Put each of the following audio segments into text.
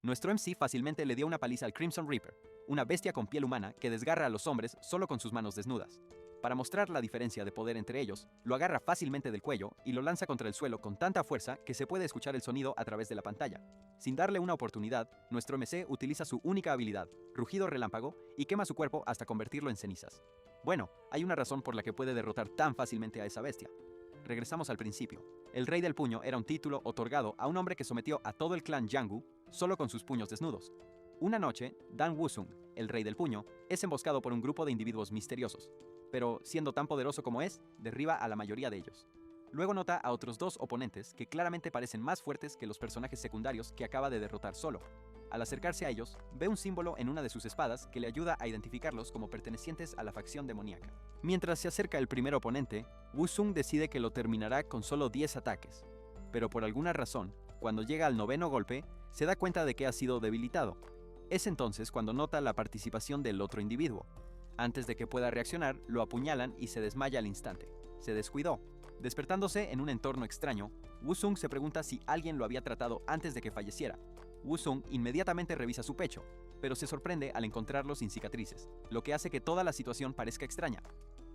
Nuestro MC fácilmente le dio una paliza al Crimson Reaper, una bestia con piel humana que desgarra a los hombres solo con sus manos desnudas. Para mostrar la diferencia de poder entre ellos, lo agarra fácilmente del cuello y lo lanza contra el suelo con tanta fuerza que se puede escuchar el sonido a través de la pantalla. Sin darle una oportunidad, nuestro MC utiliza su única habilidad, rugido relámpago, y quema su cuerpo hasta convertirlo en cenizas. Bueno, hay una razón por la que puede derrotar tan fácilmente a esa bestia. Regresamos al principio. El Rey del Puño era un título otorgado a un hombre que sometió a todo el clan Jianghu solo con sus puños desnudos. Una noche, Dan Wusung, el Rey del Puño, es emboscado por un grupo de individuos misteriosos, pero siendo tan poderoso como es, derriba a la mayoría de ellos. Luego nota a otros dos oponentes que claramente parecen más fuertes que los personajes secundarios que acaba de derrotar solo. Al acercarse a ellos, ve un símbolo en una de sus espadas que le ayuda a identificarlos como pertenecientes a la facción demoníaca. Mientras se acerca el primer oponente, Wusung decide que lo terminará con solo 10 ataques. Pero por alguna razón, cuando llega al noveno golpe, se da cuenta de que ha sido debilitado. Es entonces cuando nota la participación del otro individuo. Antes de que pueda reaccionar, lo apuñalan y se desmaya al instante. Se descuidó. Despertándose en un entorno extraño, Wusung se pregunta si alguien lo había tratado antes de que falleciera. Wusung inmediatamente revisa su pecho, pero se sorprende al encontrarlo sin cicatrices, lo que hace que toda la situación parezca extraña.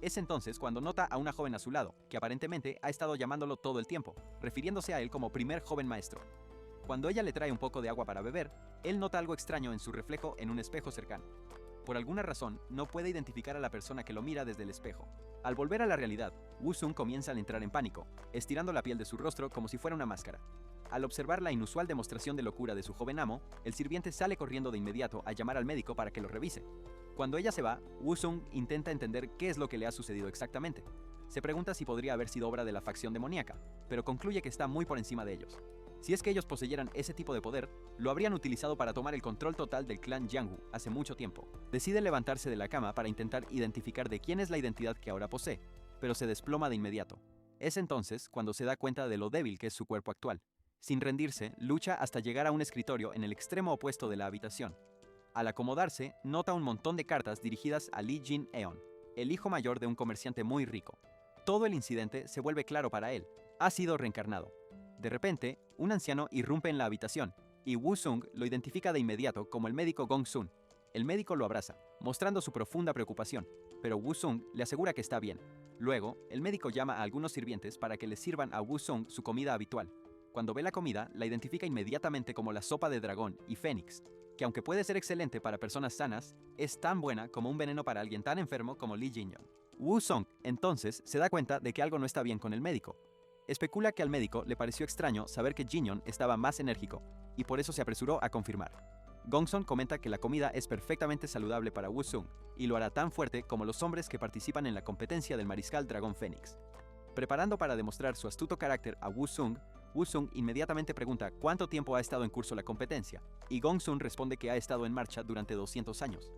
Es entonces cuando nota a una joven a su lado, que aparentemente ha estado llamándolo todo el tiempo, refiriéndose a él como primer joven maestro. Cuando ella le trae un poco de agua para beber, él nota algo extraño en su reflejo en un espejo cercano. Por alguna razón, no puede identificar a la persona que lo mira desde el espejo. Al volver a la realidad, Wusung comienza a entrar en pánico, estirando la piel de su rostro como si fuera una máscara. Al observar la inusual demostración de locura de su joven amo, el sirviente sale corriendo de inmediato a llamar al médico para que lo revise. Cuando ella se va, Wusung intenta entender qué es lo que le ha sucedido exactamente. Se pregunta si podría haber sido obra de la facción demoníaca, pero concluye que está muy por encima de ellos. Si es que ellos poseyeran ese tipo de poder, lo habrían utilizado para tomar el control total del clan Jianghu hace mucho tiempo. Decide levantarse de la cama para intentar identificar de quién es la identidad que ahora posee, pero se desploma de inmediato. Es entonces cuando se da cuenta de lo débil que es su cuerpo actual. Sin rendirse, lucha hasta llegar a un escritorio en el extremo opuesto de la habitación. Al acomodarse, nota un montón de cartas dirigidas a Lee Jin-eon, el hijo mayor de un comerciante muy rico. Todo el incidente se vuelve claro para él. Ha sido reencarnado. De repente, un anciano irrumpe en la habitación, y Wusung lo identifica de inmediato como el médico Gong-sun. El médico lo abraza, mostrando su profunda preocupación, pero Wusung le asegura que está bien. Luego, el médico llama a algunos sirvientes para que le sirvan a Wusung su comida habitual. Cuando ve la comida, la identifica inmediatamente como la sopa de dragón y fénix, que aunque puede ser excelente para personas sanas, es tan buena como un veneno para alguien tan enfermo como Lee Jin-young. Wusung, entonces, se da cuenta de que algo no está bien con el médico. Especula que al médico le pareció extraño saber que Jin-young estaba más enérgico, y por eso se apresuró a confirmar. Gongsun comenta que la comida es perfectamente saludable para Wusung, y lo hará tan fuerte como los hombres que participan en la competencia del mariscal dragón fénix. Preparando para demostrar su astuto carácter a Wusung, Wusung inmediatamente pregunta cuánto tiempo ha estado en curso la competencia, y Gongsun responde que ha estado en marcha durante 200 años.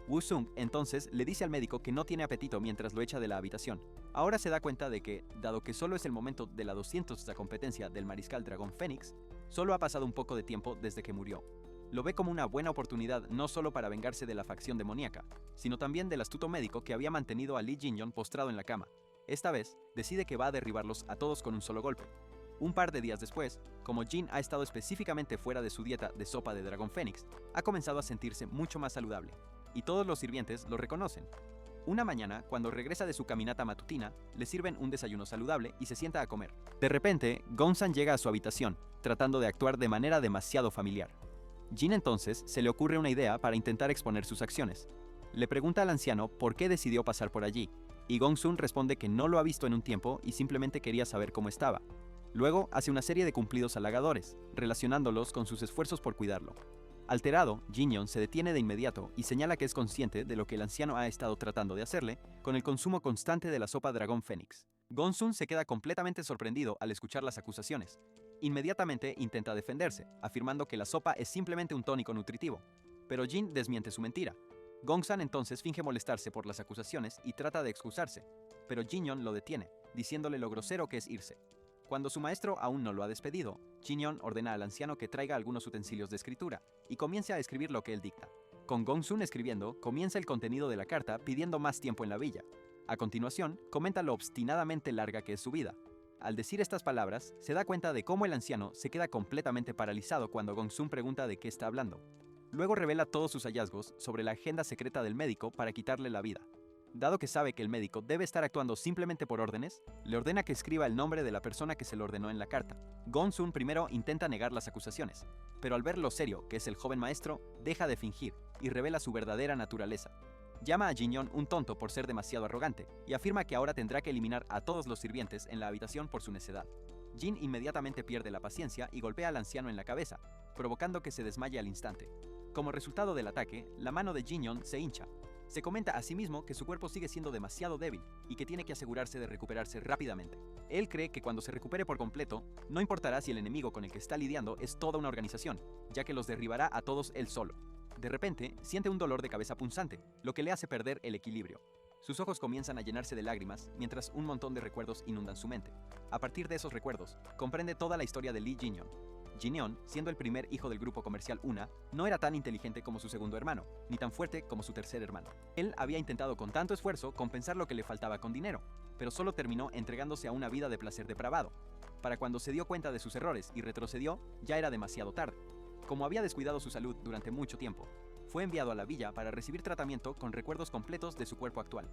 Wusung entonces le dice al médico que no tiene apetito mientras lo echa de la habitación. Ahora se da cuenta de que, dado que solo es el momento de la 200ª competencia del mariscal dragón fénix, solo ha pasado un poco de tiempo desde que murió. Lo ve como una buena oportunidad no solo para vengarse de la facción demoníaca, sino también del astuto médico que había mantenido a Lee Jin-young postrado en la cama. Esta vez, decide que va a derribarlos a todos con un solo golpe. Un par de días después, como Jin ha estado específicamente fuera de su dieta de sopa de dragón fénix, ha comenzado a sentirse mucho más saludable, y todos los sirvientes lo reconocen. Una mañana, cuando regresa de su caminata matutina, le sirven un desayuno saludable y se sienta a comer. De repente, Gongsun llega a su habitación, tratando de actuar de manera demasiado familiar. Jin entonces se le ocurre una idea para intentar exponer sus acciones. Le pregunta al anciano por qué decidió pasar por allí, y Gongsun responde que no lo ha visto en un tiempo y simplemente quería saber cómo estaba. Luego hace una serie de cumplidos halagadores, relacionándolos con sus esfuerzos por cuidarlo. Alterado, Jin-young se detiene de inmediato y señala que es consciente de lo que el anciano ha estado tratando de hacerle con el consumo constante de la sopa dragón fénix. Gongsun se queda completamente sorprendido al escuchar las acusaciones. Inmediatamente intenta defenderse, afirmando que la sopa es simplemente un tónico nutritivo. Pero Jin desmiente su mentira. Gongsun entonces finge molestarse por las acusaciones y trata de excusarse, pero Jin-young lo detiene, diciéndole lo grosero que es irse. Cuando su maestro aún no lo ha despedido, Jin-young ordena al anciano que traiga algunos utensilios de escritura y comience a escribir lo que él dicta. Con Gongsun escribiendo, comienza el contenido de la carta pidiendo más tiempo en la villa. A continuación, comenta lo obstinadamente larga que es su vida. Al decir estas palabras, se da cuenta de cómo el anciano se queda completamente paralizado cuando Gongsun pregunta de qué está hablando. Luego revela todos sus hallazgos sobre la agenda secreta del médico para quitarle la vida. Dado que sabe que el médico debe estar actuando simplemente por órdenes, le ordena que escriba el nombre de la persona que se lo ordenó en la carta. Gongsun primero intenta negar las acusaciones, pero al ver lo serio que es el joven maestro, deja de fingir y revela su verdadera naturaleza. Llama a Jin Young un tonto por ser demasiado arrogante y afirma que ahora tendrá que eliminar a todos los sirvientes en la habitación por su necedad. Jin inmediatamente pierde la paciencia y golpea al anciano en la cabeza, provocando que se desmaye al instante. Como resultado del ataque, la mano de Jin Young se hincha. Se comenta a sí mismo que su cuerpo sigue siendo demasiado débil y que tiene que asegurarse de recuperarse rápidamente. Él cree que cuando se recupere por completo, no importará si el enemigo con el que está lidiando es toda una organización, ya que los derribará a todos él solo. De repente, siente un dolor de cabeza punzante, lo que le hace perder el equilibrio. Sus ojos comienzan a llenarse de lágrimas mientras un montón de recuerdos inundan su mente. A partir de esos recuerdos, comprende toda la historia de Lee Jin Young. Jin Young, siendo el primer hijo del grupo comercial Una, no era tan inteligente como su segundo hermano, ni tan fuerte como su tercer hermano. Él había intentado con tanto esfuerzo compensar lo que le faltaba con dinero, pero solo terminó entregándose a una vida de placer depravado. Para cuando se dio cuenta de sus errores y retrocedió, ya era demasiado tarde. Como había descuidado su salud durante mucho tiempo, fue enviado a la villa para recibir tratamiento con recuerdos completos de su cuerpo actual.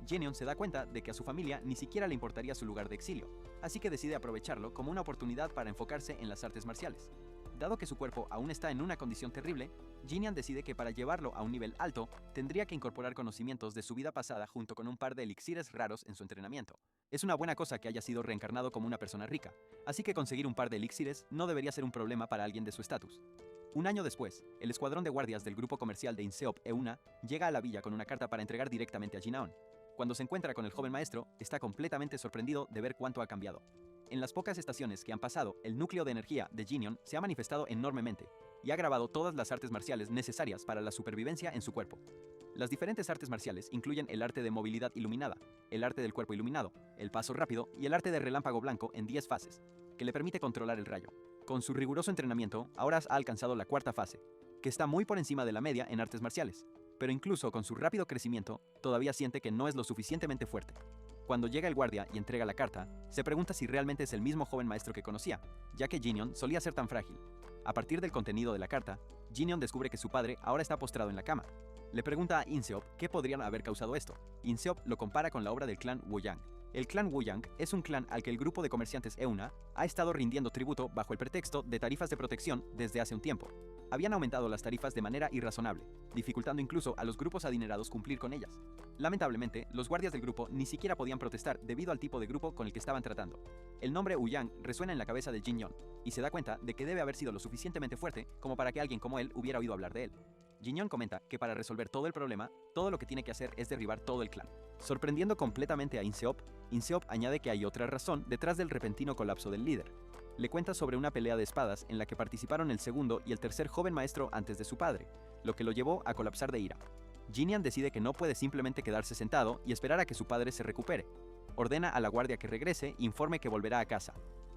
Jin Young se da cuenta de que a su familia ni siquiera le importaría su lugar de exilio, así que decide aprovecharlo como una oportunidad para enfocarse en las artes marciales. Dado que su cuerpo aún está en una condición terrible, Jin Young decide que para llevarlo a un nivel alto, tendría que incorporar conocimientos de su vida pasada junto con un par de elixires raros en su entrenamiento. Es una buena cosa que haya sido reencarnado como una persona rica, así que conseguir un par de elixires no debería ser un problema para alguien de su estatus. Un año después, el escuadrón de guardias del grupo comercial de Inseop Euna llega a la villa con una carta para entregar directamente a Jin Aon. Cuando se encuentra con el joven maestro, está completamente sorprendido de ver cuánto ha cambiado. En las pocas estaciones que han pasado, el núcleo de energía de Jin Young se ha manifestado enormemente y ha grabado todas las artes marciales necesarias para la supervivencia en su cuerpo. Las diferentes artes marciales incluyen el arte de movilidad iluminada, el arte del cuerpo iluminado, el paso rápido y el arte de relámpago blanco en 10 fases, que le permite controlar el rayo. Con su riguroso entrenamiento, ahora ha alcanzado la cuarta fase, que está muy por encima de la media en artes marciales, pero incluso con su rápido crecimiento, todavía siente que no es lo suficientemente fuerte. Cuando llega el guardia y entrega la carta, se pregunta si realmente es el mismo joven maestro que conocía, ya que Jin Young solía ser tan frágil. A partir del contenido de la carta, Jin Young descubre que su padre ahora está postrado en la cama. Le pregunta a Inseop qué podrían haber causado esto. Inseop lo compara con la obra del clan Wuyang. El clan Wuyang es un clan al que el grupo de comerciantes Euna ha estado rindiendo tributo bajo el pretexto de tarifas de protección desde hace un tiempo. Habían aumentado las tarifas de manera irrazonable, dificultando incluso a los grupos adinerados cumplir con ellas. Lamentablemente, los guardias del grupo ni siquiera podían protestar debido al tipo de grupo con el que estaban tratando. El nombre Wuyang resuena en la cabeza de Jin Young, y se da cuenta de que debe haber sido lo suficientemente fuerte como para que alguien como él hubiera oído hablar de él. Jin Young comenta que para resolver todo el problema, todo lo que tiene que hacer es derribar todo el clan. Sorprendiendo completamente a Inseop, Inseop añade que hay otra razón detrás del repentino colapso del líder. Le cuenta sobre una pelea de espadas en la que participaron el segundo y el tercer joven maestro antes de su padre, lo que lo llevó a colapsar de ira. Jin Young decide que no puede simplemente quedarse sentado y esperar a que su padre se recupere. Ordena a la guardia que regrese e informe que volverá a casa.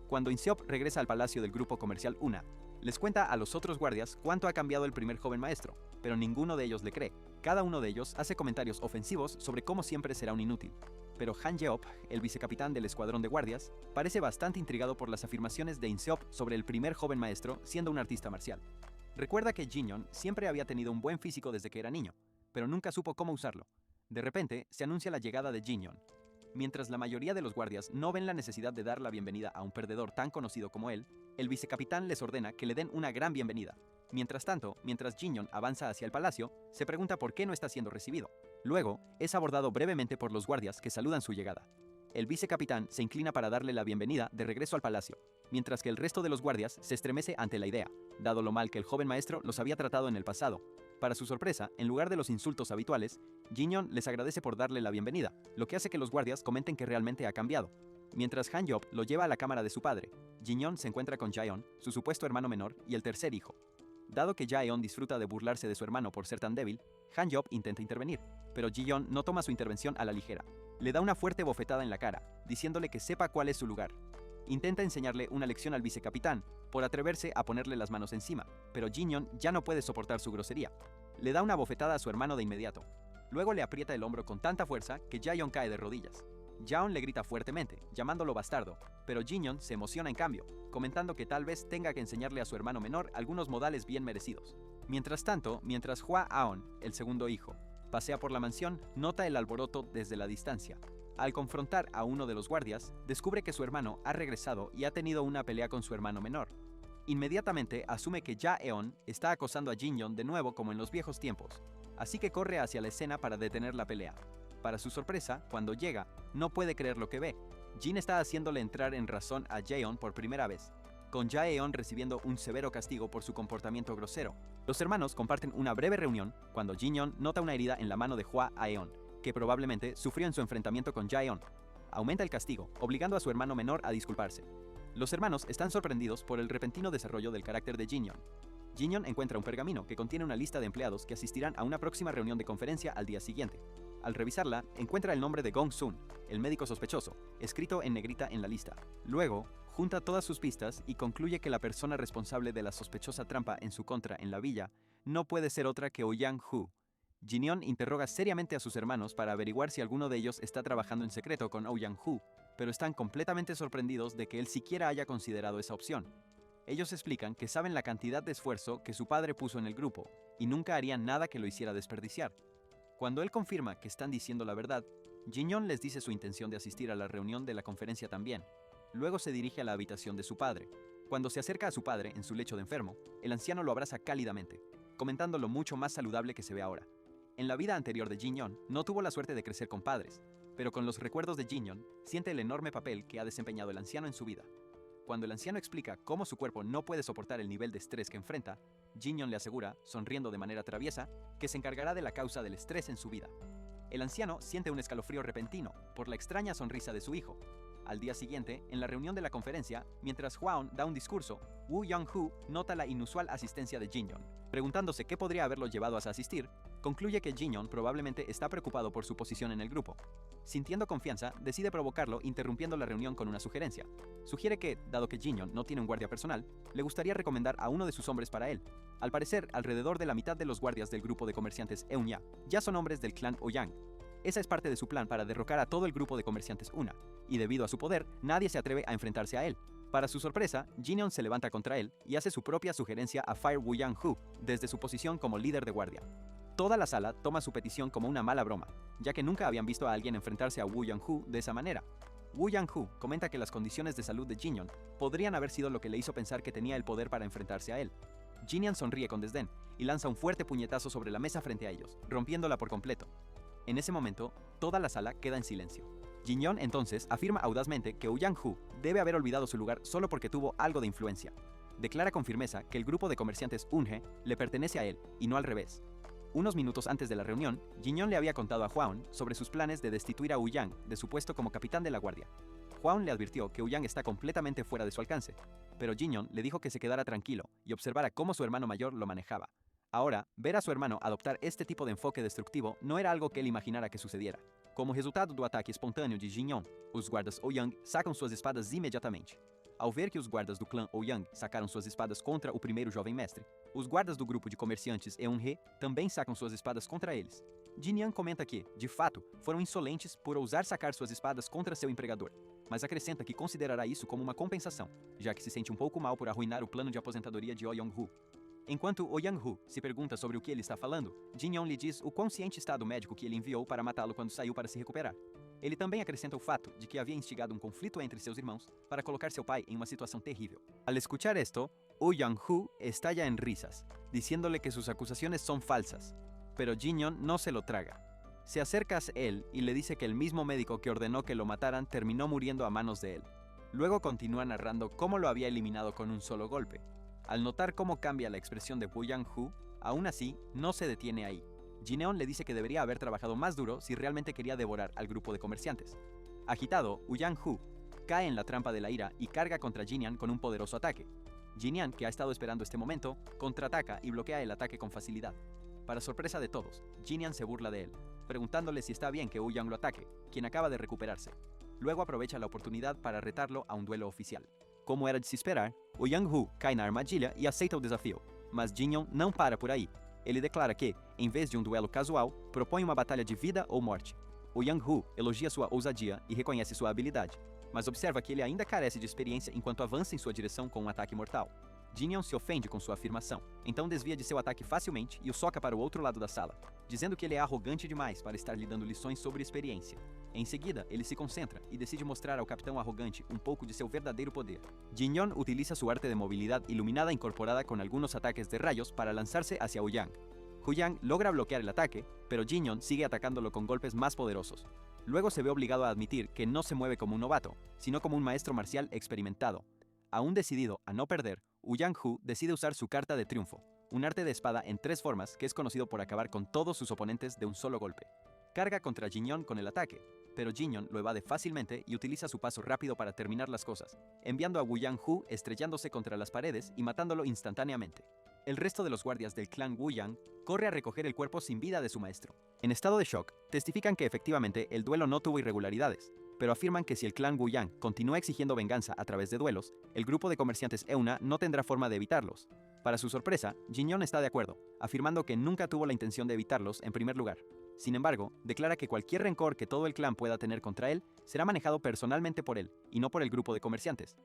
Cuando Inseop regresa al palacio del grupo comercial Una, les cuenta a los otros guardias cuánto ha cambiado el primer joven maestro, pero ninguno de ellos le cree. Cada uno de ellos hace comentarios ofensivos sobre cómo siempre será un inútil. Pero Han Yeop, el vicecapitán del escuadrón de guardias, parece bastante intrigado por las afirmaciones de Inseop sobre el primer joven maestro siendo un artista marcial. Recuerda que Jin Young siempre había tenido un buen físico desde que era niño, pero nunca supo cómo usarlo. De repente, se anuncia la llegada de Jin Young. Mientras la mayoría de los guardias no ven la necesidad de dar la bienvenida a un perdedor tan conocido como él, el vicecapitán les ordena que le den una gran bienvenida. Mientras tanto, mientras Jin Young avanza hacia el palacio, se pregunta por qué no está siendo recibido. Luego, es abordado brevemente por los guardias que saludan su llegada. El vicecapitán se inclina para darle la bienvenida de regreso al palacio, mientras que el resto de los guardias se estremece ante la idea, dado lo mal que el joven maestro los había tratado en el pasado. Para su sorpresa, en lugar de los insultos habituales, Jin Young les agradece por darle la bienvenida, lo que hace que los guardias comenten que realmente ha cambiado. Mientras Han Yeop lo lleva a la cámara de su padre, Jin Young se encuentra con Jaeon, su supuesto hermano menor y el tercer hijo. Dado que Jaeon disfruta de burlarse de su hermano por ser tan débil, Han Yeop intenta intervenir, pero Jin Young no toma su intervención a la ligera. Le da una fuerte bofetada en la cara, diciéndole que sepa cuál es su lugar. Intenta enseñarle una lección al vicecapitán por atreverse a ponerle las manos encima, pero Jin Young ya no puede soportar su grosería. Le da una bofetada a su hermano de inmediato. Luego le aprieta el hombro con tanta fuerza que Jaeon cae de rodillas. Jaeon le grita fuertemente, llamándolo bastardo, pero Jinyeon se emociona en cambio, comentando que tal vez tenga que enseñarle a su hermano menor algunos modales bien merecidos. Mientras tanto, mientras Hwa Aon, el segundo hijo, pasea por la mansión, nota el alboroto desde la distancia. Al confrontar a uno de los guardias, descubre que su hermano ha regresado y ha tenido una pelea con su hermano menor. Inmediatamente asume que Ja-eon está acosando a Jinyeon de nuevo como en los viejos tiempos, así que corre hacia la escena para detener la pelea. Para su sorpresa, cuando llega, no puede creer lo que ve. Jin está haciéndole entrar en razón a Jaeon por primera vez, con Ja-eon recibiendo un severo castigo por su comportamiento grosero. Los hermanos comparten una breve reunión cuando Jinyeon nota una herida en la mano de Hwa Aeon, que probablemente sufrió en su enfrentamiento con Jaeon. Aumenta el castigo, obligando a su hermano menor a disculparse. Los hermanos están sorprendidos por el repentino desarrollo del carácter de Jinyeon. Jinyeon encuentra un pergamino que contiene una lista de empleados que asistirán a una próxima reunión de conferencia al día siguiente. Al revisarla, encuentra el nombre de Gong Sun, el médico sospechoso, escrito en negrita en la lista. Luego, junta todas sus pistas y concluye que la persona responsable de la sospechosa trampa en su contra en la villa no puede ser otra que Ouyang-hu. Jinyeon interroga seriamente a sus hermanos para averiguar si alguno de ellos está trabajando en secreto con Ouyang-hu, pero están completamente sorprendidos de que él siquiera haya considerado esa opción. Ellos explican que saben la cantidad de esfuerzo que su padre puso en el grupo y nunca harían nada que lo hiciera desperdiciar. Cuando él confirma que están diciendo la verdad, Jinyeon les dice su intención de asistir a la reunión de la conferencia también. Luego se dirige a la habitación de su padre. Cuando se acerca a su padre en su lecho de enfermo, el anciano lo abraza cálidamente, comentando lo mucho más saludable que se ve ahora. En la vida anterior de Jinyeon, no tuvo la suerte de crecer con padres, pero con los recuerdos de Jinyeon, siente el enorme papel que ha desempeñado el anciano en su vida. Cuando el anciano explica cómo su cuerpo no puede soportar el nivel de estrés que enfrenta, Jinyeon le asegura, sonriendo de manera traviesa, que se encargará de la causa del estrés en su vida. El anciano siente un escalofrío repentino por la extraña sonrisa de su hijo. Al día siguiente, en la reunión de la conferencia, mientras Hwaon da un discurso, Woo Young-hoo nota la inusual asistencia de Jinyeon. Preguntándose qué podría haberlo llevado a asistir, concluye que Jinyeon probablemente está preocupado por su posición en el grupo. Sintiendo confianza, decide provocarlo interrumpiendo la reunión con una sugerencia. Sugiere que, dado que Jinyeon no tiene un guardia personal, le gustaría recomendar a uno de sus hombres para él. Al parecer, alrededor de la mitad de los guardias del grupo de comerciantes Eun-ya ya son hombres del clan Ouyang. Esa es parte de su plan para derrocar a todo el grupo de comerciantes Una, y debido a su poder, nadie se atreve a enfrentarse a él. Para su sorpresa, Jinyeon se levanta contra él y hace su propia sugerencia a Fire Woo Young-hoo desde su posición como líder de guardia. Toda la sala toma su petición como una mala broma, ya que nunca habían visto a alguien enfrentarse a Woo Young-hoo de esa manera. Woo Young-hoo comenta que las condiciones de salud de Jinyeon podrían haber sido lo que le hizo pensar que tenía el poder para enfrentarse a él. Jinyeon sonríe con desdén y lanza un fuerte puñetazo sobre la mesa frente a ellos, rompiéndola por completo. En ese momento, toda la sala queda en silencio. Jinyeon entonces afirma audazmente que Ouyang-hoo debe haber olvidado su lugar solo porque tuvo algo de influencia. Declara con firmeza que el grupo de comerciantes Eun-hye le pertenece a él y no al revés. Unos minutos antes de la reunión, Jinyeon le había contado a Hwaon sobre sus planes de destituir a Ouyang de su puesto como capitán de la guardia. Hwaon le advirtió que Ouyang está completamente fuera de su alcance, pero Jinyeon le dijo que se quedara tranquilo y observara cómo su hermano mayor lo manejaba. Ahora, ver a su hermano adoptar este tipo de enfoque destructivo no era algo que él imaginara que sucediera. Como resultado do ataque espontâneo de Jinyeon, os guardas Ouyang sacam suas espadas imediatamente. Ao ver que os guardas do clã Ouyang sacaram suas espadas contra o primeiro jovem mestre, os guardas do grupo de comerciantes Eun-hye também sacam suas espadas contra eles. Jinyeon comenta que, de fato, foram insolentes por ousar sacar suas espadas contra seu empregador, mas acrescenta que considerará isso como uma compensação, já que se sente um pouco mal por arruinar o plano de aposentadoria de Ouyang-hoo. Enquanto Ouyang-hoo se pergunta sobre o que ele está falando, Jinyeon lhe diz o quão ciente está do médico que ele enviou para matá-lo quando saiu para se recuperar. Ele também acrescenta o fato de que havia instigado um conflito entre seus irmãos para colocar seu pai em uma situação terrível. Al escuchar esto, Ouyang-hoo estalla en risas, diciéndole que sus acusaciones son falsas, pero Jinyeon no se lo traga. Se acerca a él y le dice que el mismo médico que ordenó que lo mataran terminó muriendo a manos de él. Luego continúa narrando cómo lo había eliminado con un solo golpe. Al notar cómo cambia la expresión de Ouyang-hoo, aún así, no se detiene ahí. Jinyeon le dice que debería haber trabajado más duro si realmente quería devorar al grupo de comerciantes. Agitado, Ouyang-hoo cae en la trampa de la ira y carga contra Jinyeon con un poderoso ataque. Jinyeon, que ha estado esperando este momento, contraataca y bloquea el ataque con facilidad. Para sorpresa de todos, Jinyeon se burla de él, preguntándole si está bien que Ouyang lo ataque, quien acaba de recuperarse. Luego aprovecha la oportunidad para retarlo a un duelo oficial. Como era de se esperar, Ouyang-hoo cai na armadilha e aceita o desafio, mas Jinyeon não para por aí. Ele declara que, em vez de um duelo casual, propõe uma batalha de vida ou morte. Yang-Hu elogia sua ousadia e reconhece sua habilidade, mas observa que ele ainda carece de experiência enquanto avança em sua direção com um ataque mortal. Jin-Yeon se ofende com sua afirmação, então desvia de seu ataque facilmente e o soca para o outro lado da sala, dizendo que ele é arrogante demais para estar lhe dando lições sobre experiência. Em seguida, ele se concentra e decide mostrar ao capitão arrogante um pouco de seu verdadeiro poder. Jin-Yeon utiliza su arte de movilidad iluminada incorporada con algunos ataques de rayos para lanzarse hacia Hu-Yang. Hu-Yang logra bloquear el ataque, pero Jin-Yeon sigue atacándolo con golpes más poderosos. Luego se ve obligado a admitir que no se mueve como un novato, sino como un maestro marcial experimentado. Aún decidido a no perder, Yang-Hu decide usar su carta de triunfo, un arte de espada en 3 formas que es conocido por acabar con todos sus oponentes de un solo golpe. Carga contra Jin-Yeon con el ataque, pero Jin-Yeon lo evade fácilmente y utiliza su paso rápido para terminar las cosas, enviando a Yang-Hu estrellándose contra las paredes y matándolo instantáneamente. El resto de los guardias del clan Wu-Yang corre a recoger el cuerpo sin vida de su maestro. En estado de shock, testifican que efectivamente el duelo no tuvo irregularidades, pero afirman que si el clan Wu-Yang continúa exigiendo venganza a través de duelos, el grupo de comerciantes Euna no tendrá forma de evitarlos. Para su sorpresa, Jin-Yeon está de acuerdo, afirmando que nunca tuvo la intención de evitarlos en primer lugar. Sin embargo, declara que cualquier rencor que todo el clan pueda tener contra él será manejado personalmente por él, y no por el grupo de comerciantes.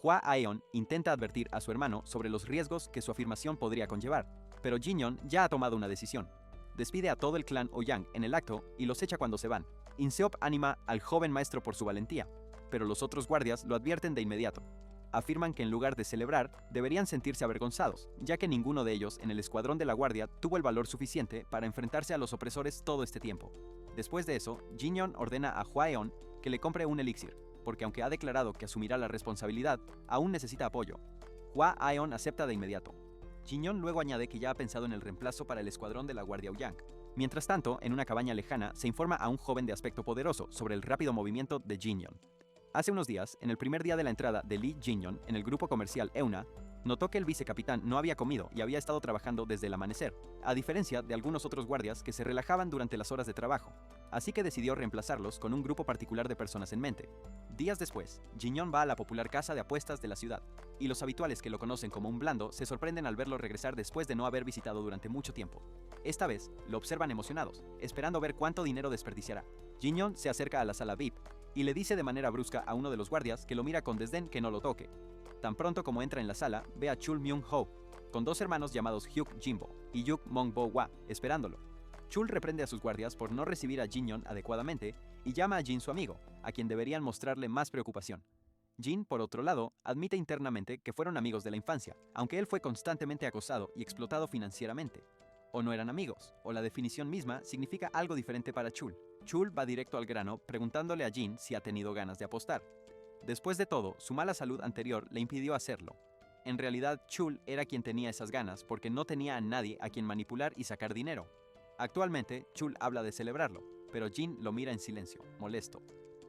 Hua Aeon intenta advertir a su hermano sobre los riesgos que su afirmación podría conllevar, pero Jin-Yeon ya ha tomado una decisión. Despide a todo el clan Ouyang en el acto y los echa cuando se van. Inseop anima al joven maestro por su valentía, pero los otros guardias lo advierten de inmediato. Afirman que en lugar de celebrar, deberían sentirse avergonzados, ya que ninguno de ellos en el escuadrón de la guardia tuvo el valor suficiente para enfrentarse a los opresores todo este tiempo. Después de eso, Jin-Yeon ordena a Hua Aeon que le compre un elixir, porque aunque ha declarado que asumirá la responsabilidad, aún necesita apoyo. Hua Aeon acepta de inmediato. Jin-Yeon luego añade que ya ha pensado en el reemplazo para el escuadrón de la Guardia Ouyang. Mientras tanto, en una cabaña lejana, se informa a un joven de aspecto poderoso sobre el rápido movimiento de Jin-Yeon. Hace unos días, en el primer día de la entrada de Lee Jin-Yeon en el grupo comercial Euna, notó que el vicecapitán no había comido y había estado trabajando desde el amanecer, a diferencia de algunos otros guardias que se relajaban durante las horas de trabajo, así que decidió reemplazarlos con un grupo particular de personas en mente. Días después, Jin-Yeon va a la popular casa de apuestas de la ciudad, y los habituales que lo conocen como un blando se sorprenden al verlo regresar después de no haber visitado durante mucho tiempo. Esta vez, lo observan emocionados, esperando ver cuánto dinero desperdiciará. Jin-Yeon se acerca a la sala VIP, y le dice de manera brusca a uno de los guardias que lo mira con desdén que no lo toque. Tan pronto como entra en la sala, ve a Chul Myung-ho, con 2 hermanos llamados Hyuk Jimbo y Yuk Mong-bo-wa, esperándolo. Chul reprende a sus guardias por no recibir a Jin-Yeon adecuadamente y llama a Jin su amigo, a quien deberían mostrarle más preocupación. Jin, por otro lado, admite internamente que fueron amigos de la infancia, aunque él fue constantemente acosado y explotado financieramente. O no eran amigos, o la definición misma significa algo diferente para Chul. Chul va directo al grano preguntándole a Jin si ha tenido ganas de apostar. Después de todo, su mala salud anterior le impidió hacerlo. En realidad, Chul era quien tenía esas ganas porque no tenía a nadie a quien manipular y sacar dinero. Actualmente, Chul habla de celebrarlo, pero Jin lo mira en silencio, molesto.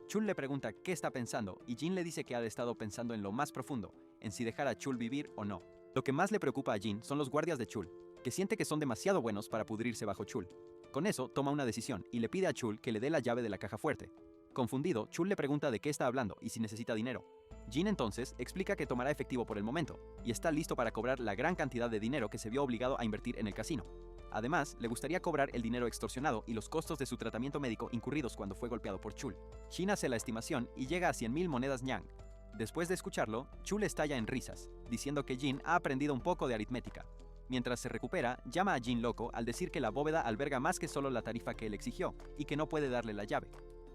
Chul le pregunta qué está pensando y Jin le dice que ha estado pensando en lo más profundo, en si dejar a Chul vivir o no. Lo que más le preocupa a Jin son los guardias de Chul, que siente que son demasiado buenos para pudrirse bajo Chul. Con eso, toma una decisión y le pide a Chul que le dé la llave de la caja fuerte. Confundido, Chul le pregunta de qué está hablando y si necesita dinero. Jin entonces explica que tomará efectivo por el momento, y está listo para cobrar la gran cantidad de dinero que se vio obligado a invertir en el casino. Además, le gustaría cobrar el dinero extorsionado y los costos de su tratamiento médico incurridos cuando fue golpeado por Chul. Jin hace la estimación y llega a 100,000 monedas ñang. Después de escucharlo, Chul estalla en risas, diciendo que Jin ha aprendido un poco de aritmética. Mientras se recupera, llama a Jin loco al decir que la bóveda alberga más que solo la tarifa que él exigió y que no puede darle la llave.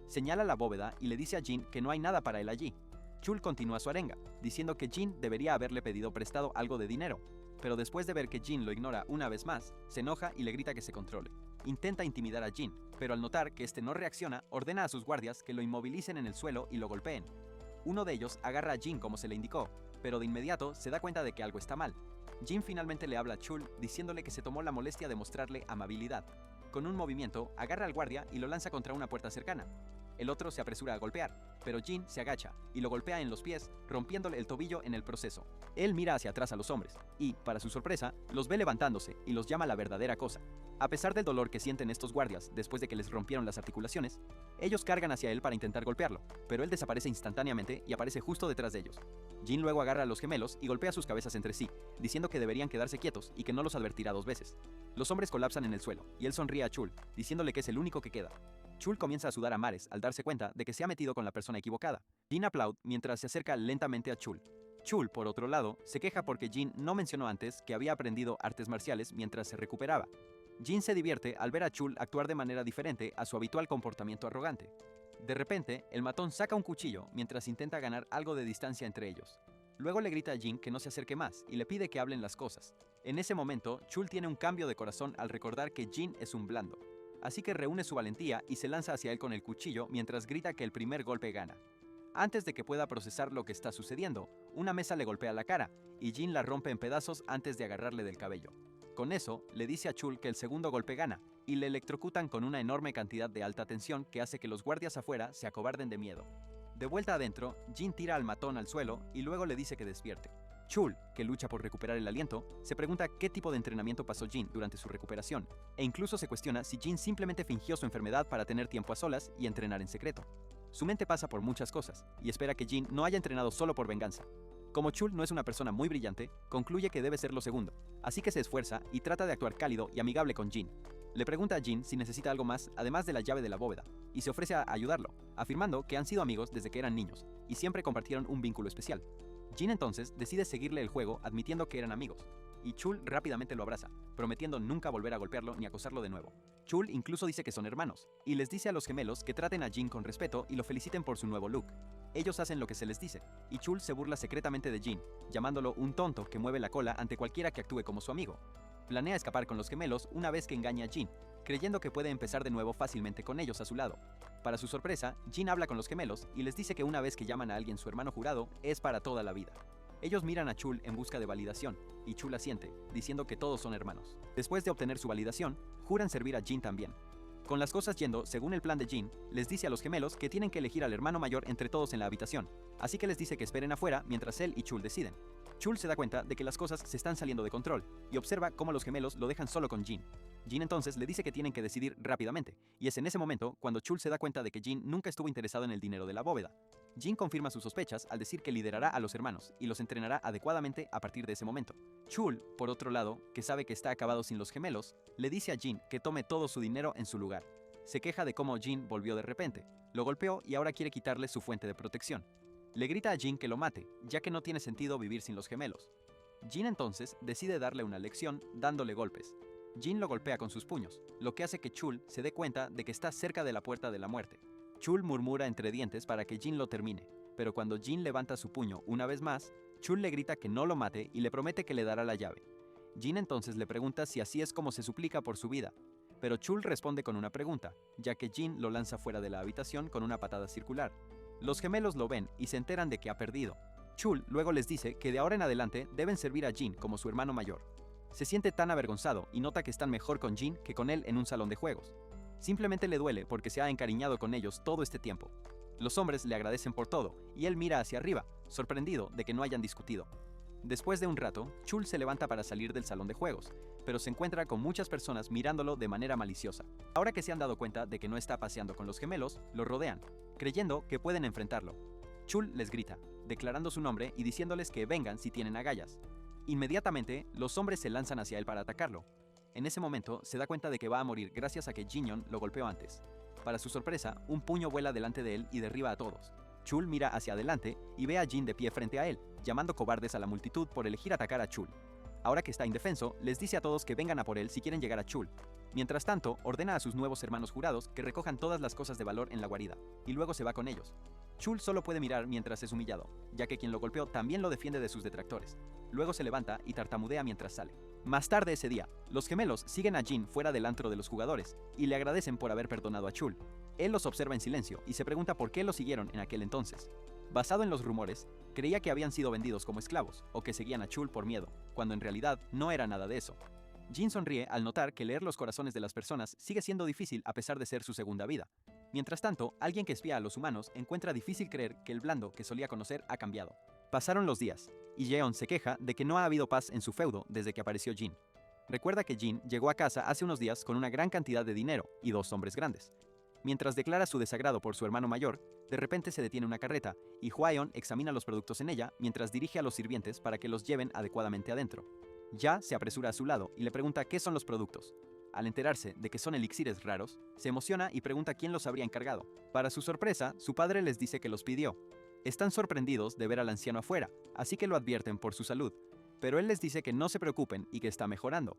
Señala la bóveda y le dice a Jin que no hay nada para él allí. Chul continúa su arenga, diciendo que Jin debería haberle pedido prestado algo de dinero, pero después de ver que Jin lo ignora una vez más, se enoja y le grita que se controle. Intenta intimidar a Jin, pero al notar que este no reacciona, ordena a sus guardias que lo inmovilicen en el suelo y lo golpeen. Uno de ellos agarra a Jin como se le indicó, pero de inmediato se da cuenta de que algo está mal. Jin finalmente le habla a Chul diciéndole que se tomó la molestia de mostrarle amabilidad. Con un movimiento, agarra al guardia y lo lanza contra una puerta cercana. El otro se apresura a golpear, pero Jin se agacha y lo golpea en los pies, rompiéndole el tobillo en el proceso. Él mira hacia atrás a los hombres y, para su sorpresa, los ve levantándose y los llama la verdadera cosa. A pesar del dolor que sienten estos guardias después de que les rompieron las articulaciones, ellos cargan hacia él para intentar golpearlo, pero él desaparece instantáneamente y aparece justo detrás de ellos. Jin luego agarra a los gemelos y golpea sus cabezas entre sí, diciendo que deberían quedarse quietos y que no los advertirá 2 veces. Los hombres colapsan en el suelo, y él sonríe a Chul, diciéndole que es el único que queda. Chul comienza a sudar a mares al darse cuenta de que se ha metido con la persona equivocada. Jin aplaude mientras se acerca lentamente a Chul. Chul, por otro lado, se queja porque Jin no mencionó antes que había aprendido artes marciales mientras se recuperaba. Jin se divierte al ver a Chul actuar de manera diferente a su habitual comportamiento arrogante. De repente, el matón saca un cuchillo mientras intenta ganar algo de distancia entre ellos. Luego le grita a Jin que no se acerque más y le pide que hablen las cosas. En ese momento, Chul tiene un cambio de corazón al recordar que Jin es un blando. Así que reúne su valentía y se lanza hacia él con el cuchillo mientras grita que el primer golpe gana. Antes de que pueda procesar lo que está sucediendo, una mesa le golpea la cara y Jin la rompe en pedazos antes de agarrarle del cabello. Con eso, le dice a Chul que el segundo golpe gana y le electrocutan con una enorme cantidad de alta tensión que hace que los guardias afuera se acobarden de miedo. De vuelta adentro, Jin tira al matón al suelo y luego le dice que despierte. Chul, que lucha por recuperar el aliento, se pregunta qué tipo de entrenamiento pasó Jin durante su recuperación, e incluso se cuestiona si Jin simplemente fingió su enfermedad para tener tiempo a solas y entrenar en secreto. Su mente pasa por muchas cosas, y espera que Jin no haya entrenado solo por venganza. Como Chul no es una persona muy brillante, concluye que debe ser lo segundo, así que se esfuerza y trata de actuar cálido y amigable con Jin. Le pregunta a Jin si necesita algo más además de la llave de la bóveda, y se ofrece a ayudarlo, afirmando que han sido amigos desde que eran niños, y siempre compartieron un vínculo especial. Jin entonces decide seguirle el juego admitiendo que eran amigos, y Chul rápidamente lo abraza, prometiendo nunca volver a golpearlo ni acosarlo de nuevo. Chul incluso dice que son hermanos, y les dice a los gemelos que traten a Jin con respeto y lo feliciten por su nuevo look. Ellos hacen lo que se les dice, y Chul se burla secretamente de Jin, llamándolo un tonto que mueve la cola ante cualquiera que actúe como su amigo. Planea escapar con los gemelos una vez que engaña a Jin, creyendo que puede empezar de nuevo fácilmente con ellos a su lado. Para su sorpresa, Jin habla con los gemelos y les dice que una vez que llaman a alguien su hermano jurado, es para toda la vida. Ellos miran a Chul en busca de validación, y Chul asiente, diciendo que todos son hermanos. Después de obtener su validación, juran servir a Jin también. Con las cosas yendo según el plan de Jin, les dice a los gemelos que tienen que elegir al hermano mayor entre todos en la habitación, así que les dice que esperen afuera mientras él y Chul deciden. Chul se da cuenta de que las cosas se están saliendo de control, y observa cómo los gemelos lo dejan solo con Jin. Jin entonces le dice que tienen que decidir rápidamente, y es en ese momento cuando Chul se da cuenta de que Jin nunca estuvo interesado en el dinero de la bóveda. Jin confirma sus sospechas al decir que liderará a los hermanos y los entrenará adecuadamente a partir de ese momento. Chul, por otro lado, que sabe que está acabado sin los gemelos, le dice a Jin que tome todo su dinero en su lugar. Se queja de cómo Jin volvió de repente, lo golpeó y ahora quiere quitarle su fuente de protección. Le grita a Jin que lo mate, ya que no tiene sentido vivir sin los gemelos. Jin entonces decide darle una lección dándole golpes. Jin lo golpea con sus puños, lo que hace que Chul se dé cuenta de que está cerca de la puerta de la muerte. Chul murmura entre dientes para que Jin lo termine, pero cuando Jin levanta su puño una vez más, Chul le grita que no lo mate y le promete que le dará la llave. Jin entonces le pregunta si así es como se suplica por su vida, pero Chul responde con una pregunta, ya que Jin lo lanza fuera de la habitación con una patada circular. Los gemelos lo ven y se enteran de que ha perdido. Chul luego les dice que de ahora en adelante deben servir a Jin como su hermano mayor. Se siente tan avergonzado y nota que están mejor con Jin que con él en un salón de juegos. Simplemente le duele porque se ha encariñado con ellos todo este tiempo. Los hombres le agradecen por todo y él mira hacia arriba, sorprendido de que no hayan discutido. Después de un rato, Chul se levanta para salir del salón de juegos, pero se encuentra con muchas personas mirándolo de manera maliciosa. Ahora que se han dado cuenta de que no está paseando con los gemelos, lo rodean, creyendo que pueden enfrentarlo. Chul les grita, declarando su nombre y diciéndoles que vengan si tienen agallas. Inmediatamente, los hombres se lanzan hacia él para atacarlo. En ese momento, se da cuenta de que va a morir gracias a que Jinyon lo golpeó antes. Para su sorpresa, un puño vuela delante de él y derriba a todos. Chul mira hacia adelante y ve a Jin de pie frente a él, llamando cobardes a la multitud por elegir atacar a Chul. Ahora que está indefenso, les dice a todos que vengan a por él si quieren llegar a Chul. Mientras tanto, ordena a sus nuevos hermanos jurados que recojan todas las cosas de valor en la guarida, y luego se va con ellos. Chul solo puede mirar mientras es humillado, ya que quien lo golpeó también lo defiende de sus detractores. Luego se levanta y tartamudea mientras sale. Más tarde ese día, los gemelos siguen a Jin fuera del antro de los jugadores, y le agradecen por haber perdonado a Chul. Él los observa en silencio y se pregunta por qué lo siguieron en aquel entonces. Basado en los rumores, creía que habían sido vendidos como esclavos, o que seguían a Chul por miedo, cuando en realidad no era nada de eso. Jin sonríe al notar que leer los corazones de las personas sigue siendo difícil a pesar de ser su segunda vida. Mientras tanto, alguien que espía a los humanos encuentra difícil creer que el blando que solía conocer ha cambiado. Pasaron los días, y Jeon se queja de que no ha habido paz en su feudo desde que apareció Jin. Recuerda que Jin llegó a casa hace unos días con una gran cantidad de dinero y 2 hombres grandes. Mientras declara su desagrado por su hermano mayor, de repente se detiene una carreta y Hwaeon examina los productos en ella mientras dirige a los sirvientes para que los lleven adecuadamente adentro. Ya se apresura a su lado y le pregunta qué son los productos. Al enterarse de que son elixires raros, se emociona y pregunta quién los habría encargado. Para su sorpresa, su padre les dice que los pidió. Están sorprendidos de ver al anciano afuera, así que lo advierten por su salud, pero él les dice que no se preocupen y que está mejorando.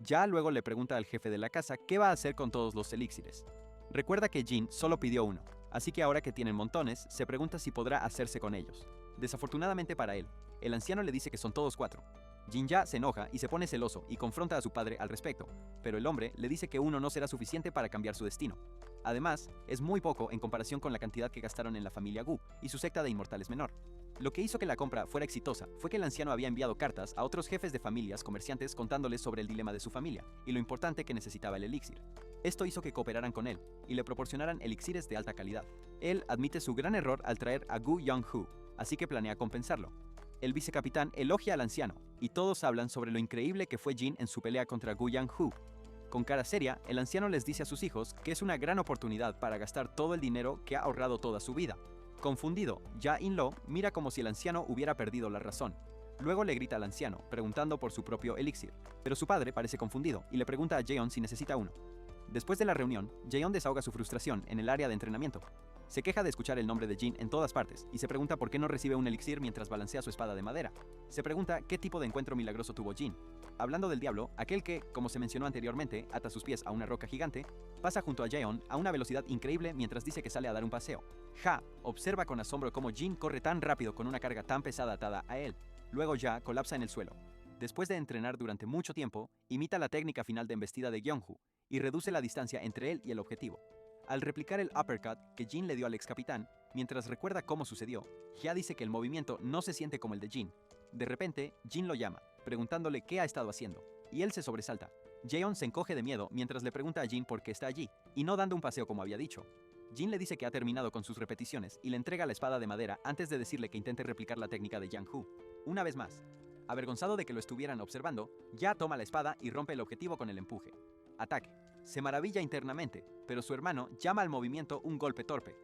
Ya luego le pregunta al jefe de la casa qué va a hacer con todos los elixires. Recuerda que Jin solo pidió uno, así que ahora que tienen montones, se pregunta si podrá hacerse con ellos. Desafortunadamente para él, el anciano le dice que son todos 4. Jin ya se enoja y se pone celoso y confronta a su padre al respecto, pero el hombre le dice que uno no será suficiente para cambiar su destino. Además, es muy poco en comparación con la cantidad que gastaron en la familia Gu y su secta de inmortales menor. Lo que hizo que la compra fuera exitosa fue que el anciano había enviado cartas a otros jefes de familias comerciantes contándoles sobre el dilema de su familia y lo importante que necesitaba el elixir. Esto hizo que cooperaran con él y le proporcionaran elixires de alta calidad. Él admite su gran error al traer a Gu Yonghu, así que planea compensarlo. El vicecapitán elogia al anciano, y todos hablan sobre lo increíble que fue Jin en su pelea contra Gu Yonghu. Con cara seria, el anciano les dice a sus hijos que es una gran oportunidad para gastar todo el dinero que ha ahorrado toda su vida. Confundido, Ja In-lo mira como si el anciano hubiera perdido la razón. Luego le grita al anciano, preguntando por su propio elixir, pero su padre parece confundido y le pregunta a Jaeon si necesita uno. Después de la reunión, Jaeon desahoga su frustración en el área de entrenamiento. Se queja de escuchar el nombre de Jin en todas partes y se pregunta por qué no recibe un elixir mientras balancea su espada de madera. Se pregunta qué tipo de encuentro milagroso tuvo Jin. Hablando del diablo, aquel que, como se mencionó anteriormente, ata sus pies a una roca gigante, pasa junto a Jaeon a una velocidad increíble mientras dice que sale a dar un paseo. Ja observa con asombro cómo Jin corre tan rápido con una carga tan pesada atada a él. Luego Ja colapsa en el suelo. Después de entrenar durante mucho tiempo, imita la técnica final de embestida de Gyeongju y reduce la distancia entre él y el objetivo. Al replicar el uppercut que Jin le dio al ex capitán, mientras recuerda cómo sucedió, Ja dice que el movimiento no se siente como el de Jin. De repente, Jin lo llama, preguntándole qué ha estado haciendo, y él se sobresalta. Jaeon se encoge de miedo mientras le pregunta a Jin por qué está allí, y no dando un paseo como había dicho. Jin le dice que ha terminado con sus repeticiones y le entrega la espada de madera antes de decirle que intente replicar la técnica de Yang-Hu. Una vez más. Avergonzado de que lo estuvieran observando, Ja toma la espada y rompe el objetivo con el empuje. Ataque. Se maravilla internamente, pero su hermano llama al movimiento un golpe torpe.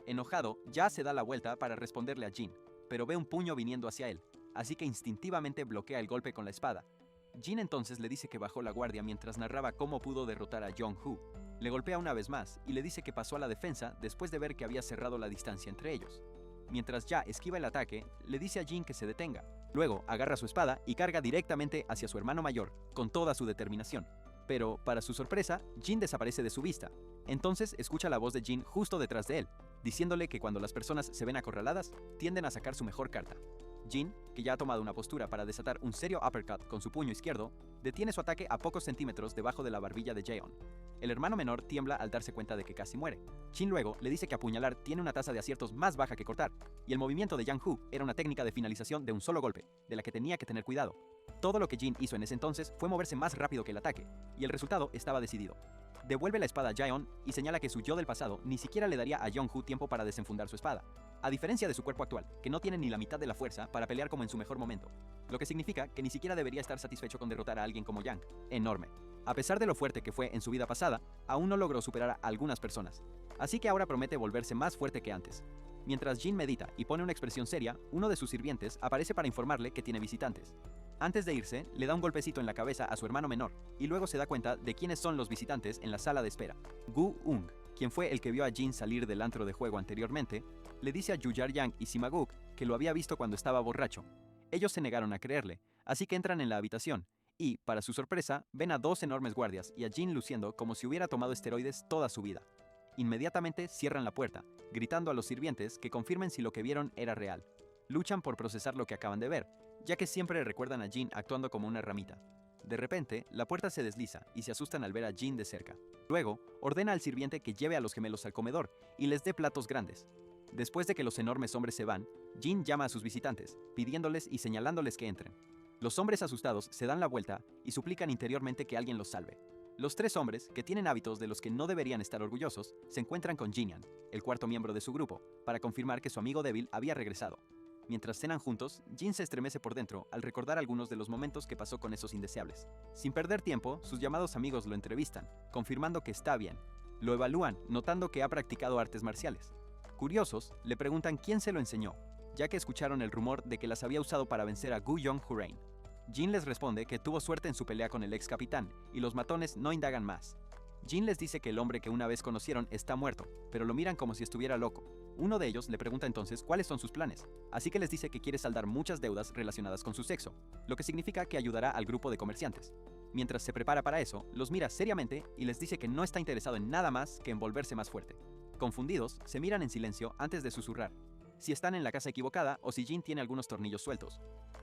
Enojado, Ja se da la vuelta para responderle a Jin, pero ve un puño viniendo hacia él, así que instintivamente bloquea el golpe con la espada. Jin entonces le dice que bajó la guardia mientras narraba cómo pudo derrotar a Jong-Hu. Le golpea una vez más y le dice que pasó a la defensa después de ver que había cerrado la distancia entre ellos. Mientras Ja esquiva el ataque, le dice a Jin que se detenga. Luego agarra su espada y carga directamente hacia su hermano mayor, con toda su determinación. Pero, para su sorpresa, Jin desaparece de su vista. Entonces escucha la voz de Jin justo detrás de él, diciéndole que cuando las personas se ven acorraladas, tienden a sacar su mejor carta. Jin, que ya ha tomado una postura para desatar un serio uppercut con su puño izquierdo, detiene su ataque a pocos centímetros debajo de la barbilla de Jaeon. El hermano menor tiembla al darse cuenta de que casi muere. Jin luego le dice que apuñalar tiene una tasa de aciertos más baja que cortar, y el movimiento de Yang-Hu era una técnica de finalización de un solo golpe, de la que tenía que tener cuidado. Todo lo que Jin hizo en ese entonces fue moverse más rápido que el ataque, y el resultado estaba decidido. Devuelve la espada a Jaeon y señala que su yo del pasado ni siquiera le daría a Yong-Hu tiempo para desenfundar su espada, a diferencia de su cuerpo actual, que no tiene ni la mitad de la fuerza para pelear como en su mejor momento, lo que significa que ni siquiera debería estar satisfecho con derrotar a alguien como Yang, enorme. A pesar de lo fuerte que fue en su vida pasada, aún no logró superar a algunas personas, así que ahora promete volverse más fuerte que antes. Mientras Jin medita y pone una expresión seria, uno de sus sirvientes aparece para informarle que tiene visitantes. Antes de irse, le da un golpecito en la cabeza a su hermano menor, y luego se da cuenta de quiénes son los visitantes en la sala de espera. Gu Ung, quien fue el que vio a Jin salir del antro de juego anteriormente, le dice a Yuyar Yang y Simaguk que lo había visto cuando estaba borracho. Ellos se negaron a creerle, así que entran en la habitación, y, para su sorpresa, ven a dos enormes guardias y a Jin luciendo como si hubiera tomado esteroides toda su vida. Inmediatamente cierran la puerta, gritando a los sirvientes que confirmen si lo que vieron era real. Luchan por procesar lo que acaban de ver, ya que siempre recuerdan a Jin actuando como una ramita. De repente, la puerta se desliza y se asustan al ver a Jin de cerca. Luego, ordena al sirviente que lleve a los gemelos al comedor y les dé platos grandes. Después de que los enormes hombres se van, Jin llama a sus visitantes, pidiéndoles y señalándoles que entren. Los hombres asustados se dan la vuelta y suplican interiormente que alguien los salve. Los tres hombres, que tienen hábitos de los que no deberían estar orgullosos, se encuentran con Jinyan, el cuarto miembro de su grupo, para confirmar que su amigo débil había regresado. Mientras cenan juntos, Jin se estremece por dentro al recordar algunos de los momentos que pasó con esos indeseables. Sin perder tiempo, sus llamados amigos lo entrevistan, confirmando que está bien. Lo evalúan, notando que ha practicado artes marciales. Curiosos, le preguntan quién se lo enseñó, ya que escucharon el rumor de que las había usado para vencer a Gu Yong-Hurain. Jin les responde que tuvo suerte en su pelea con el ex capitán, y los matones no indagan más. Jin les dice que el hombre que una vez conocieron está muerto, pero lo miran como si estuviera loco. Uno de ellos le pregunta entonces cuáles son sus planes, así que les dice que quiere saldar muchas deudas relacionadas con su sexo, lo que significa que ayudará al grupo de comerciantes. Mientras se prepara para eso, los mira seriamente y les dice que no está interesado en nada más que en volverse más fuerte. Confundidos, se miran en silencio antes de susurrar si están en la casa equivocada o si Jin tiene algunos tornillos sueltos.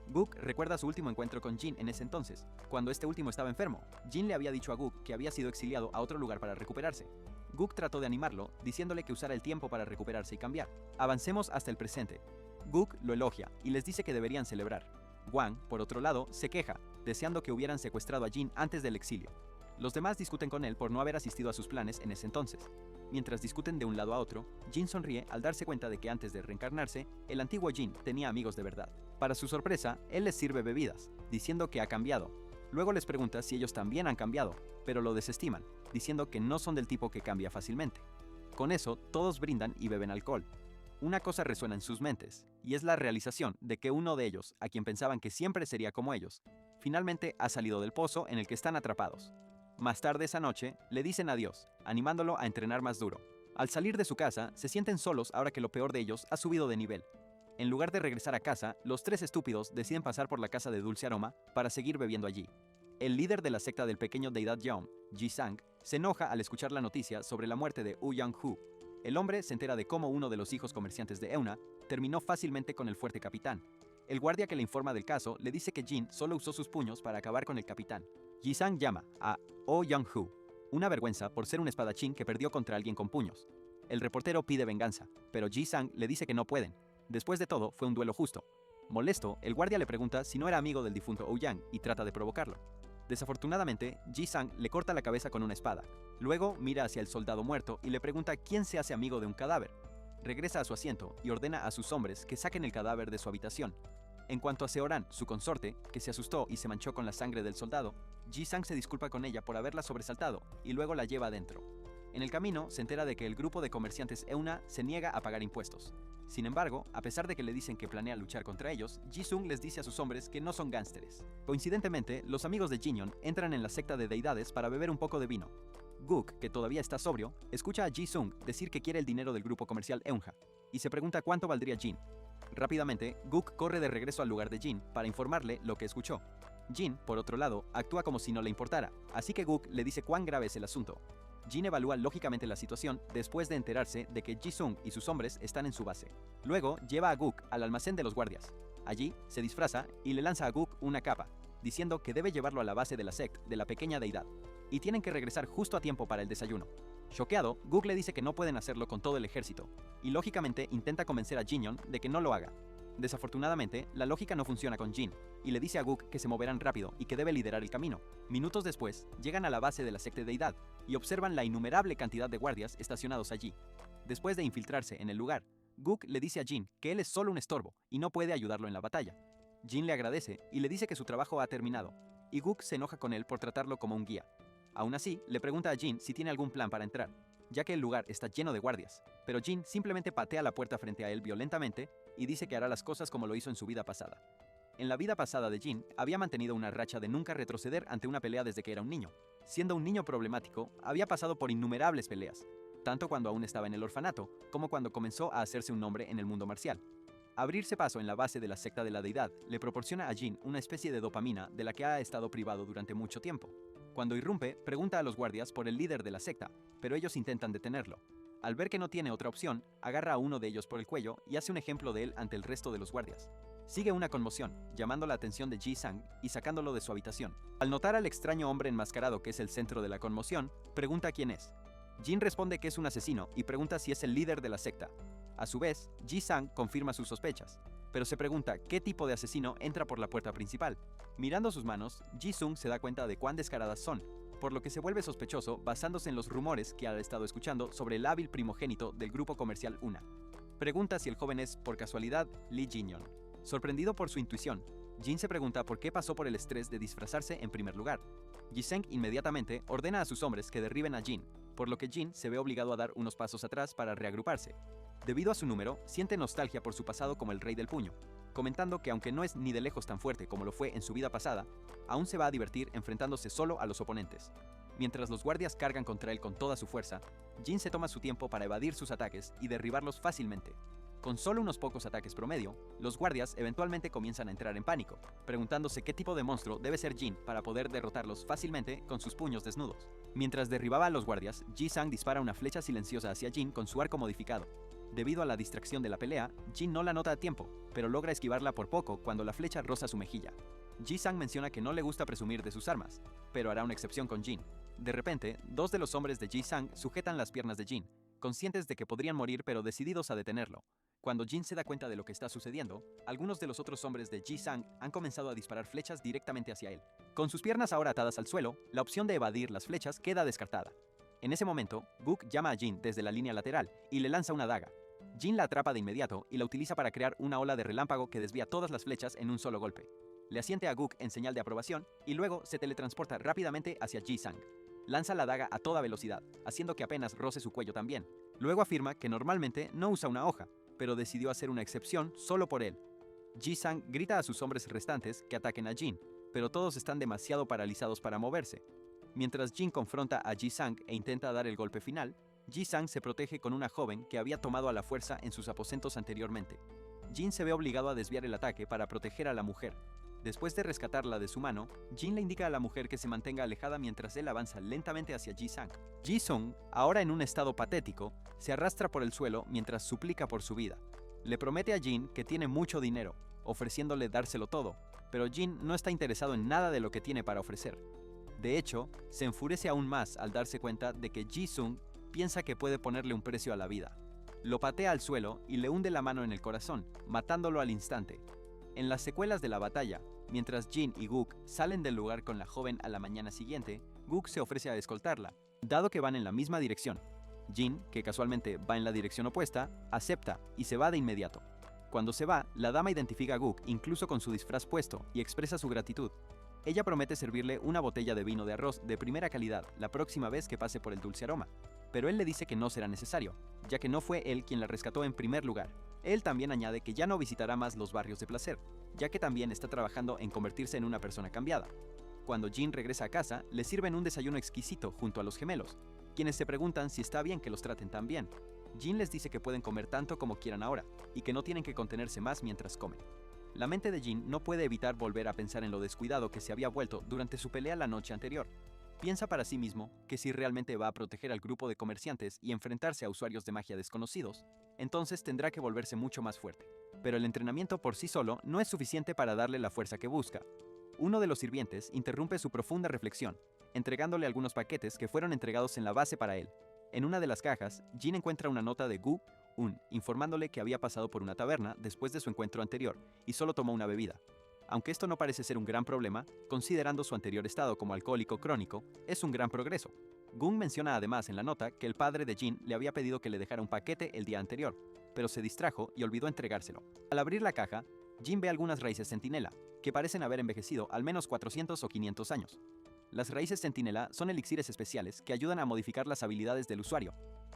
Guk recuerda su último encuentro con Jin en ese entonces, cuando este último estaba enfermo. Jin le había dicho a Guk que había sido exiliado a otro lugar para recuperarse. Guk trató de animarlo, diciéndole que usara el tiempo para recuperarse y cambiar. Avancemos hasta el presente. Guk lo elogia y les dice que deberían celebrar. Wang, por otro lado, se queja, deseando que hubieran secuestrado a Jin antes del exilio. Los demás discuten con él por no haber asistido a sus planes en ese entonces. Mientras discuten de un lado a otro, Jin sonríe al darse cuenta de que antes de reencarnarse, el antiguo Jin tenía amigos de verdad. Para su sorpresa, él les sirve bebidas, diciendo que ha cambiado. Luego les pregunta si ellos también han cambiado, pero lo desestiman, diciendo que no son del tipo que cambia fácilmente. Con eso, todos brindan y beben alcohol. Una cosa resuena en sus mentes, y es la realización de que uno de ellos, a quien pensaban que siempre sería como ellos, finalmente ha salido del pozo en el que están atrapados. Más tarde esa noche, le dicen adiós, animándolo a entrenar más duro. Al salir de su casa, se sienten solos ahora que lo peor de ellos ha subido de nivel. En lugar de regresar a casa, los tres estúpidos deciden pasar por la casa de Dulce Aroma para seguir bebiendo allí. El líder de la secta del pequeño deidad Yeom, Ji-sang, se enoja al escuchar la noticia sobre la muerte de Woo Young-hoo. El hombre se entera de cómo uno de los hijos comerciantes de Euna terminó fácilmente con el fuerte capitán. El guardia que le informa del caso le dice que Jin solo usó sus puños para acabar con el capitán. Ji-sang llama a Oh Young-hoo, una vergüenza por ser un espadachín que perdió contra alguien con puños. El reportero pide venganza, pero Ji-sang le dice que no pueden. Después de todo, fue un duelo justo. Molesto, el guardia le pregunta si no era amigo del difunto Ouyang y trata de provocarlo. Desafortunadamente, Ji-sang le corta la cabeza con una espada. Luego mira hacia el soldado muerto y le pregunta quién se hace amigo de un cadáver. Regresa a su asiento y ordena a sus hombres que saquen el cadáver de su habitación. En cuanto a Seoran, su consorte, que se asustó y se manchó con la sangre del soldado, Ji-sang se disculpa con ella por haberla sobresaltado y luego la lleva adentro. En el camino, se entera de que el grupo de comerciantes Euna se niega a pagar impuestos. Sin embargo, a pesar de que le dicen que planea luchar contra ellos, Ji-sung les dice a sus hombres que no son gánsteres. Coincidentemente, los amigos de Jinyeon entran en la secta de deidades para beber un poco de vino. Guk, que todavía está sobrio, escucha a Ji-sung decir que quiere el dinero del grupo comercial Eunha, y se pregunta cuánto valdría Jin. Rápidamente, Guk corre de regreso al lugar de Jin para informarle lo que escuchó. Jin, por otro lado, actúa como si no le importara, así que Guk le dice cuán grave es el asunto. Jin evalúa lógicamente la situación después de enterarse de que Ji-sung y sus hombres están en su base. Luego, lleva a Guk al almacén de los guardias. Allí, se disfraza y le lanza a Guk una capa, diciendo que debe llevarlo a la base de la secta de la pequeña deidad, y tienen que regresar justo a tiempo para el desayuno. Choqueado, Guk le dice que no pueden hacerlo con todo el ejército, y lógicamente intenta convencer a Jinyeon de que no lo haga. Desafortunadamente, la lógica no funciona con Jin, y le dice a Guk que se moverán rápido y que debe liderar el camino. Minutos después, llegan a la base de la secta deidad y observan la innumerable cantidad de guardias estacionados allí. Después de infiltrarse en el lugar, Guk le dice a Jin que él es solo un estorbo y no puede ayudarlo en la batalla. Jin le agradece y le dice que su trabajo ha terminado, y Guk se enoja con él por tratarlo como un guía. Aún así, le pregunta a Jin si tiene algún plan para entrar, ya que el lugar está lleno de guardias, pero Jin simplemente patea la puerta frente a él violentamente y dice que hará las cosas como lo hizo en su vida pasada. En la vida pasada de Jin, había mantenido una racha de nunca retroceder ante una pelea desde que era un niño. Siendo un niño problemático, había pasado por innumerables peleas, tanto cuando aún estaba en el orfanato, como cuando comenzó a hacerse un nombre en el mundo marcial. Abrirse paso en la base de la secta de la deidad le proporciona a Jin una especie de dopamina de la que ha estado privado durante mucho tiempo. Cuando irrumpe, pregunta a los guardias por el líder de la secta, pero ellos intentan detenerlo. Al ver que no tiene otra opción, agarra a uno de ellos por el cuello y hace un ejemplo de él ante el resto de los guardias. Sigue una conmoción, llamando la atención de Ji-sang y sacándolo de su habitación. Al notar al extraño hombre enmascarado que es el centro de la conmoción, pregunta quién es. Jin responde que es un asesino y pregunta si es el líder de la secta. A su vez, Ji-sang confirma sus sospechas, pero se pregunta qué tipo de asesino entra por la puerta principal. Mirando sus manos, Ji-sung se da cuenta de cuán descaradas son, por lo que se vuelve sospechoso basándose en los rumores que ha estado escuchando sobre el hábil primogénito del grupo comercial Una. Pregunta si el joven es, por casualidad, Lee Jinyeon. Sorprendido por su intuición, Jin se pregunta por qué pasó por el estrés de disfrazarse en primer lugar. Ji-seng inmediatamente ordena a sus hombres que derriben a Jin, por lo que Jin se ve obligado a dar unos pasos atrás para reagruparse. Debido a su número, siente nostalgia por su pasado como el rey del puño. comentando que aunque no es ni de lejos tan fuerte como lo fue en su vida pasada, aún se va a divertir enfrentándose solo a los oponentes. Mientras los guardias cargan contra él con toda su fuerza, Jin se toma su tiempo para evadir sus ataques y derribarlos fácilmente. Con solo unos pocos ataques promedio, los guardias eventualmente comienzan a entrar en pánico, preguntándose qué tipo de monstruo debe ser Jin para poder derrotarlos fácilmente con sus puños desnudos. Mientras derribaba a los guardias, Ji-sang dispara una flecha silenciosa hacia Jin con su arco modificado. Debido a la distracción de la pelea, Jin no la nota a tiempo, pero logra esquivarla por poco cuando la flecha roza su mejilla. Ji-sang menciona que no le gusta presumir de sus armas, pero hará una excepción con Jin. De repente, dos de los hombres de Ji-sang sujetan las piernas de Jin, conscientes de que podrían morir pero decididos a detenerlo. Cuando Jin se da cuenta de lo que está sucediendo, algunos de los otros hombres de Ji-sang han comenzado a disparar flechas directamente hacia él. Con sus piernas ahora atadas al suelo, la opción de evadir las flechas queda descartada. En ese momento, Guk llama a Jin desde la línea lateral y le lanza una daga. Jin la atrapa de inmediato y la utiliza para crear una ola de relámpago que desvía todas las flechas en un solo golpe. Le asiente a Guk en señal de aprobación y luego se teletransporta rápidamente hacia Ji-sang. Lanza la daga a toda velocidad, haciendo que apenas roce su cuello también. Luego afirma que normalmente no usa una hoja, pero decidió hacer una excepción solo por él. Ji-sang grita a sus hombres restantes que ataquen a Jin, pero todos están demasiado paralizados para moverse. Mientras Jin confronta a Ji-sang e intenta dar el golpe final, Ji-sang se protege con una joven que había tomado a la fuerza en sus aposentos anteriormente. Jin se ve obligado a desviar el ataque para proteger a la mujer. Después de rescatarla de su mano, Jin le indica a la mujer que se mantenga alejada mientras él avanza lentamente hacia Ji-sang. Ji-sung, ahora en un estado patético, se arrastra por el suelo mientras suplica por su vida. Le promete a Jin que tiene mucho dinero, ofreciéndole dárselo todo, pero Jin no está interesado en nada de lo que tiene para ofrecer. De hecho, se enfurece aún más al darse cuenta de que Ji-sung piensa que puede ponerle un precio a la vida. Lo patea al suelo y le hunde la mano en el corazón, matándolo al instante. En las secuelas de la batalla, mientras Jin y Guk salen del lugar con la joven a la mañana siguiente, Guk se ofrece a escoltarla, dado que van en la misma dirección. Jin, que casualmente va en la dirección opuesta, acepta y se va de inmediato. Cuando se va, la dama identifica a Guk incluso con su disfraz puesto y expresa su gratitud. Ella promete servirle una botella de vino de arroz de primera calidad la próxima vez que pase por el dulce aroma, pero él le dice que no será necesario, ya que no fue él quien la rescató en primer lugar. Él también añade que ya no visitará más los barrios de placer, ya que también está trabajando en convertirse en una persona cambiada. Cuando Jin regresa a casa, le sirven un desayuno exquisito junto a los gemelos, quienes se preguntan si está bien que los traten tan bien. Jin les dice que pueden comer tanto como quieran ahora, y que no tienen que contenerse más mientras comen. La mente de Jin no puede evitar volver a pensar en lo descuidado que se había vuelto durante su pelea la noche anterior. Piensa para sí mismo que si realmente va a proteger al grupo de comerciantes y enfrentarse a usuarios de magia desconocidos, entonces tendrá que volverse mucho más fuerte. Pero el entrenamiento por sí solo no es suficiente para darle la fuerza que busca. Uno de los sirvientes interrumpe su profunda reflexión, entregándole algunos paquetes que fueron entregados en la base para él. En una de las cajas, Jin encuentra una nota de Gu-un informándole que había pasado por una taberna después de su encuentro anterior y solo tomó una bebida. Aunque esto no parece ser un gran problema, considerando su anterior estado como alcohólico crónico, es un gran progreso. Gun menciona además en la nota que el padre de Jin le había pedido que le dejara un paquete el día anterior, pero se distrajo y olvidó entregárselo. Al abrir la caja, Jin ve algunas raíces centinela, que parecen haber envejecido al menos 400 o 500 años. Las raíces centinela son elixires especiales que ayudan a modificar las habilidades del usuario.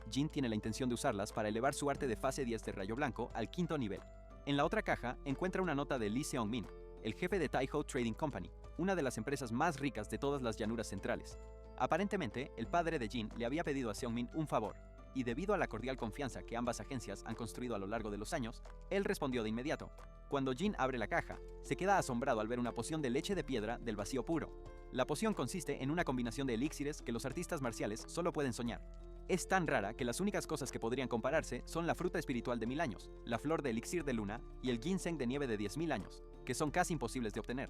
Jin tiene la intención de usarlas para elevar su arte de fase 10 de rayo blanco al 5º nivel. En la otra caja encuentra una nota de Lee Seong-min, el jefe de Taiho Trading Company, una de las empresas más ricas de todas las llanuras centrales. Aparentemente, el padre de Jin le había pedido a Seong-min un favor, y debido a la cordial confianza que ambas agencias han construido a lo largo de los años, él respondió de inmediato. Cuando Jin abre la caja, se queda asombrado al ver una poción de leche de piedra del vacío puro. La poción consiste en una combinación de elixires que los artistas marciales solo pueden soñar. Es tan rara que las únicas cosas que podrían compararse son la fruta espiritual de 1000 años, la flor de elixir de luna y el ginseng de nieve de 10.000 años, que son casi imposibles de obtener.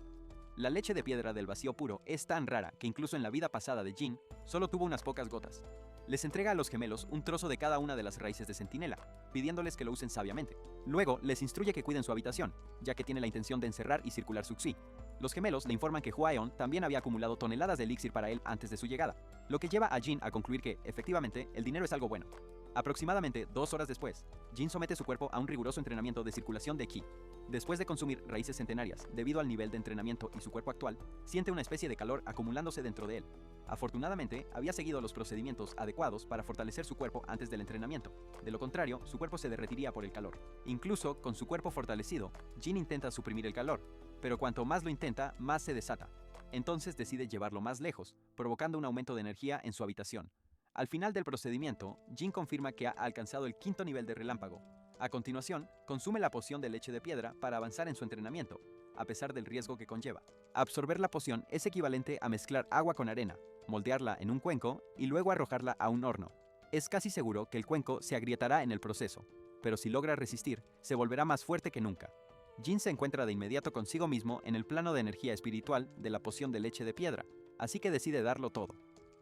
La leche de piedra del vacío puro es tan rara que incluso en la vida pasada de Jin, solo tuvo unas pocas gotas. Les entrega a los gemelos un trozo de cada una de las raíces de centinela, pidiéndoles que lo usen sabiamente. Luego, les instruye que cuiden su habitación, ya que tiene la intención de encerrar y circular su Xi. Los gemelos le informan que Hwaeon también había acumulado toneladas de elixir para él antes de su llegada, lo que lleva a Jin a concluir que, efectivamente, el dinero es algo bueno. Aproximadamente 2 horas después, Jin somete su cuerpo a un riguroso entrenamiento de circulación de Qi. Después de consumir raíces centenarias, debido al nivel de entrenamiento y su cuerpo actual, siente una especie de calor acumulándose dentro de él. Afortunadamente, había seguido los procedimientos adecuados para fortalecer su cuerpo antes del entrenamiento. De lo contrario, su cuerpo se derretiría por el calor. Incluso con su cuerpo fortalecido, Jin intenta suprimir el calor, pero cuanto más lo intenta, más se desata. Entonces decide llevarlo más lejos, provocando un aumento de energía en su habitación. Al final del procedimiento, Jin confirma que ha alcanzado el 5.º nivel de relámpago. A continuación, consume la poción de leche de piedra para avanzar en su entrenamiento, a pesar del riesgo que conlleva. Absorber la poción es equivalente a mezclar agua con arena, moldearla en un cuenco y luego arrojarla a un horno. Es casi seguro que el cuenco se agrietará en el proceso, pero si logra resistir, se volverá más fuerte que nunca. Jin se encuentra de inmediato consigo mismo en el plano de energía espiritual de la poción de leche de piedra, así que decide darlo todo.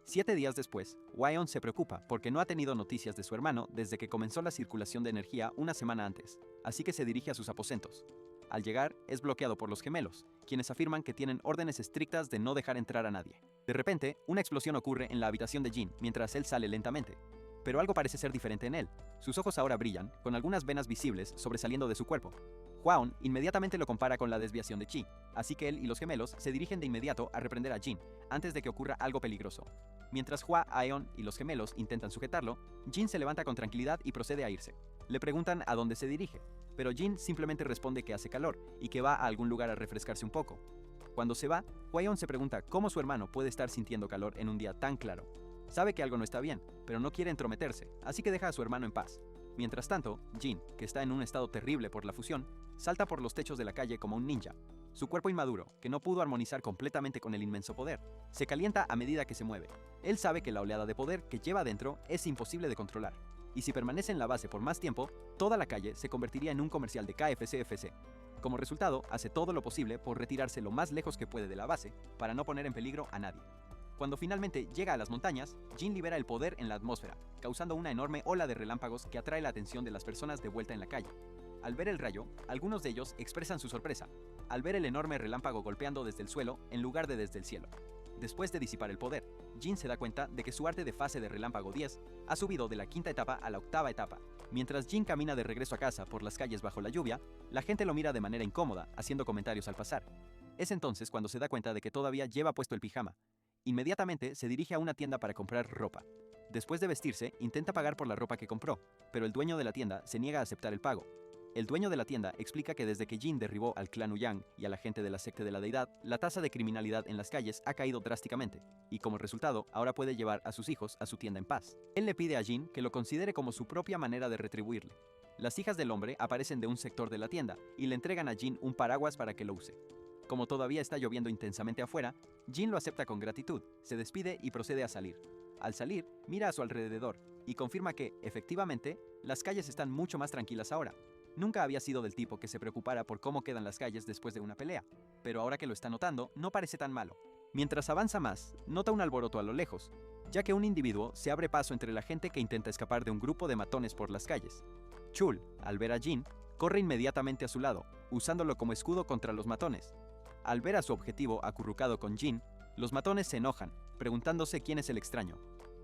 7 días después, Hwa-yeon se preocupa porque no ha tenido noticias de su hermano desde que comenzó la circulación de energía una semana antes, así que se dirige a sus aposentos. Al llegar, es bloqueado por los gemelos, quienes afirman que tienen órdenes estrictas de no dejar entrar a nadie. De repente, una explosión ocurre en la habitación de Jin mientras él sale lentamente. Pero algo parece ser diferente en él. Sus ojos ahora brillan, con algunas venas visibles sobresaliendo de su cuerpo. Hwa-yeon inmediatamente lo compara con la desviación de chi, así que él y los gemelos se dirigen de inmediato a reprender a Jin, antes de que ocurra algo peligroso. Mientras Hwa-yeon y los gemelos intentan sujetarlo, Jin se levanta con tranquilidad y procede a irse. Le preguntan a dónde se dirige, pero Jin simplemente responde que hace calor y que va a algún lugar a refrescarse un poco. Cuando se va, Hwa-yeon se pregunta cómo su hermano puede estar sintiendo calor en un día tan claro. Sabe que algo no está bien, pero no quiere entrometerse, así que deja a su hermano en paz. Mientras tanto, Jin, que está en un estado terrible por la fusión, salta por los techos de la calle como un ninja. Su cuerpo inmaduro, que no pudo armonizar completamente con el inmenso poder, se calienta a medida que se mueve. Él sabe que la oleada de poder que lleva adentro es imposible de controlar, y si permanece en la base por más tiempo, toda la calle se convertiría en un comercial de KFC-FC. Como resultado, hace todo lo posible por retirarse lo más lejos que puede de la base, para no poner en peligro a nadie. Cuando finalmente llega a las montañas, Jin libera el poder en la atmósfera, causando una enorme ola de relámpagos que atrae la atención de las personas de vuelta en la calle. Al ver el rayo, algunos de ellos expresan su sorpresa, al ver el enorme relámpago golpeando desde el suelo en lugar de desde el cielo. Después de disipar el poder, Jin se da cuenta de que su arte de fase de relámpago 10 ha subido de la 5ª etapa a la 8ª etapa. Mientras Jin camina de regreso a casa por las calles bajo la lluvia, la gente lo mira de manera incómoda, haciendo comentarios al pasar. Es entonces cuando se da cuenta de que todavía lleva puesto el pijama. Inmediatamente se dirige a una tienda para comprar ropa. Después de vestirse, intenta pagar por la ropa que compró, pero el dueño de la tienda se niega a aceptar el pago. El dueño de la tienda explica que desde que Jin derribó al clan Uyang y a la gente de la secta de la deidad, la tasa de criminalidad en las calles ha caído drásticamente, y como resultado, ahora puede llevar a sus hijos a su tienda en paz. Él le pide a Jin que lo considere como su propia manera de retribuirle. Las hijas del hombre aparecen de un sector de la tienda y le entregan a Jin un paraguas para que lo use. Como todavía está lloviendo intensamente afuera, Jin lo acepta con gratitud, se despide y procede a salir. Al salir, mira a su alrededor y confirma que, efectivamente, las calles están mucho más tranquilas ahora. Nunca había sido del tipo que se preocupara por cómo quedan las calles después de una pelea, pero ahora que lo está notando, no parece tan malo. Mientras avanza más, nota un alboroto a lo lejos, ya que un individuo se abre paso entre la gente que intenta escapar de un grupo de matones por las calles. Chul, al ver a Jin, corre inmediatamente a su lado, usándolo como escudo contra los matones. Al ver a su objetivo acurrucado con Jin, los matones se enojan, preguntándose quién es el extraño.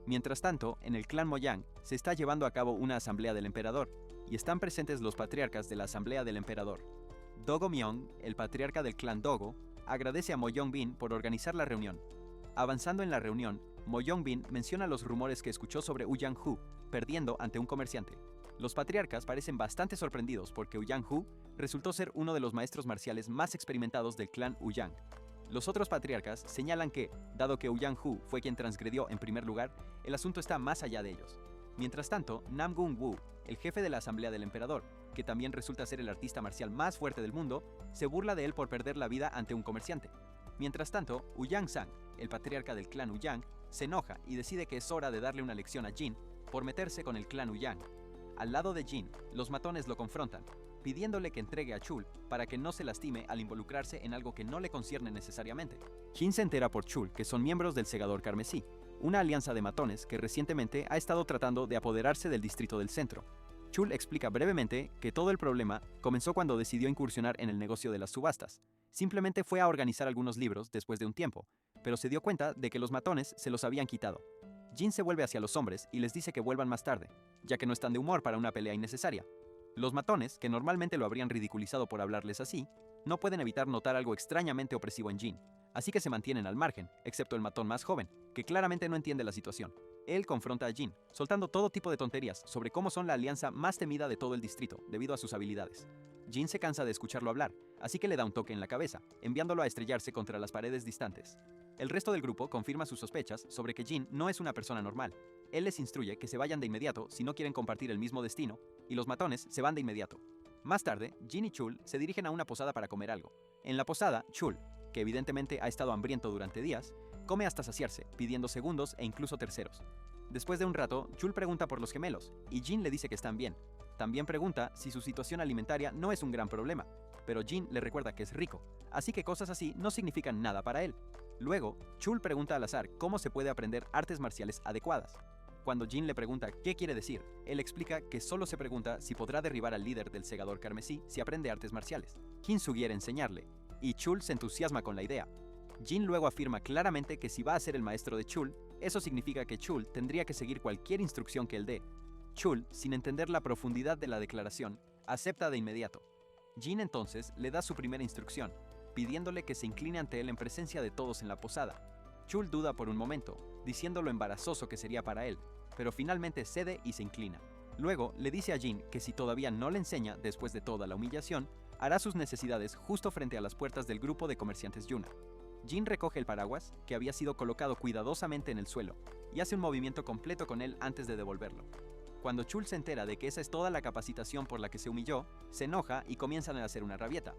Mientras tanto, en el clan Moyang se está llevando a cabo una asamblea del emperador, y están presentes los patriarcas de la asamblea del emperador. Dogo Myong, el patriarca del clan Dogo, agradece a Mo Yong-bin por organizar la reunión. Avanzando en la reunión, Mo Yong-bin menciona los rumores que escuchó sobre Uyang-hu, perdiendo ante un comerciante. Los patriarcas parecen bastante sorprendidos porque Uyang-hu resultó ser uno de los maestros marciales más experimentados del clan Uyang. Los otros patriarcas señalan que, dado que Uyang-hu fue quien transgredió en primer lugar, el asunto está más allá de ellos. Mientras tanto, Nam-gung-woo, el jefe de la asamblea del emperador, que también resulta ser el artista marcial más fuerte del mundo, se burla de él por perder la vida ante un comerciante. Mientras tanto, Uyang-sang, el patriarca del clan Uyang, se enoja y decide que es hora de darle una lección a Jin por meterse con el clan Uyang. Al lado de Jin, los matones lo confrontan, pidiéndole que entregue a Chul para que no se lastime al involucrarse en algo que no le concierne necesariamente. Jin se entera por Chul que son miembros del Segador Carmesí, una alianza de matones que recientemente ha estado tratando de apoderarse del distrito del centro. Chul explica brevemente que todo el problema comenzó cuando decidió incursionar en el negocio de las subastas. Simplemente fue a organizar algunos libros después de un tiempo, pero se dio cuenta de que los matones se los habían quitado. Jin se vuelve hacia los hombres y les dice que vuelvan más tarde, ya que no están de humor para una pelea innecesaria. Los matones, que normalmente lo habrían ridiculizado por hablarles así, no pueden evitar notar algo extrañamente opresivo en Jin, así que se mantienen al margen, excepto el matón más joven, que claramente no entiende la situación. Él confronta a Jin, soltando todo tipo de tonterías sobre cómo son la alianza más temida de todo el distrito, debido a sus habilidades. Jin se cansa de escucharlo hablar, así que le da un toque en la cabeza, enviándolo a estrellarse contra las paredes distantes. El resto del grupo confirma sus sospechas sobre que Jin no es una persona normal. Él les instruye que se vayan de inmediato si no quieren compartir el mismo destino, y los matones se van de inmediato. Más tarde, Jin y Chul se dirigen a una posada para comer algo. En la posada, Chul, que evidentemente ha estado hambriento durante días, come hasta saciarse, pidiendo segundos e incluso terceros. Después de un rato, Chul pregunta por los gemelos, y Jin le dice que están bien. También pregunta si su situación alimentaria no es un gran problema, pero Jin le recuerda que es rico, así que cosas así no significan nada para él. Luego, Chul pregunta al azar cómo se puede aprender artes marciales adecuadas. Cuando Jin le pregunta qué quiere decir, él explica que solo se pregunta si podrá derribar al líder del segador carmesí si aprende artes marciales. Jin sugiere enseñarle, y Chul se entusiasma con la idea. Jin luego afirma claramente que si va a ser el maestro de Chul, eso significa que Chul tendría que seguir cualquier instrucción que él dé. Chul, sin entender la profundidad de la declaración, acepta de inmediato. Jin entonces le da su primera instrucción, pidiéndole que se incline ante él en presencia de todos en la posada. Chul duda por un momento, diciendo lo embarazoso que sería para él, pero finalmente cede y se inclina. Luego le dice a Jin que si todavía no le enseña después de toda la humillación, hará sus necesidades justo frente a las puertas del grupo de comerciantes Yuna. Jin recoge el paraguas, que había sido colocado cuidadosamente en el suelo, y hace un movimiento completo con él antes de devolverlo. Cuando Chul se entera de que esa es toda la capacitación por la que se humilló, se enoja y comienzan a hacer una rabieta.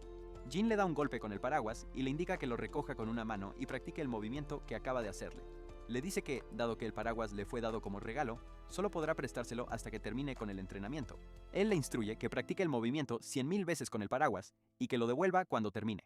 Jin le da un golpe con el paraguas y le indica que lo recoja con una mano y practique el movimiento que acaba de hacerle. Le dice que, dado que el paraguas le fue dado como regalo, solo podrá prestárselo hasta que termine con el entrenamiento. Él le instruye que practique el movimiento 100.000 veces con el paraguas y que lo devuelva cuando termine.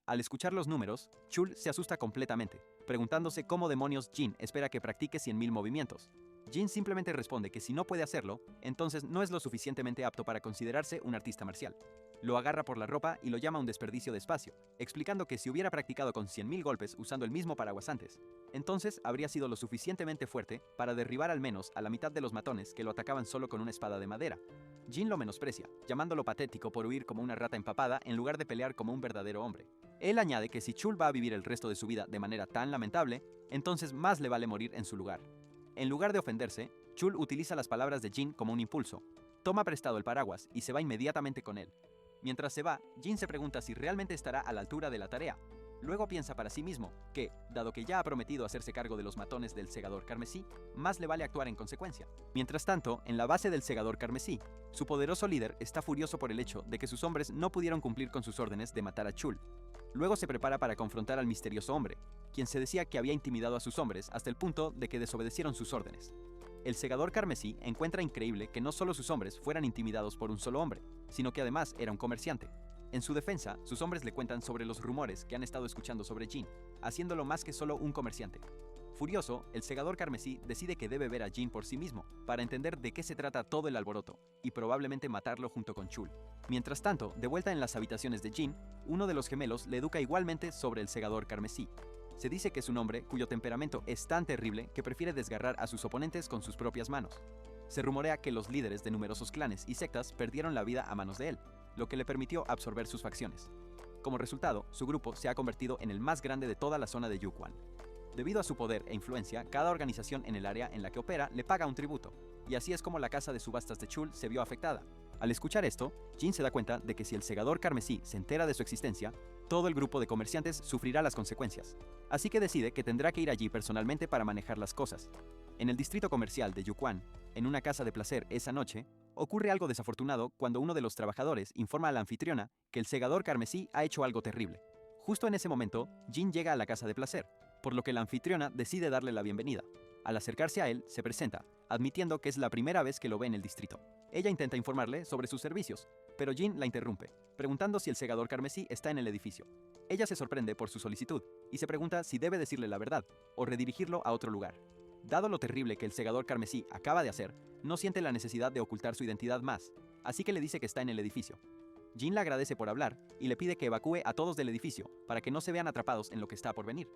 Al escuchar los números, Chul se asusta completamente, preguntándose cómo demonios Jin espera que practique 100.000 movimientos. Jin simplemente responde que si no puede hacerlo, entonces no es lo suficientemente apto para considerarse un artista marcial. Lo agarra por la ropa y lo llama un desperdicio de espacio, explicando que si hubiera practicado con 100.000 golpes usando el mismo paraguas antes, entonces habría sido lo suficientemente fuerte para derribar al menos a la mitad de los matones que lo atacaban solo con una espada de madera. Jin lo menosprecia, llamándolo patético por huir como una rata empapada en lugar de pelear como un verdadero hombre. Él añade que si Chul va a vivir el resto de su vida de manera tan lamentable, entonces más le vale morir en su lugar. En lugar de ofenderse, Chul utiliza las palabras de Jin como un impulso. Toma prestado el paraguas y se va inmediatamente con él. Mientras se va, Jin se pregunta si realmente estará a la altura de la tarea. Luego piensa para sí mismo que, dado que ya ha prometido hacerse cargo de los matones del segador carmesí, más le vale actuar en consecuencia. Mientras tanto, en la base del segador carmesí, su poderoso líder está furioso por el hecho de que sus hombres no pudieron cumplir con sus órdenes de matar a Chul. Luego se prepara para confrontar al misterioso hombre, quien se decía que había intimidado a sus hombres hasta el punto de que desobedecieron sus órdenes. El segador carmesí encuentra increíble que no solo sus hombres fueran intimidados por un solo hombre, sino que además era un comerciante. En su defensa, sus hombres le cuentan sobre los rumores que han estado escuchando sobre Jin, haciéndolo más que solo un comerciante. Furioso, el segador carmesí decide que debe ver a Jin por sí mismo, para entender de qué se trata todo el alboroto, y probablemente matarlo junto con Chul. Mientras tanto, de vuelta en las habitaciones de Jin, uno de los gemelos le educa igualmente sobre el segador carmesí. Se dice que es un hombre cuyo temperamento es tan terrible que prefiere desgarrar a sus oponentes con sus propias manos. Se rumorea que los líderes de numerosos clanes y sectas perdieron la vida a manos de él, lo que le permitió absorber sus facciones. Como resultado, su grupo se ha convertido en el más grande de toda la zona de Yukwan. Debido a su poder e influencia, cada organización en el área en la que opera le paga un tributo, y así es como la casa de subastas de Chul se vio afectada. Al escuchar esto, Jin se da cuenta de que si el segador carmesí se entera de su existencia, todo el grupo de comerciantes sufrirá las consecuencias. Así que decide que tendrá que ir allí personalmente para manejar las cosas. En el distrito comercial de Yukwan, en una casa de placer esa noche, ocurre algo desafortunado cuando uno de los trabajadores informa a la anfitriona que el segador carmesí ha hecho algo terrible. Justo en ese momento, Jin llega a la casa de placer, por lo que la anfitriona decide darle la bienvenida. Al acercarse a él, se presenta, admitiendo que es la primera vez que lo ve en el distrito. Ella intenta informarle sobre sus servicios, pero Jin la interrumpe, preguntando si el segador carmesí está en el edificio. Ella se sorprende por su solicitud y se pregunta si debe decirle la verdad o redirigirlo a otro lugar. Dado lo terrible que el segador carmesí acaba de hacer, no siente la necesidad de ocultar su identidad más, así que le dice que está en el edificio. Jin le agradece por hablar y le pide que evacúe a todos del edificio para que no se vean atrapados en lo que está por venir.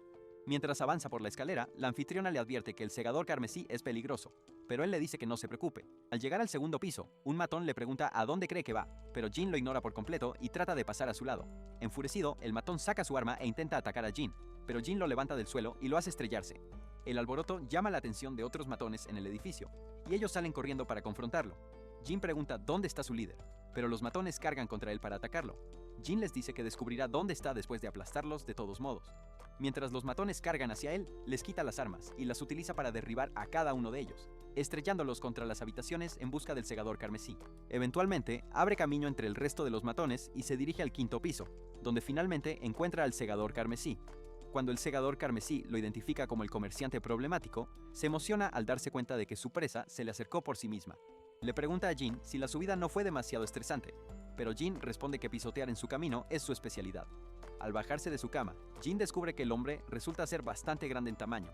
Mientras avanza por la escalera, la anfitriona le advierte que el segador carmesí es peligroso, pero él le dice que no se preocupe. Al llegar al segundo piso, un matón le pregunta a dónde cree que va, pero Jin lo ignora por completo y trata de pasar a su lado. Enfurecido, el matón saca su arma e intenta atacar a Jin, pero Jin lo levanta del suelo y lo hace estrellarse. El alboroto llama la atención de otros matones en el edificio, y ellos salen corriendo para confrontarlo. Jin pregunta dónde está su líder, pero los matones cargan contra él para atacarlo. Jin les dice que descubrirá dónde está después de aplastarlos de todos modos. Mientras los matones cargan hacia él, les quita las armas y las utiliza para derribar a cada uno de ellos, estrellándolos contra las habitaciones en busca del segador carmesí. Eventualmente, abre camino entre el resto de los matones y se dirige al quinto piso, donde finalmente encuentra al segador carmesí. Cuando el segador carmesí lo identifica como el comerciante problemático, se emociona al darse cuenta de que su presa se le acercó por sí misma. Le pregunta a Jin si la subida no fue demasiado estresante, pero Jin responde que pisotear en su camino es su especialidad. Al bajarse de su cama, Jin descubre que el hombre resulta ser bastante grande en tamaño.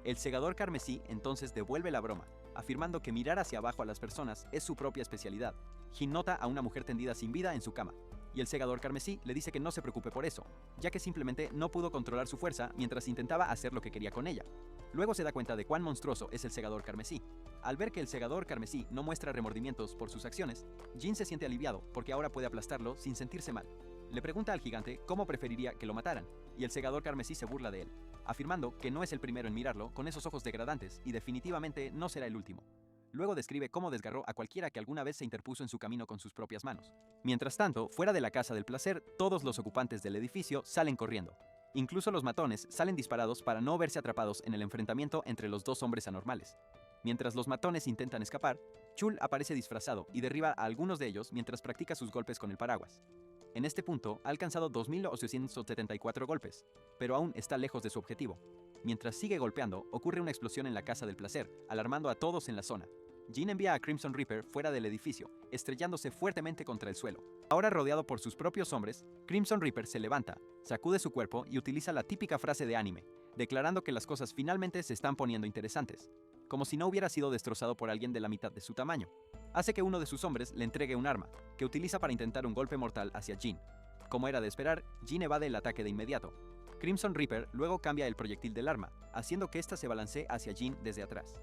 El segador carmesí entonces devuelve la broma, afirmando que mirar hacia abajo a las personas es su propia especialidad. Jin nota a una mujer tendida sin vida en su cama, y el segador carmesí le dice que no se preocupe por eso, ya que simplemente no pudo controlar su fuerza mientras intentaba hacer lo que quería con ella. Luego se da cuenta de cuán monstruoso es el segador carmesí. Al ver que el segador carmesí no muestra remordimientos por sus acciones, Jin se siente aliviado porque ahora puede aplastarlo sin sentirse mal. Le pregunta al gigante cómo preferiría que lo mataran, y el segador carmesí se burla de él, afirmando que no es el primero en mirarlo con esos ojos degradantes y definitivamente no será el último. Luego describe cómo desgarró a cualquiera que alguna vez se interpuso en su camino con sus propias manos. Mientras tanto, fuera de la Casa del Placer, todos los ocupantes del edificio salen corriendo. Incluso los matones salen disparados para no verse atrapados en el enfrentamiento entre los dos hombres anormales. Mientras los matones intentan escapar, Chul aparece disfrazado y derriba a algunos de ellos mientras practica sus golpes con el paraguas. En este punto ha alcanzado 2.874 golpes, pero aún está lejos de su objetivo. Mientras sigue golpeando, ocurre una explosión en la Casa del Placer, alarmando a todos en la zona. Jin envía a Crimson Reaper fuera del edificio, estrellándose fuertemente contra el suelo. Ahora rodeado por sus propios hombres, Crimson Reaper se levanta, sacude su cuerpo y utiliza la típica frase de anime, declarando que las cosas finalmente se están poniendo interesantes, como si no hubiera sido destrozado por alguien de la mitad de su tamaño. Hace que uno de sus hombres le entregue un arma, que utiliza para intentar un golpe mortal hacia Jin. Como era de esperar, Jin evade el ataque de inmediato. Crimson Reaper luego cambia el proyectil del arma, haciendo que ésta se balancee hacia Jin desde atrás.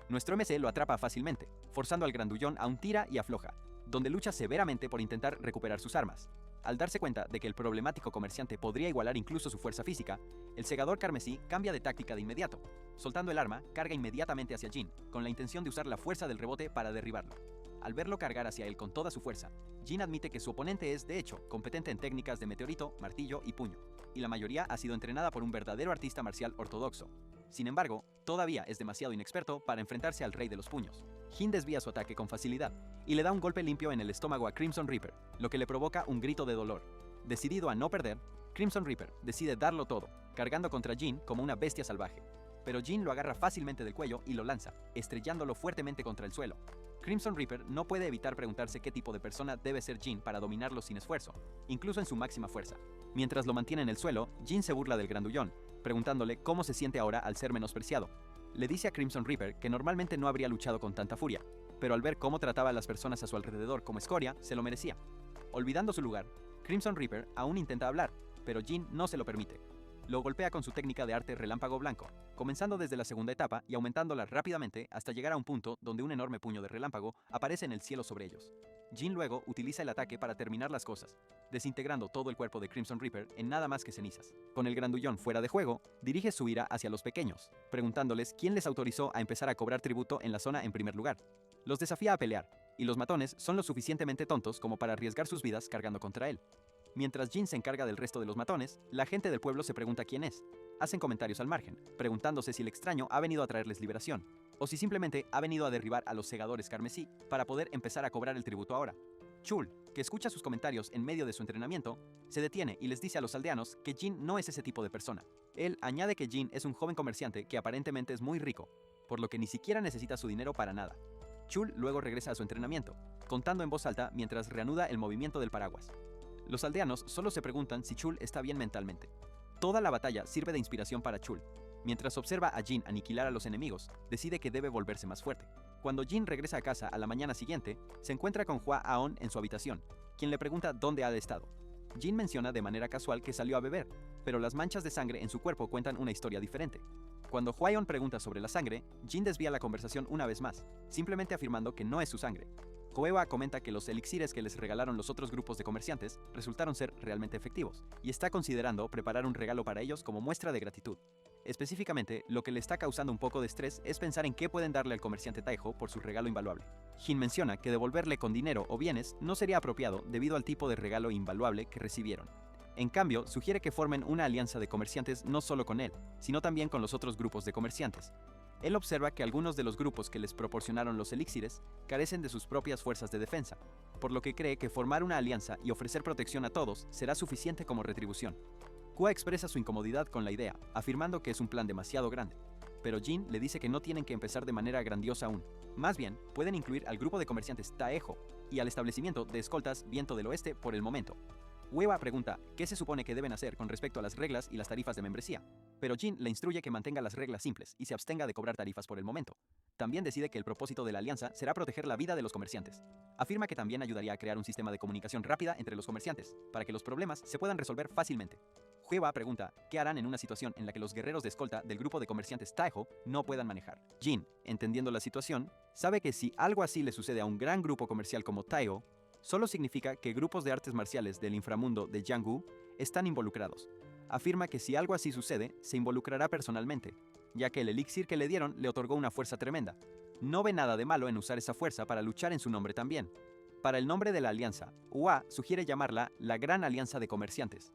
Nuestro MC lo atrapa fácilmente, forzando al grandullón a un tira y afloja, donde lucha severamente por intentar recuperar sus armas. Al darse cuenta de que el problemático comerciante podría igualar incluso su fuerza física, el segador carmesí cambia de táctica de inmediato. Soltando el arma, carga inmediatamente hacia Jin, con la intención de usar la fuerza del rebote para derribarlo. Al verlo cargar hacia él con toda su fuerza, Jin admite que su oponente es, de hecho, competente en técnicas de meteorito, martillo y puño, y la mayoría ha sido entrenada por un verdadero artista marcial ortodoxo. Sin embargo, todavía es demasiado inexperto para enfrentarse al rey de los puños. Jin desvía su ataque con facilidad y le da un golpe limpio en el estómago a Crimson Reaper, lo que le provoca un grito de dolor. Decidido a no perder, Crimson Reaper decide darlo todo, cargando contra Jin como una bestia salvaje. Pero Jin lo agarra fácilmente del cuello y lo lanza, estrellándolo fuertemente contra el suelo. Crimson Reaper no puede evitar preguntarse qué tipo de persona debe ser Jin para dominarlo sin esfuerzo, incluso en su máxima fuerza. Mientras lo mantiene en el suelo, Jin se burla del grandullón, preguntándole cómo se siente ahora al ser menospreciado. Le dice a Crimson Reaper que normalmente no habría luchado con tanta furia, pero al ver cómo trataba a las personas a su alrededor como escoria, se lo merecía. Olvidando su lugar, Crimson Reaper aún intenta hablar, pero Jin no se lo permite. Lo golpea con su técnica de arte relámpago blanco, comenzando desde la segunda etapa y aumentándola rápidamente hasta llegar a un punto donde un enorme puño de relámpago aparece en el cielo sobre ellos. Jin luego utiliza el ataque para terminar las cosas, desintegrando todo el cuerpo de Crimson Reaper en nada más que cenizas. Con el grandullón fuera de juego, dirige su ira hacia los pequeños, preguntándoles quién les autorizó a empezar a cobrar tributo en la zona en primer lugar. Los desafía a pelear, y los matones son lo suficientemente tontos como para arriesgar sus vidas cargando contra él. Mientras Jin se encarga del resto de los matones, la gente del pueblo se pregunta quién es. Hacen comentarios al margen, preguntándose si el extraño ha venido a traerles liberación, o si simplemente ha venido a derribar a los segadores carmesí para poder empezar a cobrar el tributo ahora. Chul, que escucha sus comentarios en medio de su entrenamiento, se detiene y les dice a los aldeanos que Jin no es ese tipo de persona. Él añade que Jin es un joven comerciante que aparentemente es muy rico, por lo que ni siquiera necesita su dinero para nada. Chul luego regresa a su entrenamiento, contando en voz alta mientras reanuda el movimiento del paraguas. Los aldeanos solo se preguntan si Chul está bien mentalmente. Toda la batalla sirve de inspiración para Chul. Mientras observa a Jin aniquilar a los enemigos, decide que debe volverse más fuerte. Cuando Jin regresa a casa a la mañana siguiente, se encuentra con Hua Aon en su habitación, quien le pregunta dónde ha estado. Jin menciona de manera casual que salió a beber, pero las manchas de sangre en su cuerpo cuentan una historia diferente. Cuando Hua Aon pregunta sobre la sangre, Jin desvía la conversación una vez más, simplemente afirmando que no es su sangre. Koewa comenta que los elixires que les regalaron los otros grupos de comerciantes resultaron ser realmente efectivos, y está considerando preparar un regalo para ellos como muestra de gratitud. Específicamente, lo que le está causando un poco de estrés es pensar en qué pueden darle al comerciante Taiho por su regalo invaluable. Jin menciona que devolverle con dinero o bienes no sería apropiado debido al tipo de regalo invaluable que recibieron. En cambio, sugiere que formen una alianza de comerciantes no solo con él, sino también con los otros grupos de comerciantes. Él observa que algunos de los grupos que les proporcionaron los elixires carecen de sus propias fuerzas de defensa, por lo que cree que formar una alianza y ofrecer protección a todos será suficiente como retribución. Kua expresa su incomodidad con la idea, afirmando que es un plan demasiado grande, pero Jin le dice que no tienen que empezar de manera grandiosa aún. Más bien, pueden incluir al grupo de comerciantes Taejo y al establecimiento de escoltas Viento del Oeste por el momento. Koewa pregunta qué se supone que deben hacer con respecto a las reglas y las tarifas de membresía, pero Jin le instruye que mantenga las reglas simples y se abstenga de cobrar tarifas por el momento. También decide que el propósito de la alianza será proteger la vida de los comerciantes. Afirma que también ayudaría a crear un sistema de comunicación rápida entre los comerciantes, para que los problemas se puedan resolver fácilmente. Koewa pregunta qué harán en una situación en la que los guerreros de escolta del grupo de comerciantes Taeho no puedan manejar. Jin, entendiendo la situación, sabe que si algo así le sucede a un gran grupo comercial como Taeho, solo significa que grupos de artes marciales del inframundo de Jianghu están involucrados. Afirma que si algo así sucede, se involucrará personalmente, ya que el elixir que le dieron le otorgó una fuerza tremenda. No ve nada de malo en usar esa fuerza para luchar en su nombre también. Para el nombre de la alianza, Hua sugiere llamarla la Gran Alianza de Comerciantes.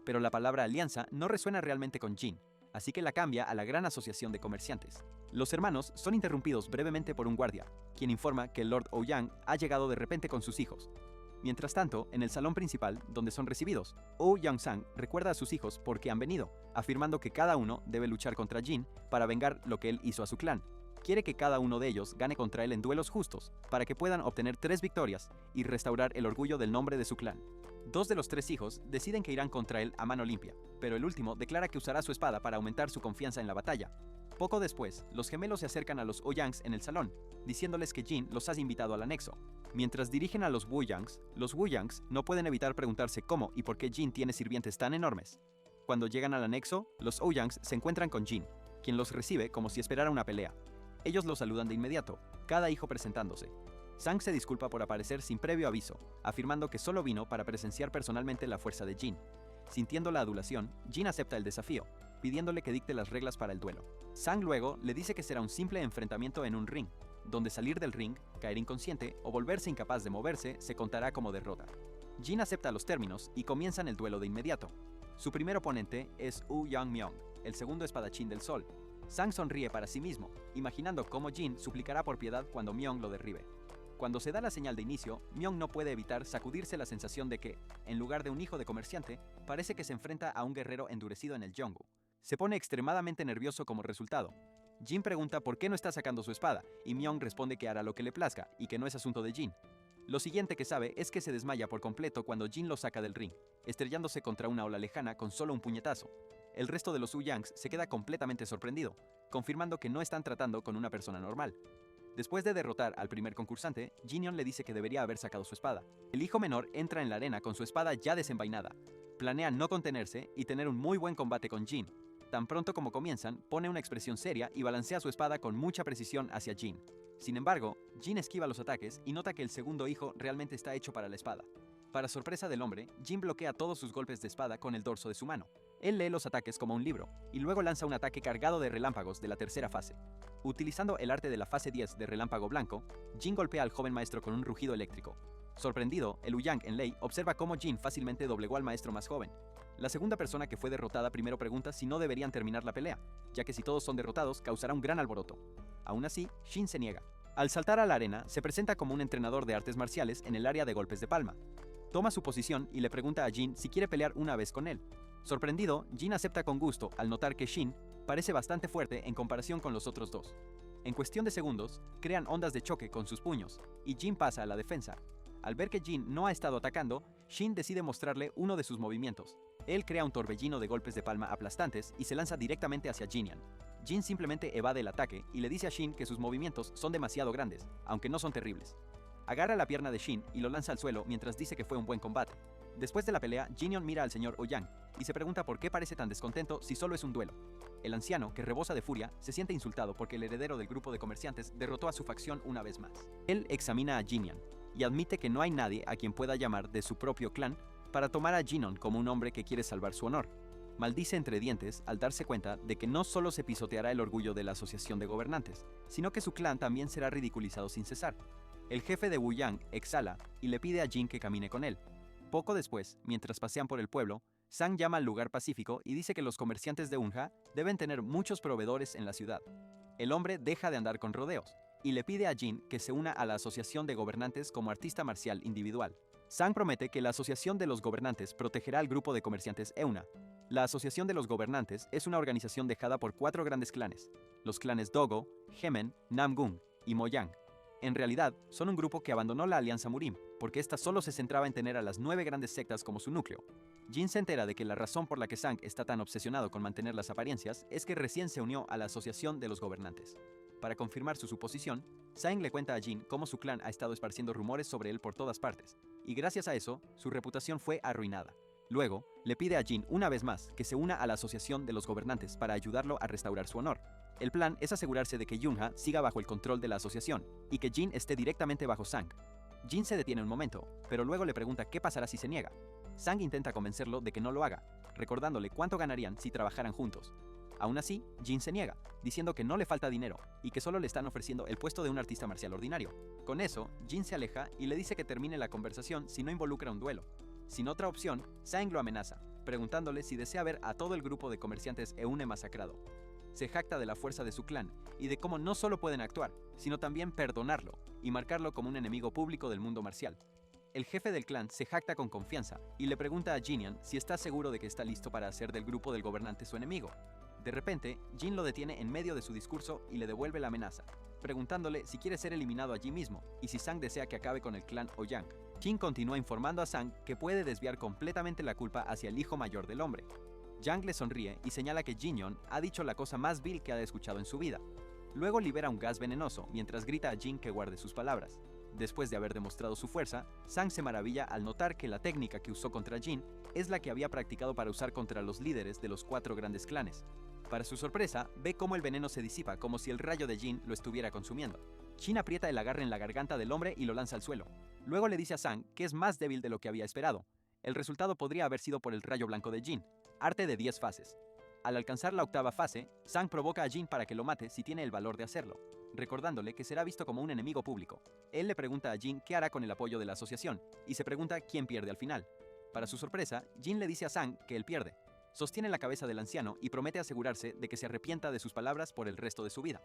Pero la palabra alianza no resuena realmente con Jin, así que la cambia a la Gran Asociación de Comerciantes. Los hermanos son interrumpidos brevemente por un guardia, quien informa que el Lord Ouyang ha llegado de repente con sus hijos. Mientras tanto, en el salón principal, donde son recibidos, Ouyang-san recuerda a sus hijos por qué han venido, afirmando que cada uno debe luchar contra Jin para vengar lo que él hizo a su clan. Quiere que cada uno de ellos gane contra él en duelos justos, para que puedan obtener 3 victorias y restaurar el orgullo del nombre de su clan. 2 de los 3 hijos deciden que irán contra él a mano limpia, pero el último declara que usará su espada para aumentar su confianza en la batalla. Poco después, los gemelos se acercan a los Ouyangs en el salón, diciéndoles que Jin los ha invitado al anexo. Mientras dirigen a los Wuyangs no pueden evitar preguntarse cómo y por qué Jin tiene sirvientes tan enormes. Cuando llegan al anexo, los Ouyangs se encuentran con Jin, quien los recibe como si esperara una pelea. Ellos lo saludan de inmediato, cada hijo presentándose. Sang se disculpa por aparecer sin previo aviso, afirmando que solo vino para presenciar personalmente la fuerza de Jin. Sintiendo la adulación, Jin acepta el desafío, pidiéndole que dicte las reglas para el duelo. Sang luego le dice que será un simple enfrentamiento en un ring, donde salir del ring, caer inconsciente o volverse incapaz de moverse se contará como derrota. Jin acepta los términos y comienzan el duelo de inmediato. Su primer oponente es Ouyang-myung, el segundo espadachín del sol. Sang sonríe para sí mismo, imaginando cómo Jin suplicará por piedad cuando Myung lo derribe. Cuando se da la señal de inicio, Myung no puede evitar sacudirse la sensación de que, en lugar de un hijo de comerciante, parece que se enfrenta a un guerrero endurecido en el Yongu. Se pone extremadamente nervioso como resultado. Jin pregunta por qué no está sacando su espada, y Myung responde que hará lo que le plazca y que no es asunto de Jin. Lo siguiente que sabe es que se desmaya por completo cuando Jin lo saca del ring, estrellándose contra una ola lejana con solo un puñetazo. El resto de los Ouyangs se queda completamente sorprendido, confirmando que no están tratando con una persona normal. Después de derrotar al primer concursante, Jinyeon le dice que debería haber sacado su espada. El hijo menor entra en la arena con su espada ya desenvainada. Planea no contenerse y tener un muy buen combate con Jin. Tan pronto como comienzan, pone una expresión seria y balancea su espada con mucha precisión hacia Jin. Sin embargo, Jin esquiva los ataques y nota que el segundo hijo realmente está hecho para la espada. Para sorpresa del hombre, Jin bloquea todos sus golpes de espada con el dorso de su mano. Él lee los ataques como un libro, y luego lanza un ataque cargado de relámpagos de la tercera fase. Utilizando el arte de la fase 10 de relámpago blanco, Jin golpea al joven maestro con un rugido eléctrico. Sorprendido, el Ouyang en Lei observa cómo Jin fácilmente doblegó al maestro más joven. La segunda persona que fue derrotada primero pregunta si no deberían terminar la pelea, ya que si todos son derrotados causará un gran alboroto. Aún así, Jin se niega. Al saltar a la arena, se presenta como un entrenador de artes marciales en el área de golpes de palma. Toma su posición y le pregunta a Jin si quiere pelear una vez con él. Sorprendido, Jin acepta con gusto al notar que Shin parece bastante fuerte en comparación con los otros dos. En cuestión de segundos, crean ondas de choque con sus puños, y Jin pasa a la defensa. Al ver que Jin no ha estado atacando, Shin decide mostrarle uno de sus movimientos. Él crea un torbellino de golpes de palma aplastantes y se lanza directamente hacia Jinyeon. Jin simplemente evade el ataque y le dice a Shin que sus movimientos son demasiado grandes, aunque no son terribles. Agarra la pierna de Shin y lo lanza al suelo mientras dice que fue un buen combate. Después de la pelea, Jinyeon mira al señor Ouyang y se pregunta por qué parece tan descontento si solo es un duelo. El anciano, que rebosa de furia, se siente insultado porque el heredero del grupo de comerciantes derrotó a su facción una vez más. Él examina a Jinyeon y admite que no hay nadie a quien pueda llamar de su propio clan para tomar a Jinon como un hombre que quiere salvar su honor. Maldice entre dientes al darse cuenta de que no solo se pisoteará el orgullo de la Asociación de Gobernantes, sino que su clan también será ridiculizado sin cesar. El jefe de Wuyang exhala y le pide a Jin que camine con él. Poco después, mientras pasean por el pueblo, Sang llama al lugar pacífico y dice que los comerciantes de Unha deben tener muchos proveedores en la ciudad. El hombre deja de andar con rodeos y le pide a Jin que se una a la Asociación de Gobernantes como artista marcial individual. Sang promete que la Asociación de los Gobernantes protegerá al grupo de comerciantes Euna. La Asociación de los Gobernantes es una organización dejada por 4 grandes clanes, los clanes Dogo, Hemen, Namgung y Moyang. En realidad, son un grupo que abandonó la Alianza Murim, porque ésta solo se centraba en tener a las 9 grandes sectas como su núcleo. Jin se entera de que la razón por la que Sang está tan obsesionado con mantener las apariencias es que recién se unió a la Asociación de los Gobernantes. Para confirmar su suposición, Sang le cuenta a Jin cómo su clan ha estado esparciendo rumores sobre él por todas partes, y gracias a eso, su reputación fue arruinada. Luego, le pide a Jin una vez más que se una a la Asociación de los Gobernantes para ayudarlo a restaurar su honor. El plan es asegurarse de que Yunha siga bajo el control de la asociación y que Jin esté directamente bajo Sang. Jin se detiene un momento, pero luego le pregunta qué pasará si se niega. Sang intenta convencerlo de que no lo haga, recordándole cuánto ganarían si trabajaran juntos. Aún así, Jin se niega, diciendo que no le falta dinero y que solo le están ofreciendo el puesto de un artista marcial ordinario. Con eso, Jin se aleja y le dice que termine la conversación si no involucra un duelo. Sin otra opción, Sang lo amenaza, preguntándole si desea ver a todo el grupo de comerciantes Eune masacrado. Se jacta de la fuerza de su clan y de cómo no solo pueden actuar, sino también perdonarlo y marcarlo como un enemigo público del mundo marcial. El jefe del clan se jacta con confianza y le pregunta a Jinian si está seguro de que está listo para hacer del grupo del gobernante su enemigo. De repente, Jin lo detiene en medio de su discurso y le devuelve la amenaza, preguntándole si quiere ser eliminado allí mismo y si Sang desea que acabe con el clan Ouyang. Jin continúa informando a Sang que puede desviar completamente la culpa hacia el hijo mayor del hombre. Yang le sonríe y señala que Jinyon ha dicho la cosa más vil que ha escuchado en su vida. Luego libera un gas venenoso mientras grita a Jin que guarde sus palabras. Después de haber demostrado su fuerza, Sang se maravilla al notar que la técnica que usó contra Jin es la que había practicado para usar contra los líderes de los 4 grandes clanes. Para su sorpresa, ve cómo el veneno se disipa como si el rayo de Jin lo estuviera consumiendo. Jin aprieta el agarre en la garganta del hombre y lo lanza al suelo. Luego le dice a Sang que es más débil de lo que había esperado. El resultado podría haber sido por el rayo blanco de Jin, arte de 10 fases. Al alcanzar la 8ª fase, Sang provoca a Jin para que lo mate si tiene el valor de hacerlo, recordándole que será visto como un enemigo público. Él le pregunta a Jin qué hará con el apoyo de la asociación, y se pregunta quién pierde al final. Para su sorpresa, Jin le dice a Sang que él pierde. Sostiene la cabeza del anciano y promete asegurarse de que se arrepienta de sus palabras por el resto de su vida.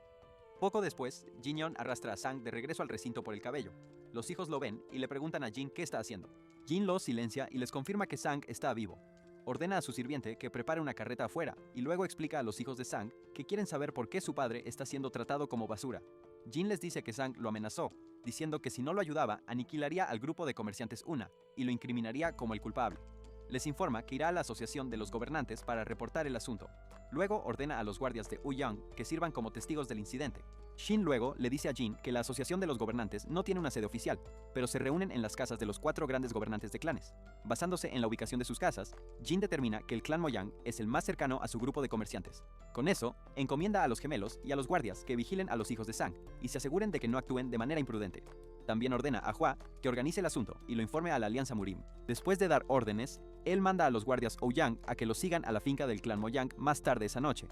Poco después, Jinyon arrastra a Sang de regreso al recinto por el cabello. Los hijos lo ven y le preguntan a Jin qué está haciendo. Jin los silencia y les confirma que Sang está vivo. Ordena a su sirviente que prepare una carreta afuera y luego explica a los hijos de Sang que quieren saber por qué su padre está siendo tratado como basura. Jin les dice que Sang lo amenazó, diciendo que si no lo ayudaba, aniquilaría al grupo de comerciantes Una y lo incriminaría como el culpable. Les informa que irá a la asociación de los gobernantes para reportar el asunto. Luego ordena a los guardias de Ouyang que sirvan como testigos del incidente. Shin luego le dice a Jin que la asociación de los gobernantes no tiene una sede oficial, pero se reúnen en las casas de los 4 grandes gobernantes de clanes. Basándose en la ubicación de sus casas, Jin determina que el clan Moyang es el más cercano a su grupo de comerciantes. Con eso, encomienda a los gemelos y a los guardias que vigilen a los hijos de Sang y se aseguren de que no actúen de manera imprudente. También ordena a Hua que organice el asunto y lo informe a la Alianza Murim. Después de dar órdenes, él manda a los guardias Ouyang a que lo sigan a la finca del clan Moyang más tarde esa noche.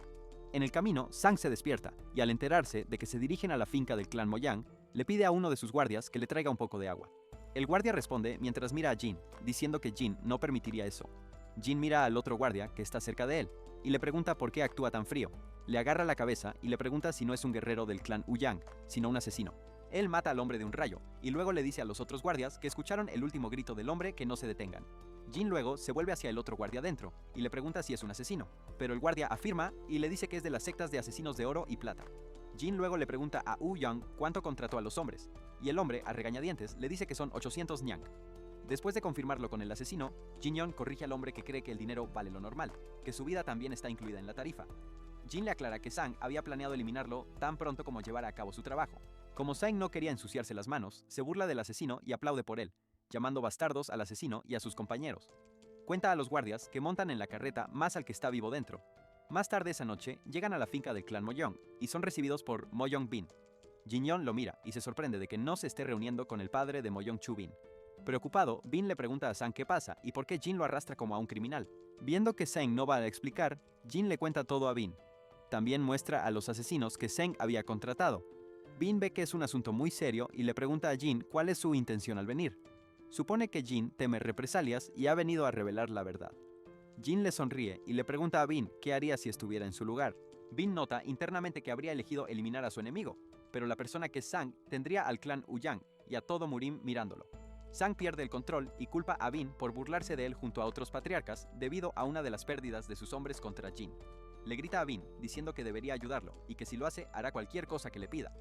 En el camino, Sang se despierta y al enterarse de que se dirigen a la finca del clan Moyang, le pide a uno de sus guardias que le traiga un poco de agua. El guardia responde mientras mira a Jin, diciendo que Jin no permitiría eso. Jin mira al otro guardia que está cerca de él y le pregunta por qué actúa tan frío. Le agarra la cabeza y le pregunta si no es un guerrero del clan Ouyang, sino un asesino. Él mata al hombre de un rayo y luego le dice a los otros guardias que escucharon el último grito del hombre que no se detengan. Jin luego se vuelve hacia el otro guardia adentro y le pregunta si es un asesino, pero el guardia afirma y le dice que es de las sectas de asesinos de oro y plata. Jin luego le pregunta a Ouyang cuánto contrató a los hombres, y el hombre, a regañadientes, le dice que son 800 nyang. Después de confirmarlo con el asesino, Jinyon corrige al hombre que cree que el dinero vale lo normal, que su vida también está incluida en la tarifa. Jin le aclara que Sang había planeado eliminarlo tan pronto como llevara a cabo su trabajo. Como Sang no quería ensuciarse las manos, se burla del asesino y aplaude por él, llamando bastardos al asesino y a sus compañeros. Cuenta a los guardias que montan en la carreta más al que está vivo dentro. Más tarde esa noche, llegan a la finca del clan Moyong y son recibidos por Moyong Bin. Jin-yeon lo mira y se sorprende de que no se esté reuniendo con el padre de Mo-young-chu Bin. Preocupado, Bin le pregunta a Sang qué pasa y por qué Jin lo arrastra como a un criminal. Viendo que Seng no va a explicar, Jin le cuenta todo a Bin. También muestra a los asesinos que Seng había contratado. Bin ve que es un asunto muy serio y le pregunta a Jin cuál es su intención al venir. Supone que Jin teme represalias y ha venido a revelar la verdad. Jin le sonríe y le pregunta a Bin qué haría si estuviera en su lugar. Bin nota internamente que habría elegido eliminar a su enemigo, pero la persona que es Sang tendría al clan Uyang y a todo Murim mirándolo. Sang pierde el control y culpa a Bin por burlarse de él junto a otros patriarcas debido a una de las pérdidas de sus hombres contra Jin. Le grita a Bin diciendo que debería ayudarlo y que si lo hace hará cualquier cosa que le pida.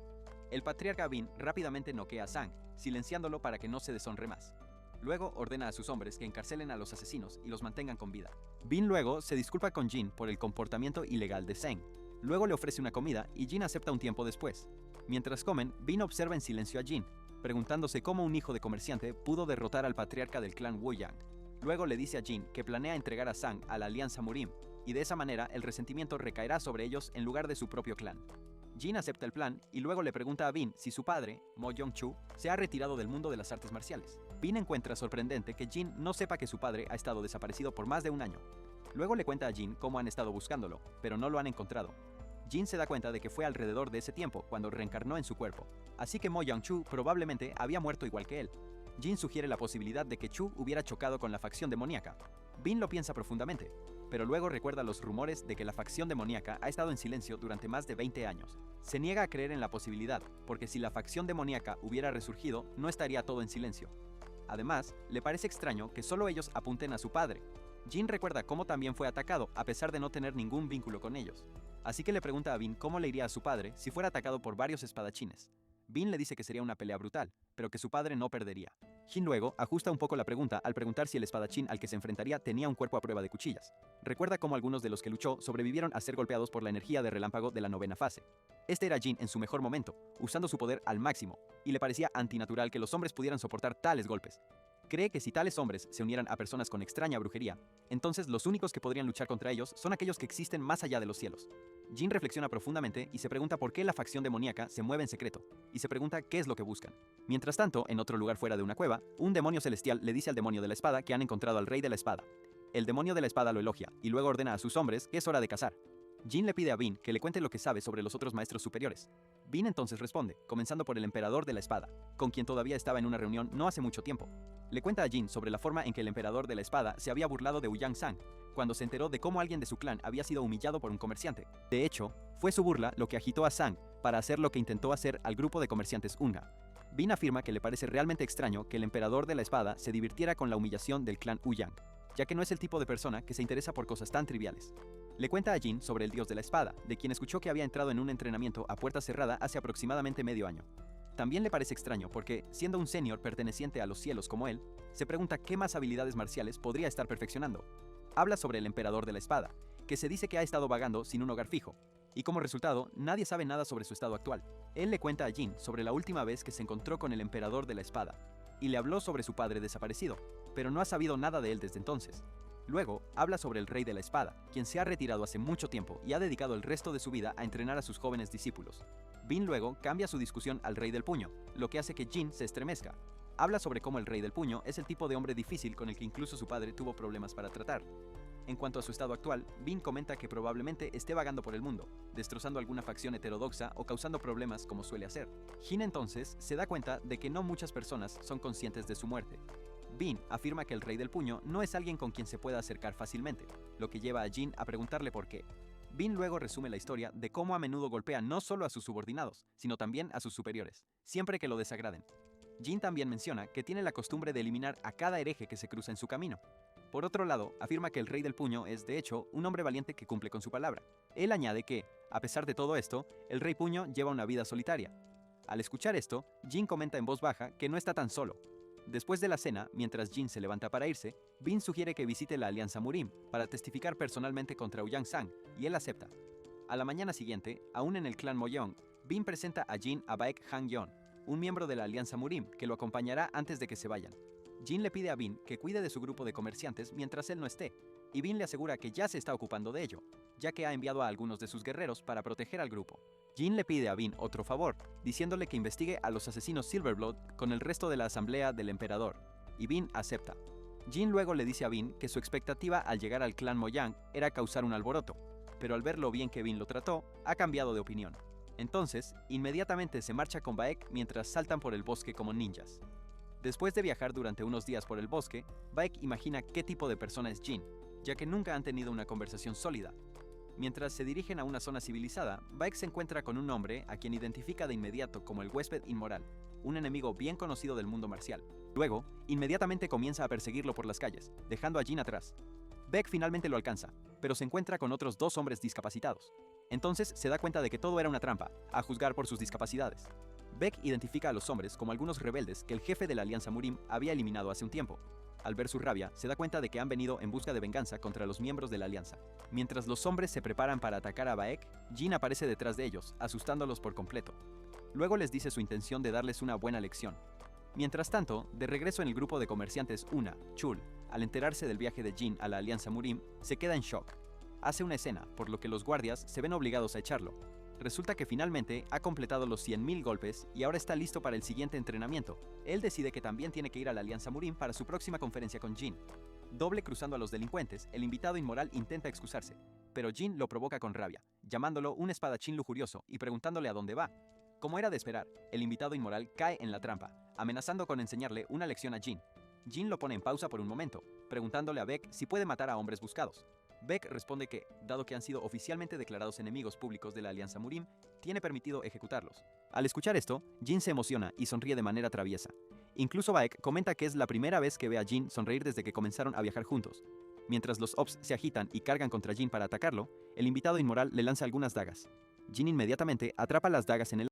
El patriarca Bin rápidamente noquea a Sang, silenciándolo para que no se deshonre más. Luego ordena a sus hombres que encarcelen a los asesinos y los mantengan con vida. Bin luego se disculpa con Jin por el comportamiento ilegal de Seng. Luego le ofrece una comida y Jin acepta un tiempo después. Mientras comen, Bin observa en silencio a Jin, preguntándose cómo un hijo de comerciante pudo derrotar al patriarca del clan Woyang. Luego le dice a Jin que planea entregar a Sang a la Alianza Murim, y de esa manera el resentimiento recaerá sobre ellos en lugar de su propio clan. Jin acepta el plan y luego le pregunta a Bin si su padre, Mo-young-chu, se ha retirado del mundo de las artes marciales. Bin encuentra sorprendente que Jin no sepa que su padre ha estado desaparecido por más de un año. Luego le cuenta a Jin cómo han estado buscándolo, pero no lo han encontrado. Jin se da cuenta de que fue alrededor de ese tiempo cuando reencarnó en su cuerpo, así que Mo-young-chu probablemente había muerto igual que él. Jin sugiere la posibilidad de que Chu hubiera chocado con la facción demoníaca. Bin lo piensa profundamente, pero luego recuerda los rumores de que la facción demoníaca ha estado en silencio durante más de 20 años. Se niega a creer en la posibilidad, porque si la facción demoníaca hubiera resurgido, no estaría todo en silencio. Además, le parece extraño que solo ellos apunten a su padre. Jin recuerda cómo también fue atacado a pesar de no tener ningún vínculo con ellos. Así que le pregunta a Bin cómo le iría a su padre si fuera atacado por varios espadachines. Bin le dice que sería una pelea brutal, pero que su padre no perdería. Jin luego ajusta un poco la pregunta al preguntar si el espadachín al que se enfrentaría tenía un cuerpo a prueba de cuchillas. Recuerda cómo algunos de los que luchó sobrevivieron a ser golpeados por la energía de relámpago de la novena fase. Este era Jin en su mejor momento, usando su poder al máximo, y le parecía antinatural que los hombres pudieran soportar tales golpes. Cree que si tales hombres se unieran a personas con extraña brujería, entonces los únicos que podrían luchar contra ellos son aquellos que existen más allá de los cielos. Jin reflexiona profundamente y se pregunta por qué la facción demoníaca se mueve en secreto, y se pregunta qué es lo que buscan. Mientras tanto, en otro lugar fuera de una cueva, un demonio celestial le dice al demonio de la espada que han encontrado al rey de la espada. El demonio de la espada lo elogia, y luego ordena a sus hombres que es hora de cazar. Jin le pide a Bin que le cuente lo que sabe sobre los otros maestros superiores. Bin entonces responde, comenzando por el emperador de la espada, con quien todavía estaba en una reunión no hace mucho tiempo. Le cuenta a Jin sobre la forma en que el emperador de la espada se había burlado de Uyang Sang, cuando se enteró de cómo alguien de su clan había sido humillado por un comerciante. De hecho, fue su burla lo que agitó a Sang para hacer lo que intentó hacer al grupo de comerciantes Unga. Bin afirma que le parece realmente extraño que el emperador de la espada se divirtiera con la humillación del clan Uyang, ya que no es el tipo de persona que se interesa por cosas tan triviales. Le cuenta a Jin sobre el dios de la espada, de quien escuchó que había entrado en un entrenamiento a puerta cerrada hace aproximadamente medio año. También le parece extraño porque, siendo un senior perteneciente a los cielos como él, se pregunta qué más habilidades marciales podría estar perfeccionando. Habla sobre el emperador de la espada, que se dice que ha estado vagando sin un hogar fijo, y como resultado, nadie sabe nada sobre su estado actual. Él le cuenta a Jin sobre la última vez que se encontró con el emperador de la espada, y le habló sobre su padre desaparecido, pero no ha sabido nada de él desde entonces. Luego, habla sobre el rey de la espada, quien se ha retirado hace mucho tiempo y ha dedicado el resto de su vida a entrenar a sus jóvenes discípulos. Bin luego cambia su discusión al rey del puño, lo que hace que Jin se estremezca. Habla sobre cómo el rey del puño es el tipo de hombre difícil con el que incluso su padre tuvo problemas para tratar. En cuanto a su estado actual, Bin comenta que probablemente esté vagando por el mundo, destrozando alguna facción heterodoxa o causando problemas como suele hacer. Jin entonces se da cuenta de que no muchas personas son conscientes de su muerte. Bin afirma que el rey del puño no es alguien con quien se pueda acercar fácilmente, lo que lleva a Jin a preguntarle por qué. Bin luego resume la historia de cómo a menudo golpea no solo a sus subordinados, sino también a sus superiores, siempre que lo desagraden. Jin también menciona que tiene la costumbre de eliminar a cada hereje que se cruza en su camino. Por otro lado, afirma que el rey del puño es, de hecho, un hombre valiente que cumple con su palabra. Él añade que, a pesar de todo esto, el rey puño lleva una vida solitaria. Al escuchar esto, Jin comenta en voz baja que no está tan solo. Después de la cena, mientras Jin se levanta para irse, Bin sugiere que visite la Alianza Murim para testificar personalmente contra Uyang Sang, y él acepta. A la mañana siguiente, aún en el clan Moyeong, Bin presenta a Jin a Baek Han-yeon, un miembro de la Alianza Murim, que lo acompañará antes de que se vayan. Jin le pide a Bin que cuide de su grupo de comerciantes mientras él no esté, y Bin le asegura que ya se está ocupando de ello, ya que ha enviado a algunos de sus guerreros para proteger al grupo. Jin le pide a Bean otro favor, diciéndole que investigue a los asesinos Silverblood con el resto de la asamblea del emperador, y Bean acepta. Jin luego le dice a Bean que su expectativa al llegar al clan Mojang era causar un alboroto, pero al ver lo bien que Bean lo trató, ha cambiado de opinión. Entonces, inmediatamente se marcha con Baek mientras saltan por el bosque como ninjas. Después de viajar durante unos días por el bosque, Baek imagina qué tipo de persona es Jin, ya que nunca han tenido una conversación sólida. Mientras se dirigen a una zona civilizada, Baek se encuentra con un hombre a quien identifica de inmediato como el huésped inmoral, un enemigo bien conocido del mundo marcial. Luego, inmediatamente comienza a perseguirlo por las calles, dejando a Jin atrás. Baek finalmente lo alcanza, pero se encuentra con otros dos hombres discapacitados. Entonces se da cuenta de que todo era una trampa, a juzgar por sus discapacidades. Baek identifica a los hombres como algunos rebeldes que el jefe de la Alianza Murim había eliminado hace un tiempo. Al ver su rabia, se da cuenta de que han venido en busca de venganza contra los miembros de la Alianza. Mientras los hombres se preparan para atacar a Baek, Jin aparece detrás de ellos, asustándolos por completo. Luego les dice su intención de darles una buena lección. Mientras tanto, de regreso en el grupo de comerciantes Una, Chul, al enterarse del viaje de Jin a la Alianza Murim, se queda en shock. Hace una escena, por lo que los guardias se ven obligados a echarlo. Resulta que finalmente ha completado los 100.000 golpes y ahora está listo para el siguiente entrenamiento. Él decide que también tiene que ir a la Alianza Murim para su próxima conferencia con Jin. Doble cruzando a los delincuentes, el invitado inmoral intenta excusarse, pero Jin lo provoca con rabia, llamándolo un espadachín lujurioso y preguntándole a dónde va. Como era de esperar, el invitado inmoral cae en la trampa, amenazando con enseñarle una lección a Jin. Jin lo pone en pausa por un momento, preguntándole a Baek si puede matar a hombres buscados. Baek responde que, dado que han sido oficialmente declarados enemigos públicos de la Alianza Murim, tiene permitido ejecutarlos. Al escuchar esto, Jin se emociona y sonríe de manera traviesa. Incluso Baek comenta que es la primera vez que ve a Jin sonreír desde que comenzaron a viajar juntos. Mientras los Ops se agitan y cargan contra Jin para atacarlo, el invitado inmoral le lanza algunas dagas. Jin inmediatamente atrapa las dagas en el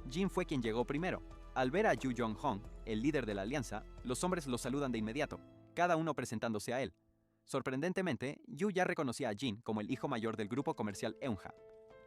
Jin fue quien llegó primero. Al ver a Yu Jong-hong, el líder de la alianza, los hombres lo saludan de inmediato, cada uno presentándose a él. Sorprendentemente, Yu ya reconocía a Jin como el hijo mayor del grupo comercial Eunha.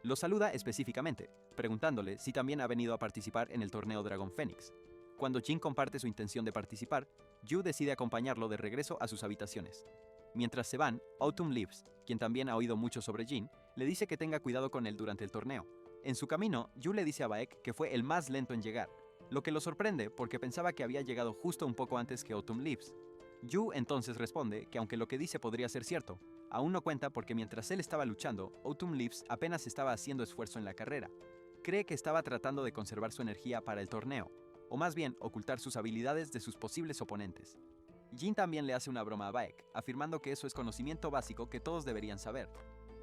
Lo saluda específicamente, preguntándole si también ha venido a participar en el torneo Dragon Phoenix. Cuando Jin comparte su intención de participar, Yu decide acompañarlo de regreso a sus habitaciones. Mientras se van, Autumn Leaves, quien también ha oído mucho sobre Jin, le dice que tenga cuidado con él durante el torneo. En su camino, Yu le dice a Baek que fue el más lento en llegar, lo que lo sorprende porque pensaba que había llegado justo un poco antes que Autumn Leaves. Yu entonces responde que aunque lo que dice podría ser cierto, aún no cuenta porque mientras él estaba luchando, Autumn Leaves apenas estaba haciendo esfuerzo en la carrera. Cree que estaba tratando de conservar su energía para el torneo, o más bien ocultar sus habilidades de sus posibles oponentes. Jin también le hace una broma a Baek, afirmando que eso es conocimiento básico que todos deberían saber.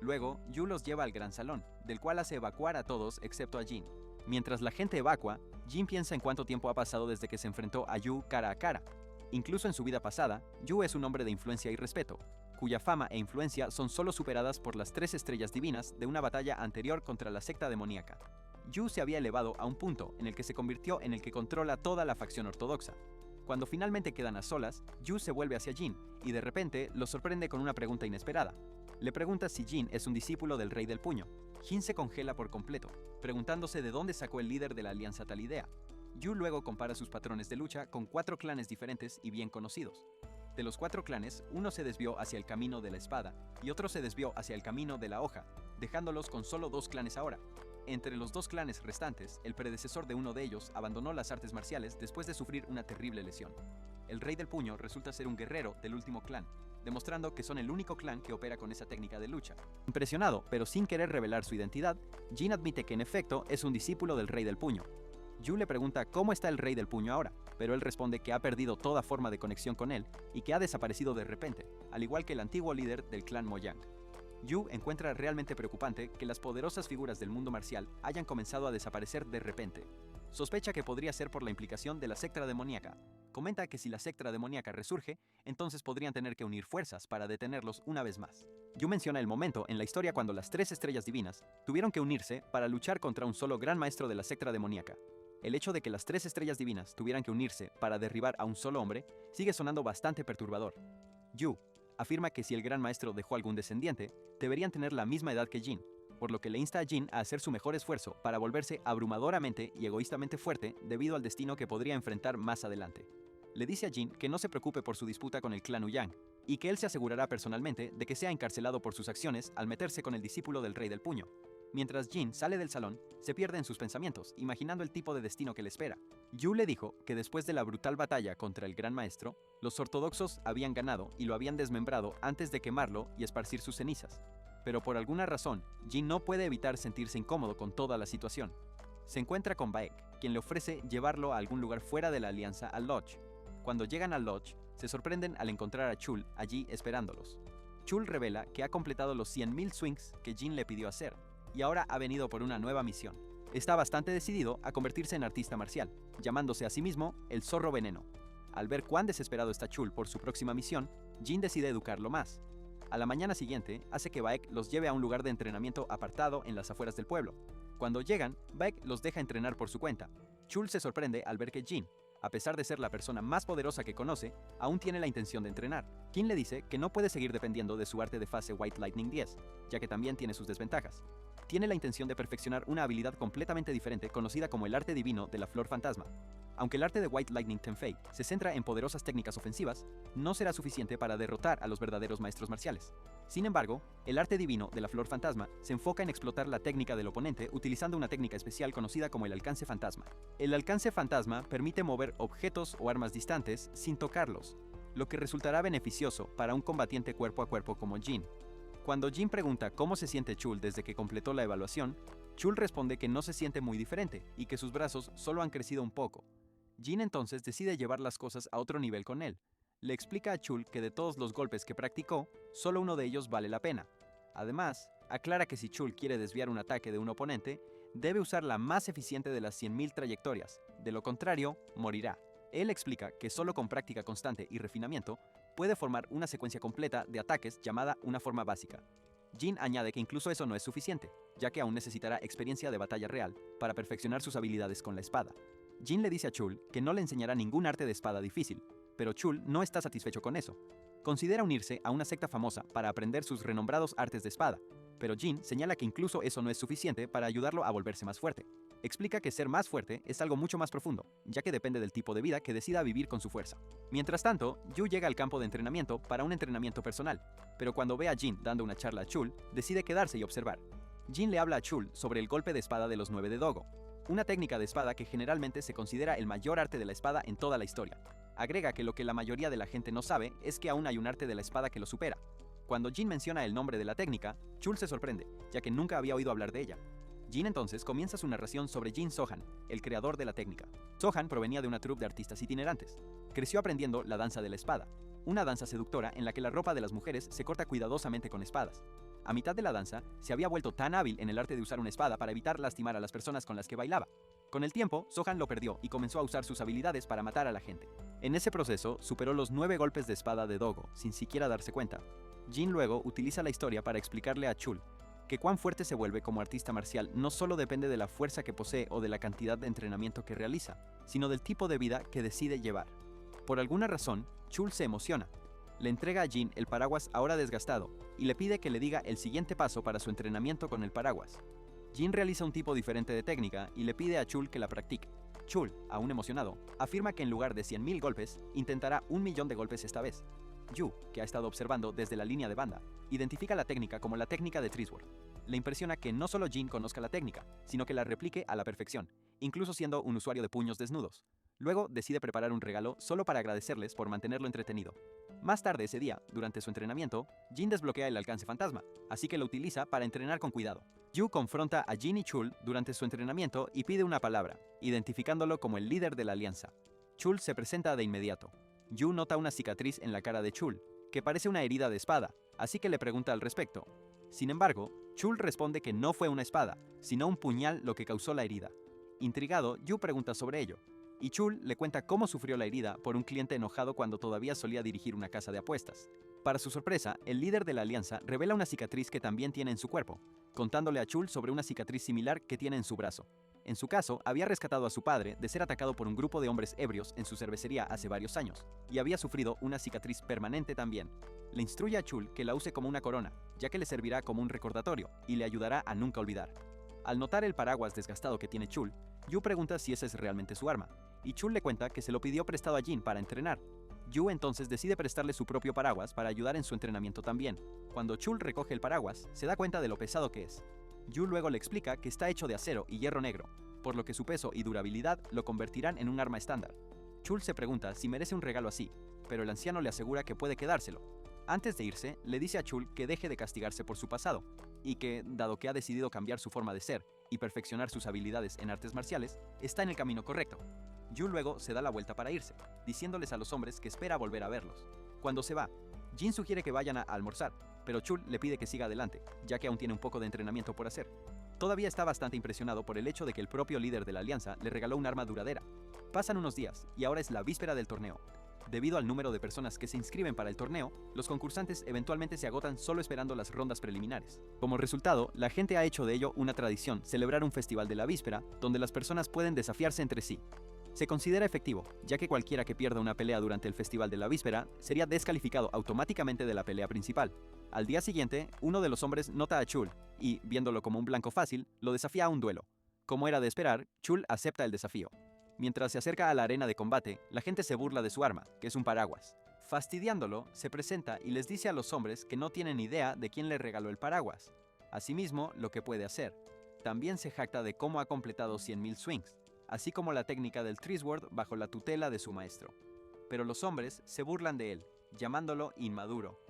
Luego, Yu los lleva al gran salón, del cual hace evacuar a todos excepto a Jin. Mientras la gente evacua, Jin piensa en cuánto tiempo ha pasado desde que se enfrentó a Yu cara a cara. Incluso en su vida pasada, Yu es un hombre de influencia y respeto, cuya fama e influencia son solo superadas por las 3 estrellas divinas de una batalla anterior contra la secta demoníaca. Yu se había elevado a un punto en el que se convirtió en el que controla toda la facción ortodoxa. Cuando finalmente quedan a solas, Yu se vuelve hacia Jin y de repente lo sorprende con una pregunta inesperada. Le pregunta si Jin es un discípulo del Rey del Puño. Jin se congela por completo, preguntándose de dónde sacó el líder de la alianza tal idea. Yu luego compara sus patrones de lucha con 4 clanes diferentes y bien conocidos. De los 4 clanes, uno se desvió hacia el camino de la espada y otro se desvió hacia el camino de la hoja, dejándolos con solo 2 clanes ahora. Entre los 2 clanes restantes, el predecesor de uno de ellos abandonó las artes marciales después de sufrir una terrible lesión. El Rey del Puño resulta ser un guerrero del último clan, demostrando que son el único clan que opera con esa técnica de lucha. Impresionado, pero sin querer revelar su identidad, Jin admite que en efecto es un discípulo del Rey del Puño. Yu le pregunta cómo está el Rey del Puño ahora, pero él responde que ha perdido toda forma de conexión con él y que ha desaparecido de repente, al igual que el antiguo líder del clan Mojang. Yu encuentra realmente preocupante que las poderosas figuras del mundo marcial hayan comenzado a desaparecer de repente. Sospecha que podría ser por la implicación de la secta demoníaca. Comenta que si la secta demoníaca resurge, entonces podrían tener que unir fuerzas para detenerlos una vez más. Yu menciona el momento en la historia cuando las 3 estrellas divinas tuvieron que unirse para luchar contra un solo gran maestro de la secta demoníaca. El hecho de que las 3 estrellas divinas tuvieran que unirse para derribar a un solo hombre sigue sonando bastante perturbador. Yu afirma que si el gran maestro dejó algún descendiente, deberían tener la misma edad que Jin, por lo que le insta a Jin a hacer su mejor esfuerzo para volverse abrumadoramente y egoístamente fuerte debido al destino que podría enfrentar más adelante. Le dice a Jin que no se preocupe por su disputa con el clan Uyang, y que él se asegurará personalmente de que sea encarcelado por sus acciones al meterse con el discípulo del Rey del Puño. Mientras Jin sale del salón, se pierde en sus pensamientos, imaginando el tipo de destino que le espera. Yu le dijo que después de la brutal batalla contra el Gran Maestro, los ortodoxos habían ganado y lo habían desmembrado antes de quemarlo y esparcir sus cenizas. Pero por alguna razón, Jin no puede evitar sentirse incómodo con toda la situación. Se encuentra con Baek, quien le ofrece llevarlo a algún lugar fuera de la alianza al Lodge. Cuando llegan al Lodge, se sorprenden al encontrar a Chul allí esperándolos. Chul revela que ha completado los 100.000 swings que Jin le pidió hacer, y ahora ha venido por una nueva misión. Está bastante decidido a convertirse en artista marcial, llamándose a sí mismo el Zorro Veneno. Al ver cuán desesperado está Chul por su próxima misión, Jin decide educarlo más. A la mañana siguiente, hace que Baek los lleve a un lugar de entrenamiento apartado en las afueras del pueblo. Cuando llegan, Baek los deja entrenar por su cuenta. Chul se sorprende al ver que Jin, a pesar de ser la persona más poderosa que conoce, aún tiene la intención de entrenar. Jin le dice que no puede seguir dependiendo de su arte de fase White Lightning 10, ya que también tiene sus desventajas. Tiene la intención de perfeccionar una habilidad completamente diferente conocida como el arte divino de la flor fantasma. Aunque el arte de White Lightning Tenfei se centra en poderosas técnicas ofensivas, no será suficiente para derrotar a los verdaderos maestros marciales. Sin embargo, el arte divino de la flor fantasma se enfoca en explotar la técnica del oponente utilizando una técnica especial conocida como el alcance fantasma. El alcance fantasma permite mover objetos o armas distantes sin tocarlos, lo que resultará beneficioso para un combatiente cuerpo a cuerpo como Jin. Cuando Jin pregunta cómo se siente Chul desde que completó la evaluación, Chul responde que no se siente muy diferente y que sus brazos solo han crecido un poco. Jin entonces decide llevar las cosas a otro nivel con él. Le explica a Chul que de todos los golpes que practicó, solo uno de ellos vale la pena. Además, aclara que si Chul quiere desviar un ataque de un oponente, debe usar la más eficiente de las 100.000 trayectorias, de lo contrario, morirá. Él explica que solo con práctica constante y refinamiento puede formar una secuencia completa de ataques llamada una forma básica. Jin añade que incluso eso no es suficiente, ya que aún necesitará experiencia de batalla real para perfeccionar sus habilidades con la espada. Jin le dice a Chul que no le enseñará ningún arte de espada difícil, pero Chul no está satisfecho con eso. Considera unirse a una secta famosa para aprender sus renombrados artes de espada, pero Jin señala que incluso eso no es suficiente para ayudarlo a volverse más fuerte. Explica que ser más fuerte es algo mucho más profundo, ya que depende del tipo de vida que decida vivir con su fuerza. Mientras tanto, Yu llega al campo de entrenamiento para un entrenamiento personal, pero cuando ve a Jin dando una charla a Chul, decide quedarse y observar. Jin le habla a Chul sobre el golpe de espada de los 9 de Dogo, una técnica de espada que generalmente se considera el mayor arte de la espada en toda la historia. Agrega que lo que la mayoría de la gente no sabe es que aún hay un arte de la espada que lo supera. Cuando Jin menciona el nombre de la técnica, Chul se sorprende, ya que nunca había oído hablar de ella. Jin entonces comienza su narración sobre Jin Sohan, el creador de la técnica. Sohan provenía de una troupe de artistas itinerantes. Creció aprendiendo la danza de la espada, una danza seductora en la que la ropa de las mujeres se corta cuidadosamente con espadas. A mitad de la danza, se había vuelto tan hábil en el arte de usar una espada para evitar lastimar a las personas con las que bailaba. Con el tiempo, Sohan lo perdió y comenzó a usar sus habilidades para matar a la gente. En ese proceso, superó los 9 golpes de espada de Dogo, sin siquiera darse cuenta. Jin luego utiliza la historia para explicarle a Chul que cuán fuerte se vuelve como artista marcial no solo depende de la fuerza que posee o de la cantidad de entrenamiento que realiza, sino del tipo de vida que decide llevar. Por alguna razón, Chul se emociona. Le entrega a Jin el paraguas ahora desgastado y le pide que le diga el siguiente paso para su entrenamiento con el paraguas. Jin realiza un tipo diferente de técnica y le pide a Chul que la practique. Chul, aún emocionado, afirma que en lugar de 100.000 golpes, intentará 1.000.000 de golpes esta vez. Yu, que ha estado observando desde la línea de banda, identifica la técnica como la técnica de Trisword. Le impresiona que no solo Jin conozca la técnica, sino que la replique a la perfección, incluso siendo un usuario de puños desnudos. Luego decide preparar un regalo solo para agradecerles por mantenerlo entretenido. Más tarde ese día, durante su entrenamiento, Jin desbloquea el alcance fantasma, así que lo utiliza para entrenar con cuidado. Yu confronta a Jin y Chul durante su entrenamiento y pide una palabra, identificándolo como el líder de la alianza. Chul se presenta de inmediato. Yu nota una cicatriz en la cara de Chul, que parece una herida de espada, así que le pregunta al respecto. Sin embargo, Chul responde que no fue una espada, sino un puñal lo que causó la herida. Intrigado, Yu pregunta sobre ello, y Chul le cuenta cómo sufrió la herida por un cliente enojado cuando todavía solía dirigir una casa de apuestas. Para su sorpresa, el líder de la alianza revela una cicatriz que también tiene en su cuerpo, contándole a Chul sobre una cicatriz similar que tiene en su brazo. En su caso, había rescatado a su padre de ser atacado por un grupo de hombres ebrios en su cervecería hace varios años, y había sufrido una cicatriz permanente también. Le instruye a Chul que la use como una corona, ya que le servirá como un recordatorio y le ayudará a nunca olvidar. Al notar el paraguas desgastado que tiene Chul, Yu pregunta si esa es realmente su arma, y Chul le cuenta que se lo pidió prestado a Jin para entrenar. Yu entonces decide prestarle su propio paraguas para ayudar en su entrenamiento también. Cuando Chul recoge el paraguas, se da cuenta de lo pesado que es. Yu luego le explica que está hecho de acero y hierro negro, por lo que su peso y durabilidad lo convertirán en un arma estándar. Chul se pregunta si merece un regalo así, pero el anciano le asegura que puede quedárselo. Antes de irse, le dice a Chul que deje de castigarse por su pasado, y que, dado que ha decidido cambiar su forma de ser y perfeccionar sus habilidades en artes marciales, está en el camino correcto. Yu luego se da la vuelta para irse, diciéndoles a los hombres que espera volver a verlos. Cuando se va, Jin sugiere que vayan a almorzar, pero Chul le pide que siga adelante, ya que aún tiene un poco de entrenamiento por hacer. Todavía está bastante impresionado por el hecho de que el propio líder de la alianza le regaló un arma duradera. Pasan unos días, y ahora es la víspera del torneo. Debido al número de personas que se inscriben para el torneo, los concursantes eventualmente se agotan solo esperando las rondas preliminares. Como resultado, la gente ha hecho de ello una tradición, celebrar un festival de la víspera, donde las personas pueden desafiarse entre sí. Se considera efectivo, ya que cualquiera que pierda una pelea durante el festival de la víspera sería descalificado automáticamente de la pelea principal. Al día siguiente, uno de los hombres nota a Chul y, viéndolo como un blanco fácil, lo desafía a un duelo. Como era de esperar, Chul acepta el desafío. Mientras se acerca a la arena de combate, la gente se burla de su arma, que es un paraguas. Fastidiándolo, se presenta y les dice a los hombres que no tienen idea de quién le regaló el paraguas. Asimismo, lo que puede hacer. También se jacta de cómo ha completado 100.000 swings, así como la técnica del Trisword bajo la tutela de su maestro. Pero los hombres se burlan de él, llamándolo inmaduro.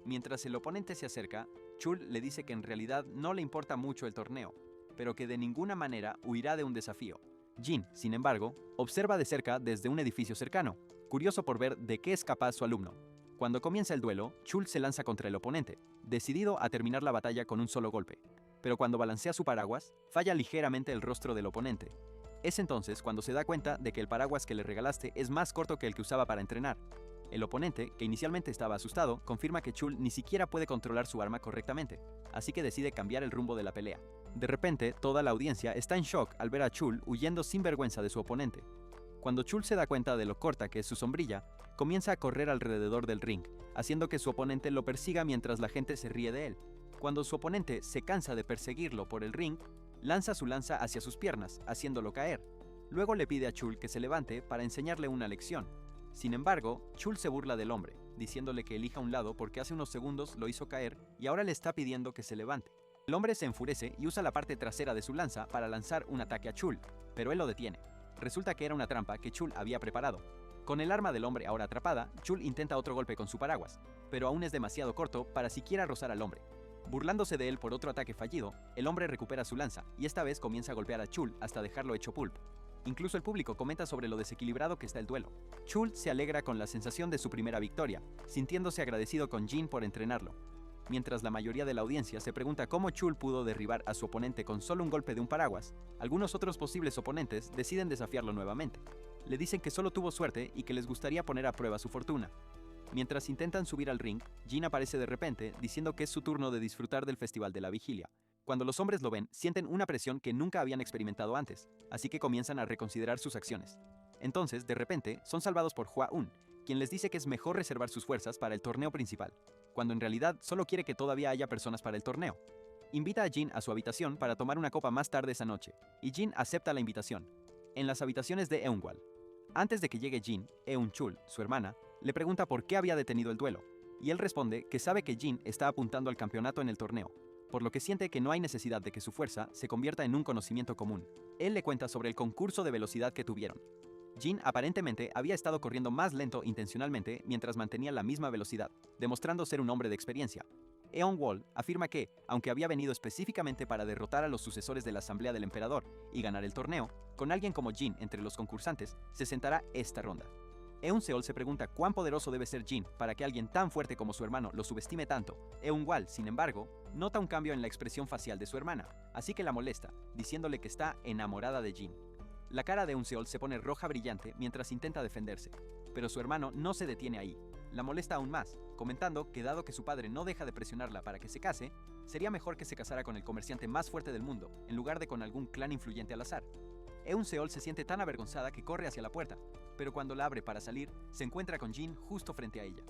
Mientras el oponente se acerca, Chul le dice que en realidad no le importa mucho el torneo, pero que de ninguna manera huirá de un desafío. Jin, sin embargo, observa de cerca desde un edificio cercano, curioso por ver de qué es capaz su alumno. Cuando comienza el duelo, Chul se lanza contra el oponente, decidido a terminar la batalla con un solo golpe. Pero cuando balancea su paraguas, falla ligeramente el rostro del oponente. Es entonces cuando se da cuenta de que el paraguas que le regalaste es más corto que el que usaba para entrenar. El oponente, que inicialmente estaba asustado, confirma que Chul ni siquiera puede controlar su arma correctamente, así que decide cambiar el rumbo de la pelea. De repente, toda la audiencia está en shock al ver a Chul huyendo sin vergüenza de su oponente. Cuando Chul se da cuenta de lo corta que es su sombrilla, comienza a correr alrededor del ring, haciendo que su oponente lo persiga mientras la gente se ríe de él. Cuando su oponente se cansa de perseguirlo por el ring, lanza su lanza hacia sus piernas, haciéndolo caer. Luego le pide a Chul que se levante para enseñarle una lección. Sin embargo, Chul se burla del hombre, diciéndole que elija un lado porque hace unos segundos lo hizo caer y ahora le está pidiendo que se levante. El hombre se enfurece y usa la parte trasera de su lanza para lanzar un ataque a Chul, pero él lo detiene. Resulta que era una trampa que Chul había preparado. Con el arma del hombre ahora atrapada, Chul intenta otro golpe con su paraguas, pero aún es demasiado corto para siquiera rozar al hombre. Burlándose de él por otro ataque fallido, el hombre recupera su lanza y esta vez comienza a golpear a Chul hasta dejarlo hecho pulp. Incluso el público comenta sobre lo desequilibrado que está el duelo. Chul se alegra con la sensación de su primera victoria, sintiéndose agradecido con Jin por entrenarlo. Mientras la mayoría de la audiencia se pregunta cómo Chul pudo derribar a su oponente con solo un golpe de un paraguas, algunos otros posibles oponentes deciden desafiarlo nuevamente. Le dicen que solo tuvo suerte y que les gustaría poner a prueba su fortuna. Mientras intentan subir al ring, Jin aparece de repente diciendo que es su turno de disfrutar del Festival de la Vigilia. Cuando los hombres lo ven, sienten una presión que nunca habían experimentado antes, así que comienzan a reconsiderar sus acciones. Entonces, de repente, son salvados por Hua Un, quien les dice que es mejor reservar sus fuerzas para el torneo principal, cuando en realidad solo quiere que todavía haya personas para el torneo. Invita a Jin a su habitación para tomar una copa más tarde esa noche, y Jin acepta la invitación. En las habitaciones de Eunwal. Antes de que llegue Jin, Eun-chul, su hermana, le pregunta por qué había detenido el duelo, y él responde que sabe que Jin está apuntando al campeonato en el torneo, por lo que siente que no hay necesidad de que su fuerza se convierta en un conocimiento común. Él le cuenta sobre el concurso de velocidad que tuvieron. Jin aparentemente había estado corriendo más lento intencionalmente mientras mantenía la misma velocidad, demostrando ser un hombre de experiencia. Eon-wol afirma que, aunque había venido específicamente para derrotar a los sucesores de la Asamblea del Emperador y ganar el torneo, con alguien como Jin entre los concursantes, se sentará esta ronda. Eun-seol se pregunta cuán poderoso debe ser Jin para que alguien tan fuerte como su hermano lo subestime tanto. Eun-wal, sin embargo, nota un cambio en la expresión facial de su hermana, así que la molesta, diciéndole que está enamorada de Jin. La cara de Eun-seol se pone roja brillante mientras intenta defenderse, pero su hermano no se detiene ahí. La molesta aún más, comentando que dado que su padre no deja de presionarla para que se case, sería mejor que se casara con el comerciante más fuerte del mundo, en lugar de con algún clan influyente al azar. Eun-seol se siente tan avergonzada que corre hacia la puerta, pero cuando la abre para salir, se encuentra con Jin justo frente a ella.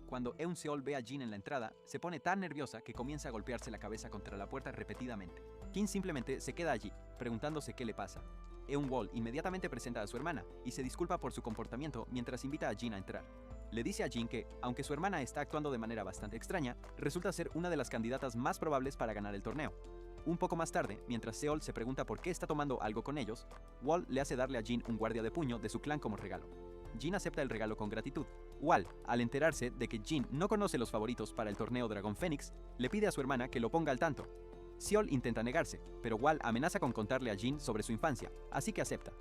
Cuando Eun-seol ve a Jin en la entrada, se pone tan nerviosa que comienza a golpearse la cabeza contra la puerta repetidamente. Jin simplemente se queda allí, preguntándose qué le pasa. Eun-wol inmediatamente presenta a su hermana y se disculpa por su comportamiento mientras invita a Jin a entrar. Le dice a Jin que, aunque su hermana está actuando de manera bastante extraña, resulta ser una de las candidatas más probables para ganar el torneo. Un poco más tarde, mientras Seol se pregunta por qué está tomando algo con ellos, Wol le hace darle a Jin un guardia de puño de su clan como regalo. Jin acepta el regalo con gratitud. Wol, al enterarse de que Jin no conoce los favoritos para el torneo Dragón Fénix, le pide a su hermana que lo ponga al tanto. Seol intenta negarse, pero Wol amenaza con contarle a Jin sobre su infancia, así que acepta.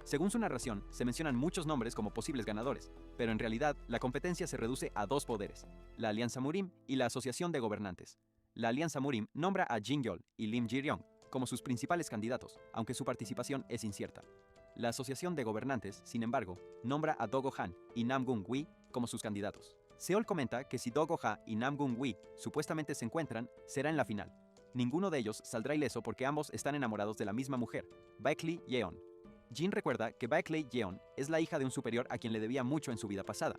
Según su narración, se mencionan muchos nombres como posibles ganadores, pero en realidad la competencia se reduce a dos poderes, la Alianza Murim y la Asociación de Gobernantes. La Alianza Murim nombra a Jin Yeol y Lim Ji-ryong como sus principales candidatos, aunque su participación es incierta. La Asociación de Gobernantes, sin embargo, nombra a Do Go-han y Nam Gung-wi como sus candidatos. Seol comenta que si Do Go-ha y Nam Gung-wi supuestamente se encuentran, será en la final. Ninguno de ellos saldrá ileso porque ambos están enamorados de la misma mujer, Baekli Yeon. Jin recuerda que Baekli Yeon es la hija de un superior a quien le debía mucho en su vida pasada.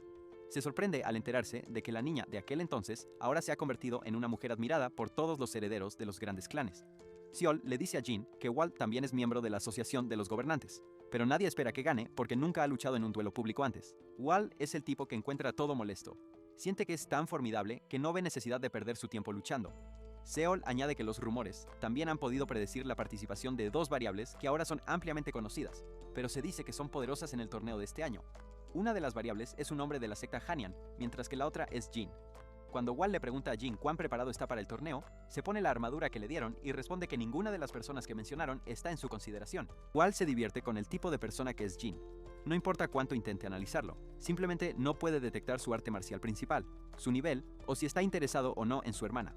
Se sorprende al enterarse de que la niña de aquel entonces ahora se ha convertido en una mujer admirada por todos los herederos de los grandes clanes. Seol le dice a Jin que Wol también es miembro de la Asociación de los Gobernantes, pero nadie espera que gane porque nunca ha luchado en un duelo público antes. Wol es el tipo que encuentra todo molesto. Siente que es tan formidable que no ve necesidad de perder su tiempo luchando. Seol añade que los rumores también han podido predecir la participación de dos variables que ahora son ampliamente conocidas, pero se dice que son poderosas en el torneo de este año. Una de las variables es un hombre de la secta Hanyang, mientras que la otra es Jin. Cuando Wol le pregunta a Jin cuán preparado está para el torneo, se pone la armadura que le dieron y responde que ninguna de las personas que mencionaron está en su consideración. Wol se divierte con el tipo de persona que es Jin. No importa cuánto intente analizarlo, simplemente no puede detectar su arte marcial principal, su nivel o si está interesado o no en su hermana.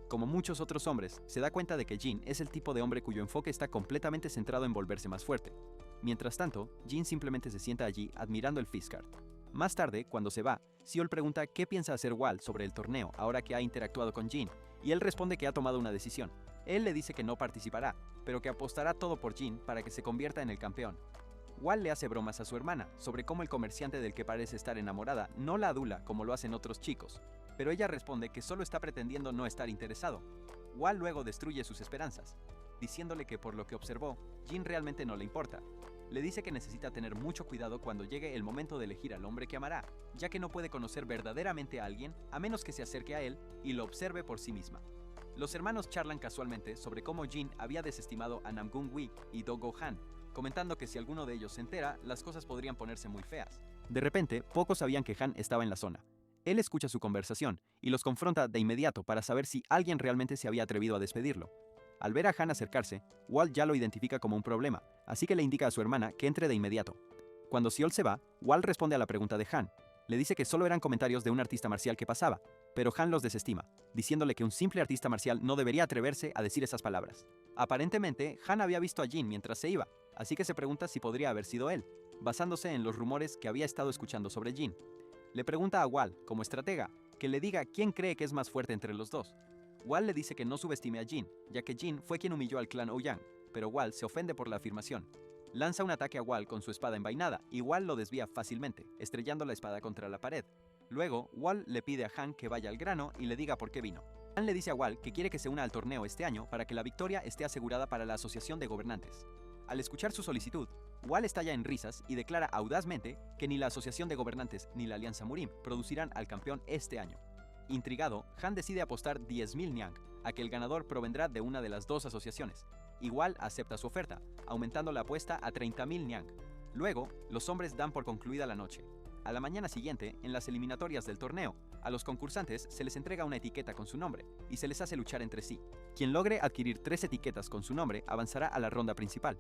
Como muchos otros hombres, se da cuenta de que Jin es el tipo de hombre cuyo enfoque está completamente centrado en volverse más fuerte. Mientras tanto, Jin simplemente se sienta allí admirando el Fist Card. Más tarde, cuando se va, Seol pregunta qué piensa hacer Wall sobre el torneo ahora que ha interactuado con Jin, y él responde que ha tomado una decisión. Él le dice que no participará, pero que apostará todo por Jin para que se convierta en el campeón. Wall le hace bromas a su hermana sobre cómo el comerciante del que parece estar enamorada no la adula como lo hacen otros chicos, pero ella responde que solo está pretendiendo no estar interesado. Wall luego destruye sus esperanzas, diciéndole que por lo que observó, Jin realmente no le importa. Le dice que necesita tener mucho cuidado cuando llegue el momento de elegir al hombre que amará, ya que no puede conocer verdaderamente a alguien a menos que se acerque a él y lo observe por sí misma. Los hermanos charlan casualmente sobre cómo Jin había desestimado a Namgung-wi y Do-go-han, comentando que si alguno de ellos se entera, las cosas podrían ponerse muy feas. De repente, pocos sabían que Han estaba en la zona. Él escucha su conversación y los confronta de inmediato para saber si alguien realmente se había atrevido a despedirlo. Al ver a Han acercarse, Wall ya lo identifica como un problema, así que le indica a su hermana que entre de inmediato. Cuando Seol se va, Wall responde a la pregunta de Han. Le dice que solo eran comentarios de un artista marcial que pasaba, pero Han los desestima, diciéndole que un simple artista marcial no debería atreverse a decir esas palabras. Aparentemente, Han había visto a Jin mientras se iba, así que se pregunta si podría haber sido él, basándose en los rumores que había estado escuchando sobre Jin. Le pregunta a Wall, como estratega, que le diga quién cree que es más fuerte entre los dos. Wall le dice que no subestime a Jin, ya que Jin fue quien humilló al clan Ouyang, pero Wall se ofende por la afirmación. Lanza un ataque a Wall con su espada envainada y Wall lo desvía fácilmente, estrellando la espada contra la pared. Luego, Wall le pide a Han que vaya al grano y le diga por qué vino. Han le dice a Wall que quiere que se una al torneo este año para que la victoria esté asegurada para la Asociación de Gobernantes. Al escuchar su solicitud, Wall estalla en risas y declara audazmente que ni la Asociación de Gobernantes ni la Alianza Murim producirán al campeón este año. Intrigado, Han decide apostar 10.000 Niang a que el ganador provendrá de una de las dos asociaciones. Wall acepta su oferta, aumentando la apuesta a 30.000 Niang. Luego, los hombres dan por concluida la noche. A la mañana siguiente, en las eliminatorias del torneo, a los concursantes se les entrega una etiqueta con su nombre y se les hace luchar entre sí. Quien logre adquirir 3 etiquetas con su nombre avanzará a la ronda principal.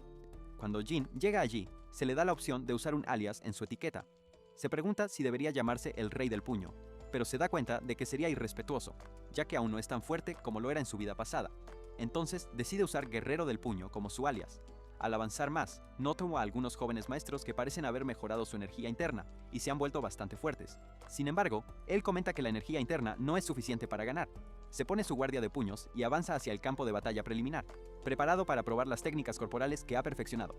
Cuando Jin llega allí, se le da la opción de usar un alias en su etiqueta. Se pregunta si debería llamarse el Rey del Puño, pero se da cuenta de que sería irrespetuoso, ya que aún no es tan fuerte como lo era en su vida pasada. Entonces decide usar Guerrero del Puño como su alias. Al avanzar más, nota a algunos jóvenes maestros que parecen haber mejorado su energía interna y se han vuelto bastante fuertes. Sin embargo, él comenta que la energía interna no es suficiente para ganar. Se pone su guardia de puños y avanza hacia el campo de batalla preliminar, preparado para probar las técnicas corporales que ha perfeccionado.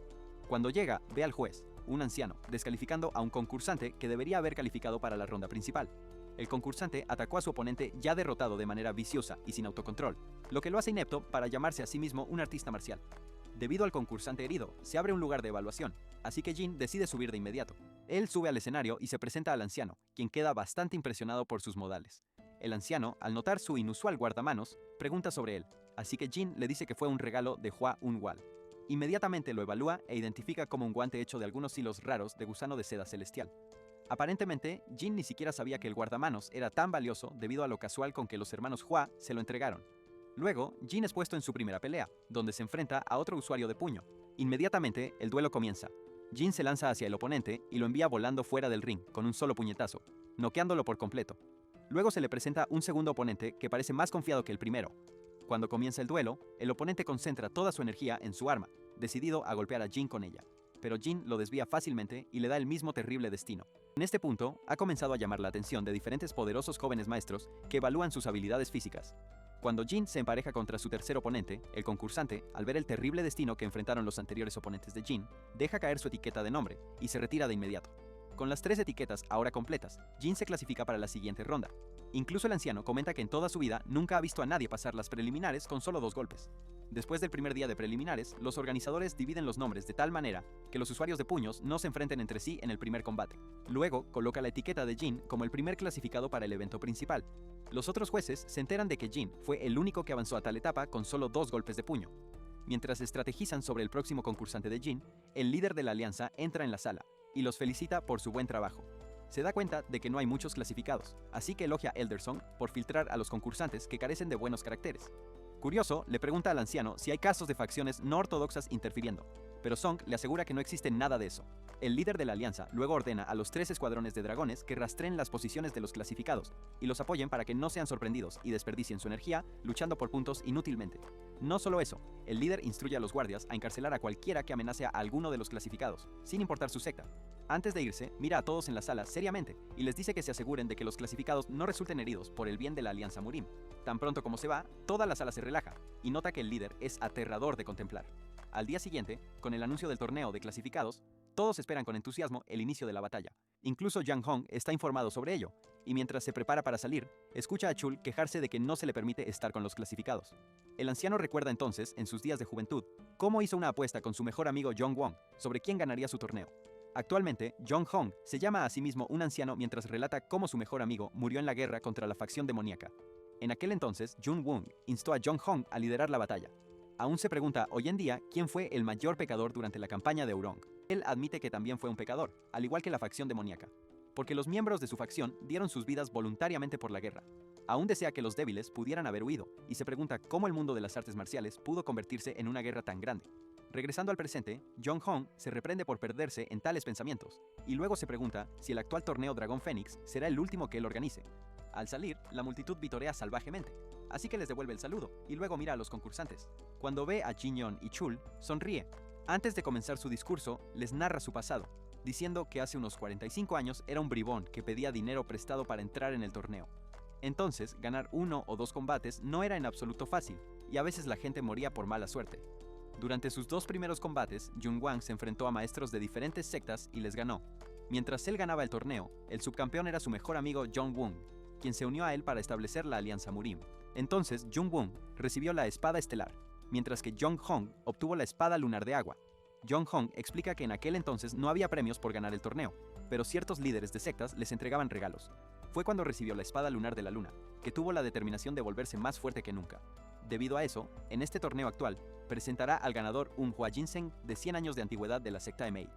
Cuando llega, ve al juez, un anciano, descalificando a un concursante que debería haber calificado para la ronda principal. El concursante atacó a su oponente ya derrotado de manera viciosa y sin autocontrol, lo que lo hace inepto para llamarse a sí mismo un artista marcial. Debido al concursante herido, se abre un lugar de evaluación, así que Jin decide subir de inmediato. Él sube al escenario y se presenta al anciano, quien queda bastante impresionado por sus modales. El anciano, al notar su inusual guardamanos, pregunta sobre él, así que Jin le dice que fue un regalo de Hua Un-wal. Inmediatamente lo evalúa e identifica como un guante hecho de algunos hilos raros de gusano de seda celestial. Aparentemente, Jin ni siquiera sabía que el guardamanos era tan valioso debido a lo casual con que los hermanos Hua se lo entregaron. Luego, Jin es puesto en su primera pelea, donde se enfrenta a otro usuario de puño. Inmediatamente, el duelo comienza. Jin se lanza hacia el oponente y lo envía volando fuera del ring con un solo puñetazo, noqueándolo por completo. Luego se le presenta un segundo oponente que parece más confiado que el primero. Cuando comienza el duelo, el oponente concentra toda su energía en su arma, decidido a golpear a Jin con ella. Pero Jin lo desvía fácilmente y le da el mismo terrible destino. En este punto, ha comenzado a llamar la atención de diferentes poderosos jóvenes maestros que evalúan sus habilidades físicas. Cuando Jin se empareja contra su tercer oponente, el concursante, al ver el terrible destino que enfrentaron los anteriores oponentes de Jin, deja caer su etiqueta de nombre y se retira de inmediato. Con las 3 etiquetas ahora completas, Jin se clasifica para la siguiente ronda. Incluso el anciano comenta que en toda su vida nunca ha visto a nadie pasar las preliminares con solo 2 golpes. Después del primer día de preliminares, los organizadores dividen los nombres de tal manera que los usuarios de puños no se enfrenten entre sí en el primer combate. Luego, coloca la etiqueta de Jin como el primer clasificado para el evento principal. Los otros jueces se enteran de que Jin fue el único que avanzó a tal etapa con solo 2 golpes de puño. Mientras estrategizan sobre el próximo concursante de Jin, el líder de la alianza entra en la sala y los felicita por su buen trabajo. Se da cuenta de que no hay muchos clasificados, así que elogia a Eldersong por filtrar a los concursantes que carecen de buenos caracteres. Curioso, le pregunta al anciano si hay casos de facciones no ortodoxas interfiriendo, pero Song le asegura que no existe nada de eso. El líder de la alianza luego ordena a los 3 escuadrones de dragones que rastreen las posiciones de los clasificados y los apoyen para que no sean sorprendidos y desperdicien su energía luchando por puntos inútilmente. No solo eso, el líder instruye a los guardias a encarcelar a cualquiera que amenace a alguno de los clasificados, sin importar su secta. Antes de irse, mira a todos en la sala seriamente y les dice que se aseguren de que los clasificados no resulten heridos por el bien de la alianza Murim. Tan pronto como se va, toda la sala se relaja y nota que el líder es aterrador de contemplar. Al día siguiente, con el anuncio del torneo de clasificados, todos esperan con entusiasmo el inicio de la batalla. Incluso Yang Hong está informado sobre ello, y mientras se prepara para salir, escucha a Chul quejarse de que no se le permite estar con los clasificados. El anciano recuerda entonces, en sus días de juventud, cómo hizo una apuesta con su mejor amigo Jong Won sobre quién ganaría su torneo. Actualmente, Jong Hong se llama a sí mismo un anciano mientras relata cómo su mejor amigo murió en la guerra contra la facción demoníaca. En aquel entonces, Jun Won instó a Jong Hong a liderar la batalla. Aún se pregunta hoy en día quién fue el mayor pecador durante la campaña de Eurong. Él admite que también fue un pecador, al igual que la facción demoníaca, porque los miembros de su facción dieron sus vidas voluntariamente por la guerra. Aún desea que los débiles pudieran haber huido, y se pregunta cómo el mundo de las artes marciales pudo convertirse en una guerra tan grande. Regresando al presente, Jong Hong se reprende por perderse en tales pensamientos, y luego se pregunta si el actual torneo Dragón Fénix será el último que él organice. Al salir, la multitud vitorea salvajemente, así que les devuelve el saludo y luego mira a los concursantes. Cuando ve a Jin Yeon y Chul, sonríe. Antes de comenzar su discurso, les narra su pasado, diciendo que hace unos 45 años era un bribón que pedía dinero prestado para entrar en el torneo. Entonces, ganar 1 o 2 combates no era en absoluto fácil, y a veces la gente moría por mala suerte. Durante sus 2 primeros combates, Jun Wang se enfrentó a maestros de diferentes sectas y les ganó. Mientras él ganaba el torneo, el subcampeón era su mejor amigo Jong Won, quien se unió a él para establecer la alianza Murim. Entonces, Jung Won recibió la espada estelar, mientras que Jong Hong obtuvo la espada lunar de agua. Jong Hong explica que en aquel entonces no había premios por ganar el torneo, pero ciertos líderes de sectas les entregaban regalos. Fue cuando recibió la espada lunar de la luna, que tuvo la determinación de volverse más fuerte que nunca. Debido a eso, en este torneo actual, presentará al ganador un Hua Jinseng de 100 años de antigüedad de la secta Emei.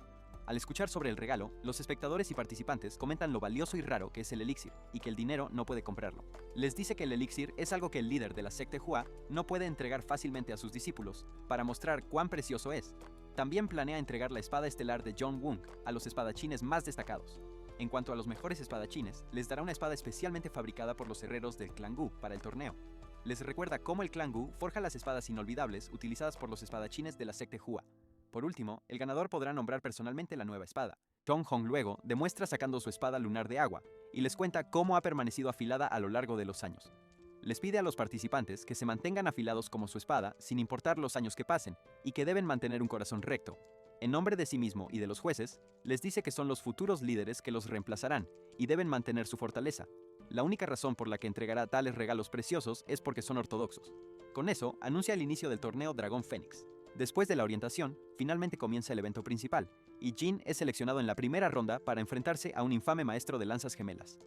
Al escuchar sobre el regalo, los espectadores y participantes comentan lo valioso y raro que es el elixir y que el dinero no puede comprarlo. Les dice que el elixir es algo que el líder de la secta Hua no puede entregar fácilmente a sus discípulos para mostrar cuán precioso es. También planea entregar la espada estelar de Jong Won a los espadachines más destacados. En cuanto a los mejores espadachines, les dará una espada especialmente fabricada por los herreros del clan Gu para el torneo. Les recuerda cómo el clan Gu forja las espadas inolvidables utilizadas por los espadachines de la secta Hua. Por último, el ganador podrá nombrar personalmente la nueva espada. Jong Hong luego demuestra sacando su espada lunar de agua y les cuenta cómo ha permanecido afilada a lo largo de los años. Les pide a los participantes que se mantengan afilados como su espada sin importar los años que pasen y que deben mantener un corazón recto. En nombre de sí mismo y de los jueces, les dice que son los futuros líderes que los reemplazarán y deben mantener su fortaleza. La única razón por la que entregará tales regalos preciosos es porque son ortodoxos. Con eso, anuncia el inicio del torneo Dragón Fénix. Después de la orientación, finalmente comienza el evento principal, y Jin es seleccionado en la primera ronda para enfrentarse a un infame maestro de lanzas gemelas.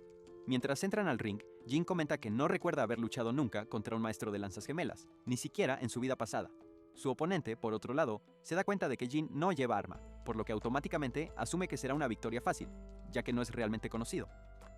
Mientras entran al ring, Jin comenta que no recuerda haber luchado nunca contra un maestro de lanzas gemelas, ni siquiera en su vida pasada. Su oponente, por otro lado, se da cuenta de que Jin no lleva arma, por lo que automáticamente asume que será una victoria fácil, ya que no es realmente conocido.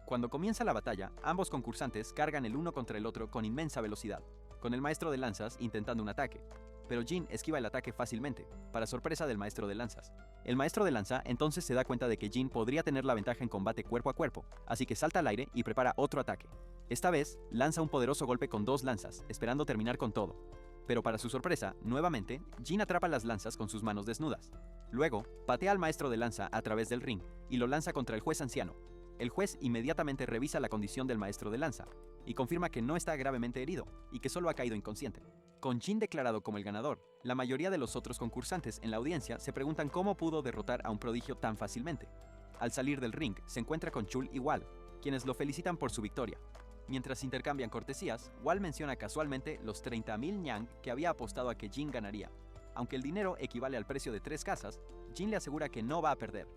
Cuando comienza la batalla, ambos concursantes cargan el uno contra el otro con inmensa velocidad, con el maestro de lanzas intentando un ataque. Pero Jin esquiva el ataque fácilmente, para sorpresa del maestro de lanzas. El maestro de lanza entonces se da cuenta de que Jin podría tener la ventaja en combate cuerpo a cuerpo, así que salta al aire y prepara otro ataque. Esta vez, lanza un poderoso golpe con 2 lanzas, esperando terminar con todo. Pero para su sorpresa, nuevamente, Jin atrapa las lanzas con sus manos desnudas. Luego, patea al maestro de lanza a través del ring y lo lanza contra el juez anciano. El juez inmediatamente revisa la condición del maestro de lanza y confirma que no está gravemente herido y que solo ha caído inconsciente. Con Jin declarado como el ganador, la mayoría de los otros concursantes en la audiencia se preguntan cómo pudo derrotar a un prodigio tan fácilmente. Al salir del ring, se encuentra con Chul y Wal, quienes lo felicitan por su victoria. Mientras intercambian cortesías, Wal menciona casualmente los 30.000 ñang que había apostado a que Jin ganaría. Aunque el dinero equivale al precio de 3 casas, Jin le asegura que no va a perder.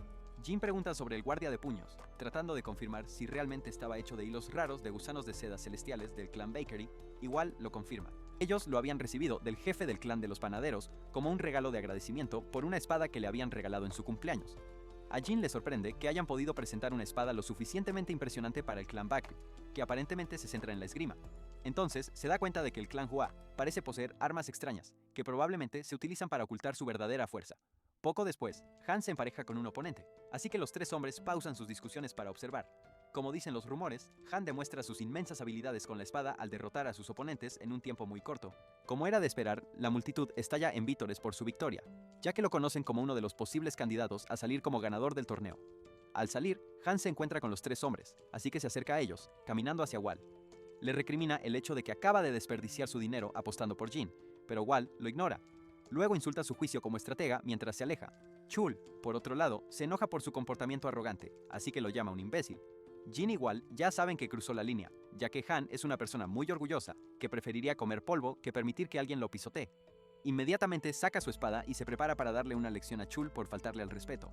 Jin pregunta sobre el guardia de puños, tratando de confirmar si realmente estaba hecho de hilos raros de gusanos de seda celestiales del clan Bakery, y Wal lo confirma. Ellos lo habían recibido del jefe del clan de los panaderos como un regalo de agradecimiento por una espada que le habían regalado en su cumpleaños. A Jin le sorprende que hayan podido presentar una espada lo suficientemente impresionante para el clan Bakery, que aparentemente se centra en la esgrima. Entonces, se da cuenta de que el clan Hua parece poseer armas extrañas, que probablemente se utilizan para ocultar su verdadera fuerza. Poco después, Han se empareja con un oponente, así que los tres hombres pausan sus discusiones para observar. Como dicen los rumores, Han demuestra sus inmensas habilidades con la espada al derrotar a sus oponentes en un tiempo muy corto. Como era de esperar, la multitud estalla en vítores por su victoria, ya que lo conocen como uno de los posibles candidatos a salir como ganador del torneo. Al salir, Han se encuentra con los tres hombres, así que se acerca a ellos, caminando hacia Wall. Le recrimina el hecho de que acaba de desperdiciar su dinero apostando por Jin, pero Wall lo ignora. Luego insulta su juicio como estratega mientras se aleja. Chul, por otro lado, se enoja por su comportamiento arrogante, así que lo llama un imbécil. Jin y Wall ya saben que cruzó la línea, ya que Han es una persona muy orgullosa, que preferiría comer polvo que permitir que alguien lo pisotee. Inmediatamente saca su espada y se prepara para darle una lección a Chul por faltarle al respeto.